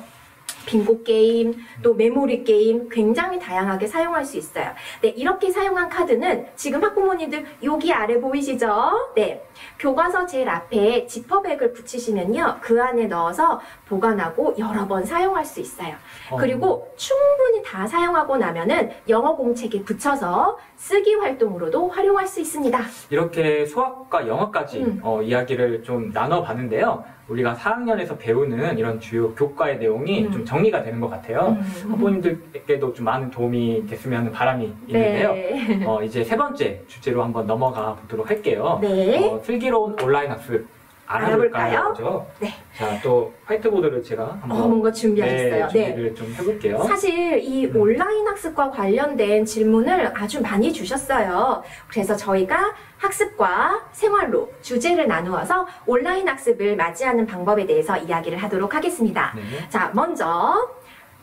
빙고 게임, 또 메모리 게임 굉장히 다양하게 사용할 수 있어요. 네, 이렇게 사용한 카드는 지금 학부모님들 여기 아래 보이시죠? 네, 교과서 제일 앞에 지퍼백을 붙이시면요. 그 안에 넣어서 보관하고 여러 번 사용할 수 있어요. 그리고 충분히 다 사용하고 나면은 영어 공책에 붙여서 쓰기 활동으로도 활용할 수 있습니다. 이렇게 수학과 영어까지 이야기를 좀 나눠봤는데요. 우리가 4학년에서 배우는 이런 주요 교과의 내용이 좀 정리가 되는 것 같아요. 학부모님들께도 좀 많은 도움이 됐으면 하는 바람이 있는데요. 네. 이제 세 번째 주제로 한번 넘어가 보도록 할게요. 네. 슬기로운 온라인 학습 알아볼까요? 그렇죠? 네. 자, 또 화이트보드를 제가 한번 뭔가 준비하셨어요. 준비를 좀 해볼게요. 사실 이 온라인 학습과 관련된 질문을 아주 많이 주셨어요. 그래서 저희가 학습과 생활로 주제를 나누어서 온라인 학습을 맞이하는 방법에 대해서 이야기를 하도록 하겠습니다. 네. 자, 먼저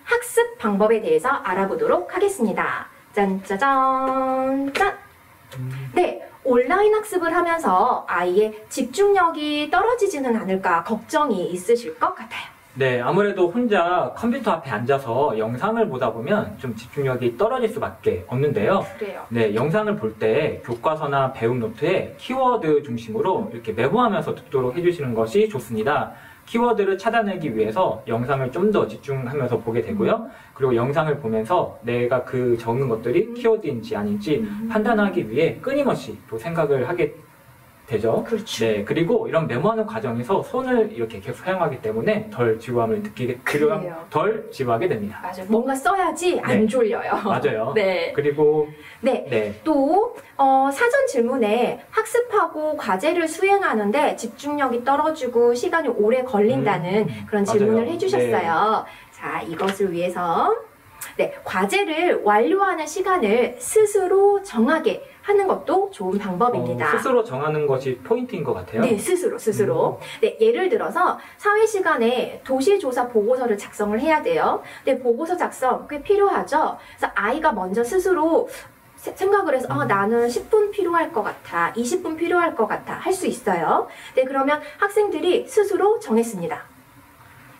학습 방법에 대해서 알아보도록 하겠습니다. 짠짜잔, 짠! 네. 온라인 학습을 하면서 아이의 집중력이 떨어지지는 않을까 걱정이 있으실 것 같아요. 네, 아무래도 혼자 컴퓨터 앞에 앉아서 영상을 보다 보면 좀 집중력이 떨어질 수밖에 없는데요. 그래요. 네, 영상을 볼 때 교과서나 배움 노트에 키워드 중심으로 이렇게 메모하면서 듣도록 해주시는 것이 좋습니다. 키워드를 찾아내기 위해서 영상을 좀 더 집중하면서 보게 되고요. 그리고 영상을 보면서 내가 그 적는 것들이 키워드인지 아닌지 판단하기 위해 끊임없이 또 생각을 하게 되죠. 그렇죠. 네, 그리고 이런 메모하는 과정에서 손을 이렇게 계속 사용하기 때문에 덜 지루함을 그래요. 덜 지루하게 됩니다. 맞아요. 뭔가 써야지 안 네. 졸려요. 맞아요. 네. 그리고 네. 또 사전 질문에 학습하고 과제를 수행하는데 집중력이 떨어지고 시간이 오래 걸린다는 그런 질문을 맞아요. 해주셨어요. 자, 이것을 위해서 과제를 완료하는 시간을 스스로 정하게 하는 것도 좋은 방법입니다. 스스로 정하는 것이 포인트인 것 같아요. 네, 스스로. 네, 예를 들어서 사회 시간에 도시조사 보고서를 작성을 해야 돼요. 네, 보고서 작성 꽤 필요하죠. 그래서 아이가 먼저 스스로 생각을 해서 나는 10분 필요할 것 같아, 20분 필요할 것 같아 할 수 있어요. 네, 그러면 학생들이 스스로 정했습니다.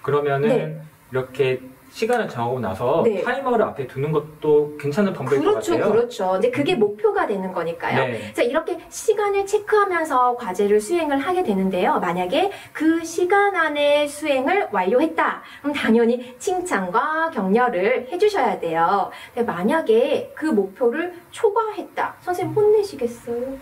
그러면은 이렇게 시간을 정하고 나서 네. 타이머를 앞에 두는 것도 괜찮은 방법일 것 같아요. 그렇죠. 이제 그게 목표가 되는 거니까요. 네. 자, 이렇게 시간을 체크하면서 과제를 수행을 하게 되는데요. 만약에 그 시간 안에 수행을 완료했다. 그럼 당연히 칭찬과 격려를 해주셔야 돼요. 근데 만약에 그 목표를 초과했다. 선생님 혼내시겠어요?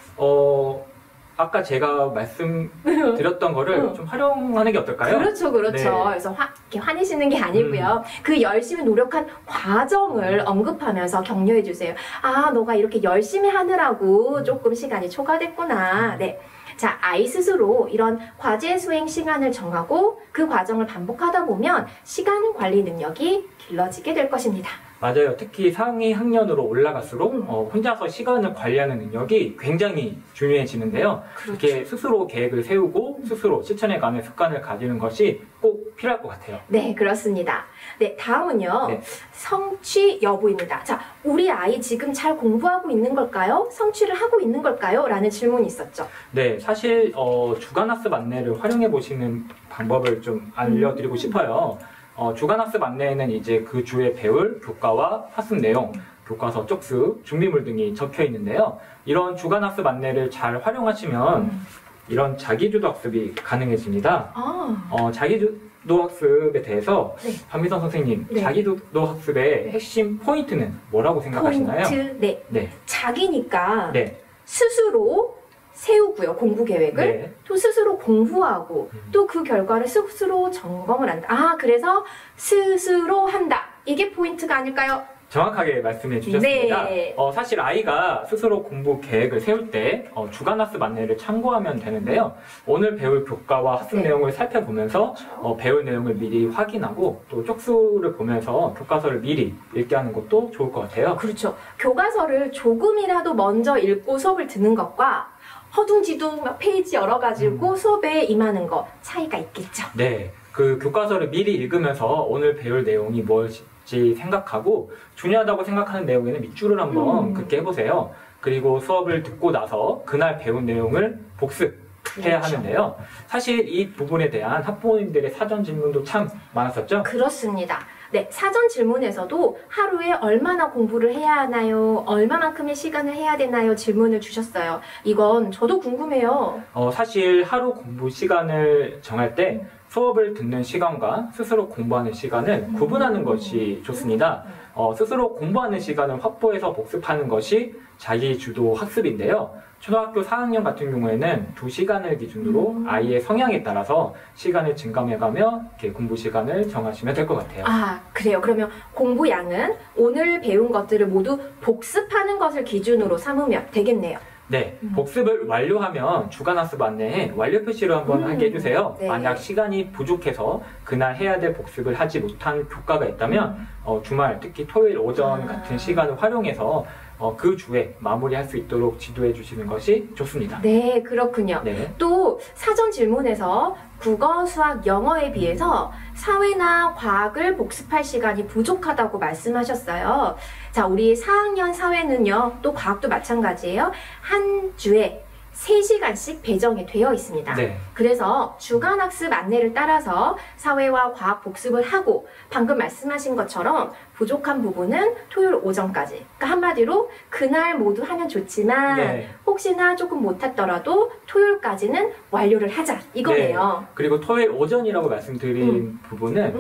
아까 제가 말씀드렸던 거를 좀 활용하는 게 어떨까요? 그렇죠. 네. 그래서 이렇게 화내시는 게 아니고요. 그 열심히 노력한 과정을 언급하면서 격려해 주세요. 아, 너가 이렇게 열심히 하느라고 조금 시간이 초과됐구나. 네. 자, 아이 스스로 이런 과제 수행 시간을 정하고 그 과정을 반복하다 보면 시간 관리 능력이 길러지게 될 것입니다. 맞아요. 특히 상위 학년으로 올라갈수록 혼자서 시간을 관리하는 능력이 굉장히 중요해지는데요. 그렇죠. 이렇게 스스로 계획을 세우고 스스로 실천해가는 습관을 가지는 것이 꼭 필요할 것 같아요. 네, 그렇습니다. 네, 다음은요. 네. 성취 여부입니다. 자, 우리 아이 지금 잘 공부하고 있는 걸까요? 성취를 하고 있는 걸까요? 라는 질문이 있었죠. 네, 사실 주간학습 안내를 활용해 보시는 방법을 좀 알려드리고 싶어요. 주간학습 안내에는 이제 그 주에 배울 교과와 학습 내용, 교과서 쪽수, 준비물 등이 적혀 있는데요. 이런 주간학습 안내를 잘 활용하시면 이런 자기주도 학습이 가능해집니다. 자기주도 학습에 대해서 네. 박미선 선생님, 네. 자기주도 학습의 핵심 포인트는 뭐라고 생각하시나요? 포인트, 네. 자기니까 네. 스스로 세우고요, 공부 계획을. 네. 또 스스로 공부하고 또 그 결과를 스스로 점검을 한다. 아, 그래서 스스로 한다. 이게 포인트가 아닐까요? 정확하게 말씀해 주셨습니다. 네. 사실 아이가 스스로 공부 계획을 세울 때 주간학습 안내를 참고하면 되는데요. 오늘 배울 교과와 학습 네. 내용을 살펴보면서 배울 내용을 미리 확인하고 또 쪽수를 보면서 교과서를 미리 읽게 하는 것도 좋을 것 같아요. 그렇죠. 교과서를 조금이라도 먼저 읽고 수업을 듣는 것과 허둥지둥 막 페이지 열어가지고 수업에 임하는 거 차이가 있겠죠. 네, 그 교과서를 미리 읽으면서 오늘 배울 내용이 뭘지 생각하고 중요하다고 생각하는 내용에는 밑줄을 한번 긋게 해보세요. 그리고 수업을 듣고 나서 그날 배운 내용을 복습해야 그렇죠. 하는데요. 사실 이 부분에 대한 학부모님들의 사전 질문도 참 많았었죠? 그렇습니다. 네, 사전 질문에서도 하루에 얼마나 공부를 해야 하나요? 얼마만큼의 시간을 해야 되나요? 질문을 주셨어요. 이건 저도 궁금해요. 사실 하루 공부 시간을 정할 때 수업을 듣는 시간과 스스로 공부하는 시간을 구분하는 것이 좋습니다. 스스로 공부하는 시간을 확보해서 복습하는 것이 자기주도 학습인데요. 초등학교 4학년 같은 경우에는 2시간을 기준으로 아이의 성향에 따라서 시간을 증감해가며 이렇게 공부 시간을 정하시면 될 것 같아요. 아, 그래요. 그러면 공부 양은 오늘 배운 것들을 모두 복습하는 것을 기준으로 삼으면 되겠네요. 네, 복습을 완료하면 주간학습 안내에 완료 표시를 한번 하게 해주세요. 네. 만약 시간이 부족해서 그날 해야 될 복습을 하지 못한 교과가 있다면 주말, 특히 토요일 오전 같은 시간을 활용해서 그 주에 마무리할 수 있도록 지도해 주시는 것이 좋습니다. 네, 그렇군요. 네. 또 사전 질문에서 국어, 수학, 영어에 비해서 사회나 과학을 복습할 시간이 부족하다고 말씀하셨어요. 자, 우리 4학년 사회는요, 또 과학도 마찬가지예요. 한 주에 3시간씩 배정이 되어 있습니다. 네. 그래서 주간학습 안내를 따라서 사회와 과학 복습을 하고 방금 말씀하신 것처럼 부족한 부분은 토요일 오전까지. 그러니까 한마디로 그날 모두 하면 좋지만 네. 혹시나 조금 못했더라도 토요일까지는 완료를 하자 이거네요. 네. 그리고 토요일 오전이라고 말씀드린 부분은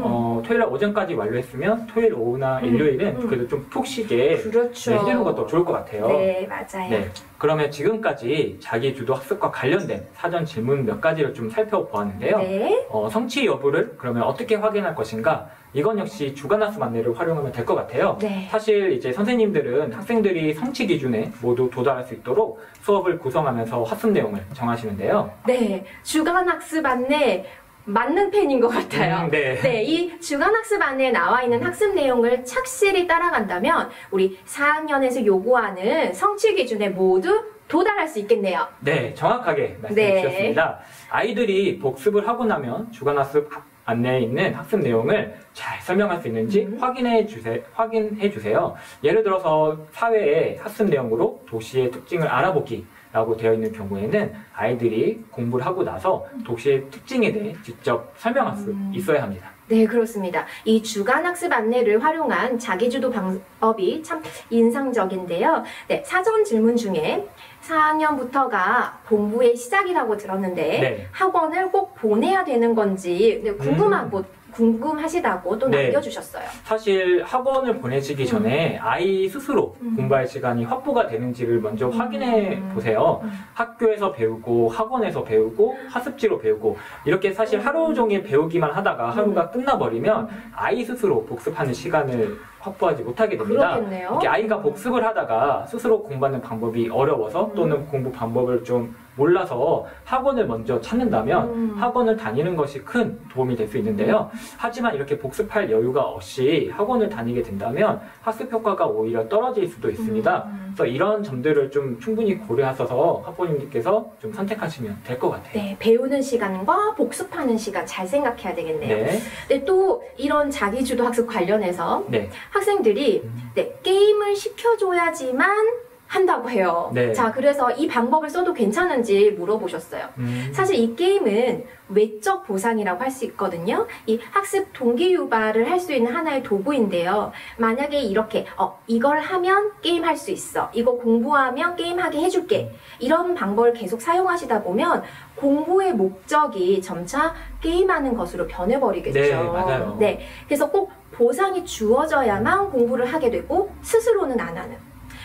토요일 오전까지 완료했으면 토요일 오후나 일요일은 그래도 좀 푹 쉬게 그렇죠. 네, 해주는 것도 좋을 것 같아요. 네, 맞아요. 네. 그러면 지금까지 자기주도 학습과 관련된 사전 질문 몇 가지를 좀 살펴보았는데요. 네. 성취 여부를 그러면 어떻게 확인할 것인가? 이건 역시 주간학습 안내를 활용하면 될 것 같아요. 네. 사실 이제 선생님들은 학생들이 성취 기준에 모두 도달할 수 있도록 수업을 구성하면서 학습 내용을 정하시는데요. 네. 주간학습 안내 맞는 펜인 것 같아요. 네. 네, 이 주간학습 안내에 나와 있는 학습 내용을 착실히 따라간다면 우리 4학년에서 요구하는 성취 기준에 모두 도달할 수 있겠네요. 네, 정확하게 말씀해 네. 주셨습니다. 아이들이 복습을 하고 나면 주간학습 안내에 있는 학습 내용을 잘 설명할 수 있는지 확인해 주세요. 예를 들어서 사회의 학습 내용으로 도시의 특징을 알아보기 라고 되어 있는 경우에는 아이들이 공부를 하고 나서 도시의 특징에 대해 직접 설명할 수 있어야 합니다. 네, 그렇습니다. 이 주간학습 안내를 활용한 자기주도 방법이 참 인상적인데요. 네, 사전 질문 중에 4학년부터가 공부의 시작이라고 들었는데 네. 학원을 꼭 보내야 되는 건지 궁금하시다고 또 네. 남겨주셨어요. 사실 학원을 보내시기 전에 아이 스스로 공부할 시간이 확보가 되는지를 먼저 확인해 보세요. 학교에서 배우고 학원에서 배우고 학습지로 배우고 이렇게 사실 하루 종일 배우기만 하다가 하루가 끝나버리면 아이 스스로 복습하는 시간을 확보하지 못하게 됩니다. 그렇겠네요. 이렇게 아이가 복습을 하다가 스스로 공부하는 방법이 어려워서 또는 공부 방법을 좀 몰라서 학원을 먼저 찾는다면 학원을 다니는 것이 큰 도움이 될 수 있는데요. 하지만 이렇게 복습할 여유가 없이 학원을 다니게 된다면 학습 효과가 오히려 떨어질 수도 있습니다. 그래서 이런 점들을 좀 충분히 고려하셔서 학부모님께서 좀 선택하시면 될 것 같아요. 네, 배우는 시간과 복습하는 시간 잘 생각해야 되겠네요. 네. 네, 또 이런 자기주도 학습 관련해서 네. 학생들이 네, 게임을 시켜줘야지만 한다고 해요. 네. 자, 그래서 이 방법을 써도 괜찮은지 물어보셨어요. 사실 이 게임은 외적 보상이라고 할 수 있거든요. 이 학습 동기 유발을 할 수 있는 하나의 도구인데요. 만약에 이렇게 이걸 하면 게임할 수 있어. 이거 공부하면 게임하게 해줄게. 이런 방법을 계속 사용하시다 보면 공부의 목적이 점차 게임하는 것으로 변해버리겠죠. 네, 맞아요. 네, 그래서 꼭 보상이 주어져야만 공부를 하게 되고 스스로는 안 하는.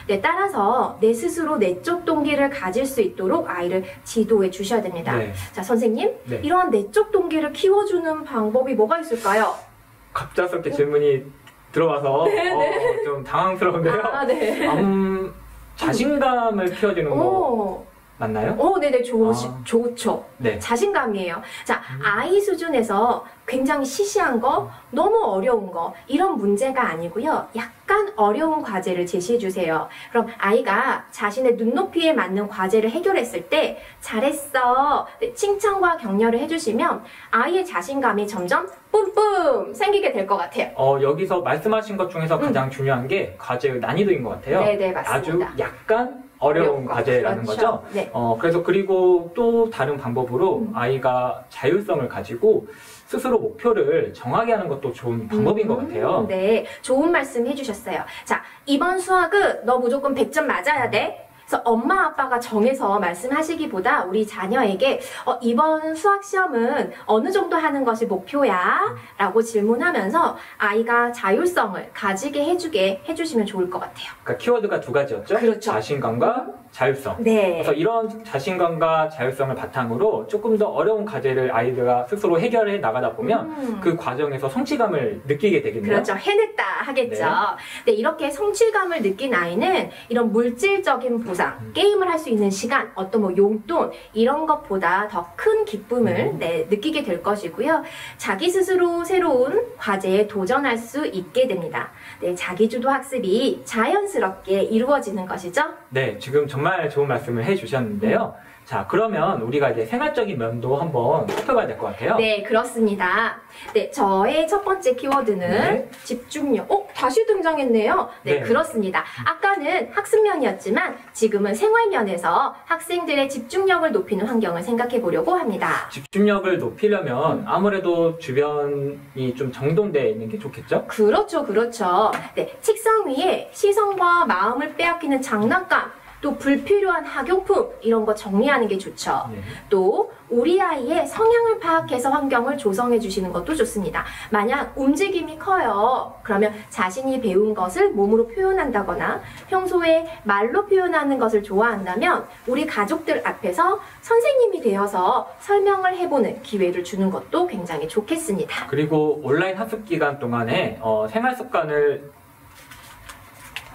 네, 따라서 내 스스로 내적 동기를 가질 수 있도록 아이를 지도해 주셔야 됩니다. 네. 자, 선생님, 네. 이러한 내적 동기를 키워주는 방법이 뭐가 있을까요? 갑작스럽게 질문이 들어와서 좀 당황스러운데요. 아, 네. 자신감을 키워주는 거 맞나요? 네네, 좋죠. 네. 자신감이에요. 자, 아이 수준에서 굉장히 시시한 거, 너무 어려운 거, 이런 문제가 아니고요. 약간 어려운 과제를 제시해 주세요. 그럼 아이가 자신의 눈높이에 맞는 과제를 해결했을 때, 잘했어. 네, 칭찬과 격려를 해주시면 아이의 자신감이 점점 뿜뿜 생기게 될 것 같아요. 여기서 말씀하신 것 중에서 가장 중요한 게 과제의 난이도인 것 같아요. 네네, 맞습니다. 아주 약간 어려운 과제라는 그렇죠. 거죠. 네. 그래서 그리고 또 다른 방법으로 아이가 자율성을 가지고 스스로 목표를 정하게 하는 것도 좋은 방법인 것 같아요. 네, 좋은 말씀 해주셨어요. 자, 이번 수학은 너 무조건 100점 맞아야 돼. 그래서 엄마 아빠가 정해서 말씀하시기보다 우리 자녀에게 이번 수학 시험은 어느 정도 하는 것이 목표야? 라고 질문하면서 아이가 자율성을 가지게 해주시면 좋을 것 같아요. 그러니까 키워드가 두 가지였죠. 그렇죠. 자신감과 자율성. 네. 그래서 이런 자신감과 자율성을 바탕으로 조금 더 어려운 과제를 아이들과 스스로 해결해 나가다 보면 그 과정에서 성취감을 느끼게 되겠네요. 그렇죠. 해냈다 하겠죠. 네, 이렇게 성취감을 느낀 아이는 이런 물질적인 보상, 게임을 할 수 있는 시간, 어떤 뭐 용돈 이런 것보다 더 큰 기쁨을 느끼게 될 것이고요. 자기 스스로 새로운 과제에 도전할 수 있게 됩니다. 네, 자기주도 학습이 자연스럽게 이루어지는 것이죠. 네, 지금 정말 좋은 말씀을 해주셨는데요. 자, 그러면 우리가 이제 생활적인 면도 한번 살펴봐야 될 것 같아요. 네, 그렇습니다. 네, 저의 첫 번째 키워드는 네. 집중력. 다시 등장했네요. 네, 네. 그렇습니다. 아까는 학습면이었지만 지금은 생활면에서 학생들의 집중력을 높이는 환경을 생각해 보려고 합니다. 집중력을 높이려면 아무래도 주변이 좀 정돈되어 있는 게 좋겠죠? 그렇죠, 그렇죠. 네, 책상 위에 시선과 마음을 빼앗기는 장난감, 또 불필요한 학용품 이런 거 정리하는 게 좋죠. 네. 또 우리 아이의 성향을 파악해서 환경을 조성해 주시는 것도 좋습니다. 만약 움직임이 커요. 그러면 자신이 배운 것을 몸으로 표현한다거나 평소에 말로 표현하는 것을 좋아한다면 우리 가족들 앞에서 선생님이 되어서 설명을 해보는 기회를 주는 것도 굉장히 좋겠습니다. 그리고 온라인 학습 기간 동안에 생활 습관을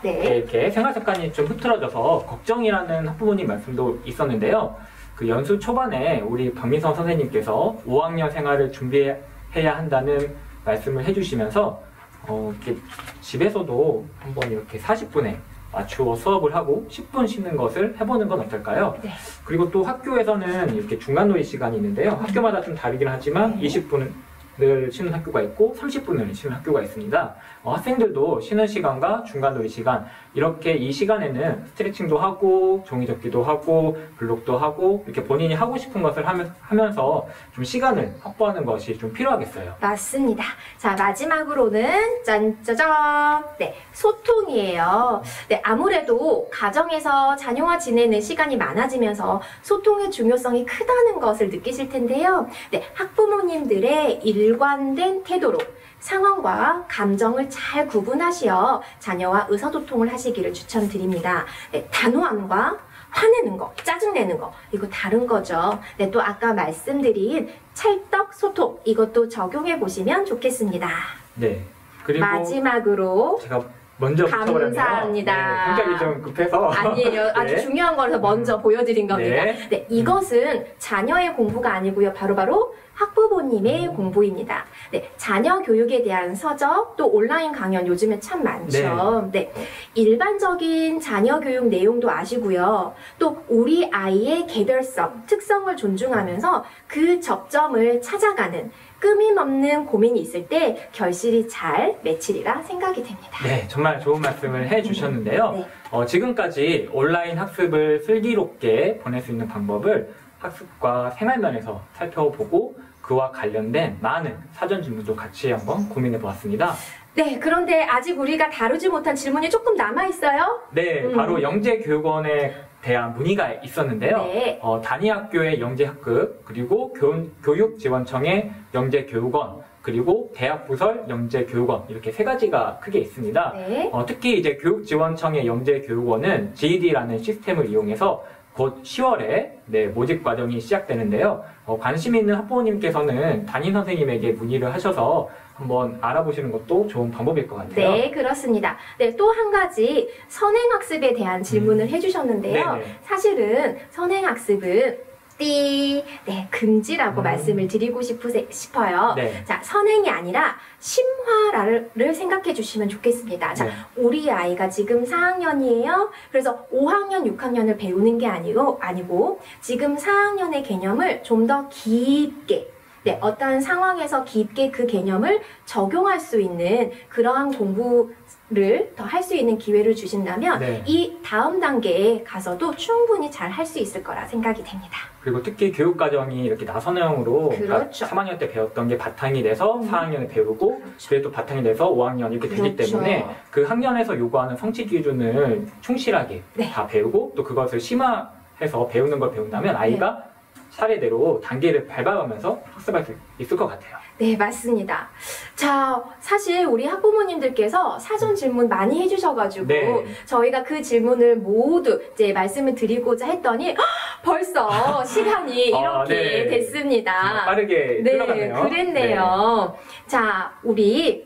네. 이렇게 생활 습관이 좀 흐트러져서 걱정이라는 학부모님 말씀도 있었는데요. 그 연수 초반에 우리 박민성 선생님께서 5학년 생활을 준비해야 한다는 말씀을 해주시면서 이렇게 집에서도 한번 이렇게 40분에 맞추어 수업을 하고 10분 쉬는 것을 해보는 건 어떨까요? 네. 그리고 또 학교에서는 이렇게 중간놀이 시간이 있는데요. 학교마다 좀 다르긴 하지만 20분을 쉬는 학교가 있고 30분을 쉬는 학교가 있습니다. 학생들도 쉬는 시간과 중간놀이 시간 이렇게 이 시간에는 스트레칭도 하고 종이접기도 하고 블록도 하고 이렇게 본인이 하고 싶은 것을 하면서 좀 시간을 확보하는 것이 좀 필요하겠어요. 맞습니다. 자, 마지막으로는 짠짜잔! 네, 소통이에요. 네, 아무래도 가정에서 자녀와 지내는 시간이 많아지면서 소통의 중요성이 크다는 것을 느끼실 텐데요. 네, 학부모님들의 일관된 태도로 상황과 감정을 잘 구분하시어 자녀와 의사소통을 하시기를 추천드립니다. 네, 단호함과 화내는 거, 짜증내는 거, 이거 다른 거죠. 네, 또 아까 말씀드린 찰떡 소통, 이것도 적용해 보시면 좋겠습니다. 네. 그리고 마지막으로 제가 먼저 붙여버렸네요. 감사합니다. 네, 성격이 좀 급해서. 아니에요. 아주 네. 중요한 거라서 먼저 보여드린 겁니다. 네. 네, 이것은 자녀의 공부가 아니고요. 바로바로 학부모님의 공부입니다. 네, 자녀 교육에 대한 서적, 또 온라인 강연 요즘에 참 많죠. 네, 일반적인 자녀 교육 내용도 아시고요. 또 우리 아이의 개별성, 특성을 존중하면서 그 접점을 찾아가는 끊임없는 고민이 있을 때 결실이 잘 맺히리라 생각이 됩니다. 네, 정말 좋은 말씀을 해주셨는데요. 네. 지금까지 온라인 학습을 슬기롭게 보낼 수 있는 방법을 학습과 생활면에서 살펴보고 그와 관련된 많은 사전 질문도 같이 한번 고민해 보았습니다. 네, 그런데 아직 우리가 다루지 못한 질문이 조금 남아있어요? 네, 바로 영재교육원에 대한 문의가 있었는데요. 네. 단위학교의 영재학급, 그리고 교육지원청의 영재교육원, 그리고 대학부설 영재교육원 이렇게 세 가지가 크게 있습니다. 네. 특히 이제 교육지원청의 영재교육원은 GED라는 시스템을 이용해서 곧 10월에 모집 과정이 시작되는데요. 관심 있는 학부모님께서는 담임 선생님에게 문의를 하셔서 한번 알아보시는 것도 좋은 방법일 것 같아요. 네, 그렇습니다. 네, 또 한 가지 선행학습에 대한 질문을 해주셨는데요. 네네. 사실은 선행학습은 네, 금지라고 말씀을 드리고 싶어요. 네. 자, 선행이 아니라 심화를 생각해 주시면 좋겠습니다. 자, 네. 우리 아이가 지금 4학년이에요. 그래서 5학년, 6학년을 배우는 게 아니고 지금 4학년의 개념을 좀 더 깊게 네, 어떠한 상황에서 깊게 그 개념을 적용할 수 있는 그러한 공부를 더 할 수 있는 기회를 주신다면 네. 이 다음 단계에 가서도 충분히 잘 할 수 있을 거라 생각이 됩니다. 그리고 특히 교육과정이 이렇게 나선형으로 그렇죠. 3학년 때 배웠던 게 바탕이 돼서 4학년에 배우고 그렇죠. 그게 또 바탕이 돼서 5학년 이렇게 되기 그렇죠. 때문에 그 학년에서 요구하는 성취 기준을 충실하게 네. 다 배우고 또 그것을 심화해서 배우는 걸 배운다면 아이가 차례대로 단계를 밟아가면서 학습할 수 있을 것 같아요. 네, 맞습니다. 자, 사실 우리 학부모님들께서 사전 질문 많이 해주셔가지고 네. 저희가 그 질문을 모두 이제 말씀을 드리고자 했더니 벌써 시간이 이렇게 네. 됐습니다. 정말 빠르게 네, 흘러가네요. 그랬네요. 자, 우리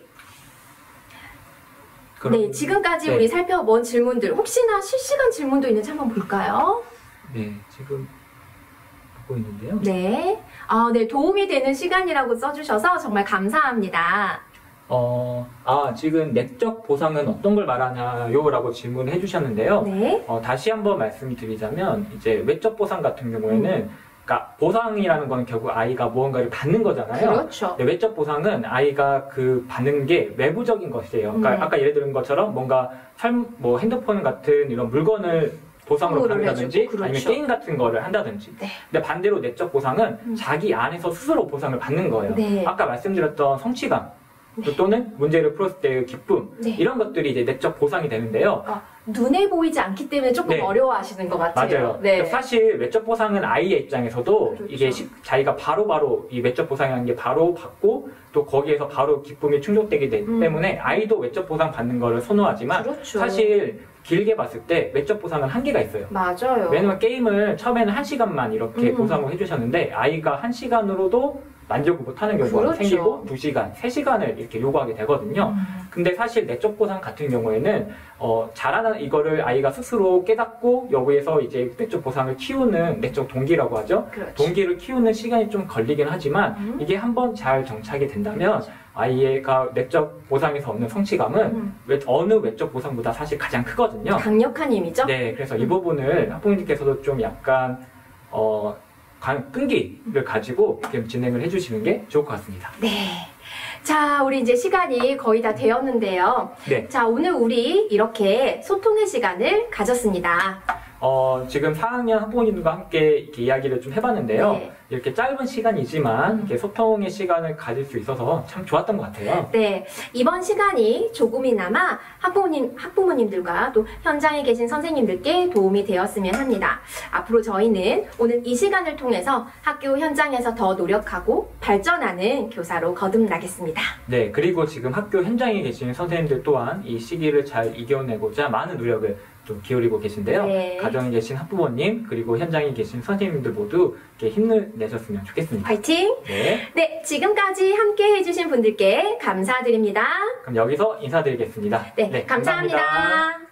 네, 지금까지 네. 우리 살펴본 질문들 혹시나 실시간 질문도 있는지 한번 볼까요? 네, 지금 보고 있는데요. 네. 네, 도움이 되는 시간이라고 써주셔서 정말 감사합니다. 지금 내적 보상은 어떤 걸 말하나요? 라고 질문을 해주셨는데요. 네. 다시 한번 말씀드리자면, 이제 외적 보상 같은 경우에는, 그러니까 보상이라는 건 결국 아이가 무언가를 받는 거잖아요. 그렇죠. 근데 외적 보상은 아이가 그 받는 게 외부적인 것이에요. 그러니까 아까 예를 들은 것처럼 뭔가 뭐 핸드폰 같은 이런 물건을 보상으로 선물을 받는다든지 해주고, 그렇죠. 아니면 게임 같은 거를 한다든지. 네. 근데 반대로 내적 보상은 자기 안에서 스스로 보상을 받는 거예요. 네. 아까 말씀드렸던 성취감 네. 또는 문제를 풀었을 때의 기쁨 네. 이런 것들이 이제 내적 보상이 되는데요. 눈에 보이지 않기 때문에 조금 네. 어려워하시는 것 같아요. 맞아요. 네. 사실 외적 보상은 아이의 입장에서도 그렇죠. 이게 자기가 바로바로 이 외적 보상이라는 게 바로 받고 또 거기에서 바로 기쁨이 충족되기 때문에 아이도 외적 보상 받는 거를 선호하지만 그렇죠. 사실 길게 봤을 때 외적 보상은 한계가 있어요. 맞아요. 왜냐면 게임을 처음에는 1시간만 이렇게 보상을 해주셨는데 아이가 1시간으로도 만족을 못하는 경우가 그렇죠. 생기고 2시간, 3시간을 이렇게 요구하게 되거든요. 근데 사실 내적 보상 같은 경우에는 잘하는 이거를 아이가 스스로 깨닫고 여기에서 이제 내적 보상을 키우는 내적 동기라고 하죠. 그렇죠. 동기를 키우는 시간이 좀 걸리긴 하지만 이게 한번 잘 정착이 된다면 아이가 내적 보상에서 얻는 성취감은 어느 외적 보상보다 사실 가장 크거든요. 강력한 힘이죠? 네, 그래서 이 부분을 학부모님께서도 좀 약간 끈기를 가지고 이렇게 진행을 해주시는 게 좋을 것 같습니다. 네. 자, 우리 이제 시간이 거의 다 되었는데요. 네. 자, 오늘 우리 이렇게 소통의 시간을 가졌습니다. 지금 4학년 학부모님들과 함께 이렇게 이야기를 좀 해봤는데요. 네. 이렇게 짧은 시간이지만 이렇게 소통의 시간을 가질 수 있어서 참 좋았던 것 같아요. 네, 이번 시간이 조금이나마 학부모님들과 또 현장에 계신 선생님들께 도움이 되었으면 합니다. 앞으로 저희는 오늘 이 시간을 통해서 학교 현장에서 더 노력하고 발전하는 교사로 거듭나겠습니다. 네, 그리고 지금 학교 현장에 계신 선생님들 또한 이 시기를 잘 이겨내고자 많은 노력을 좀 기울이고 계신데요. 네. 가정에 계신 학부모님 그리고 현장에 계신 선생님들 모두 이렇게 힘을 내셨으면 좋겠습니다. 화이팅! 네, 네, 지금까지 함께 해주신 분들께 감사드립니다. 그럼 여기서 인사드리겠습니다. 네, 감사합니다.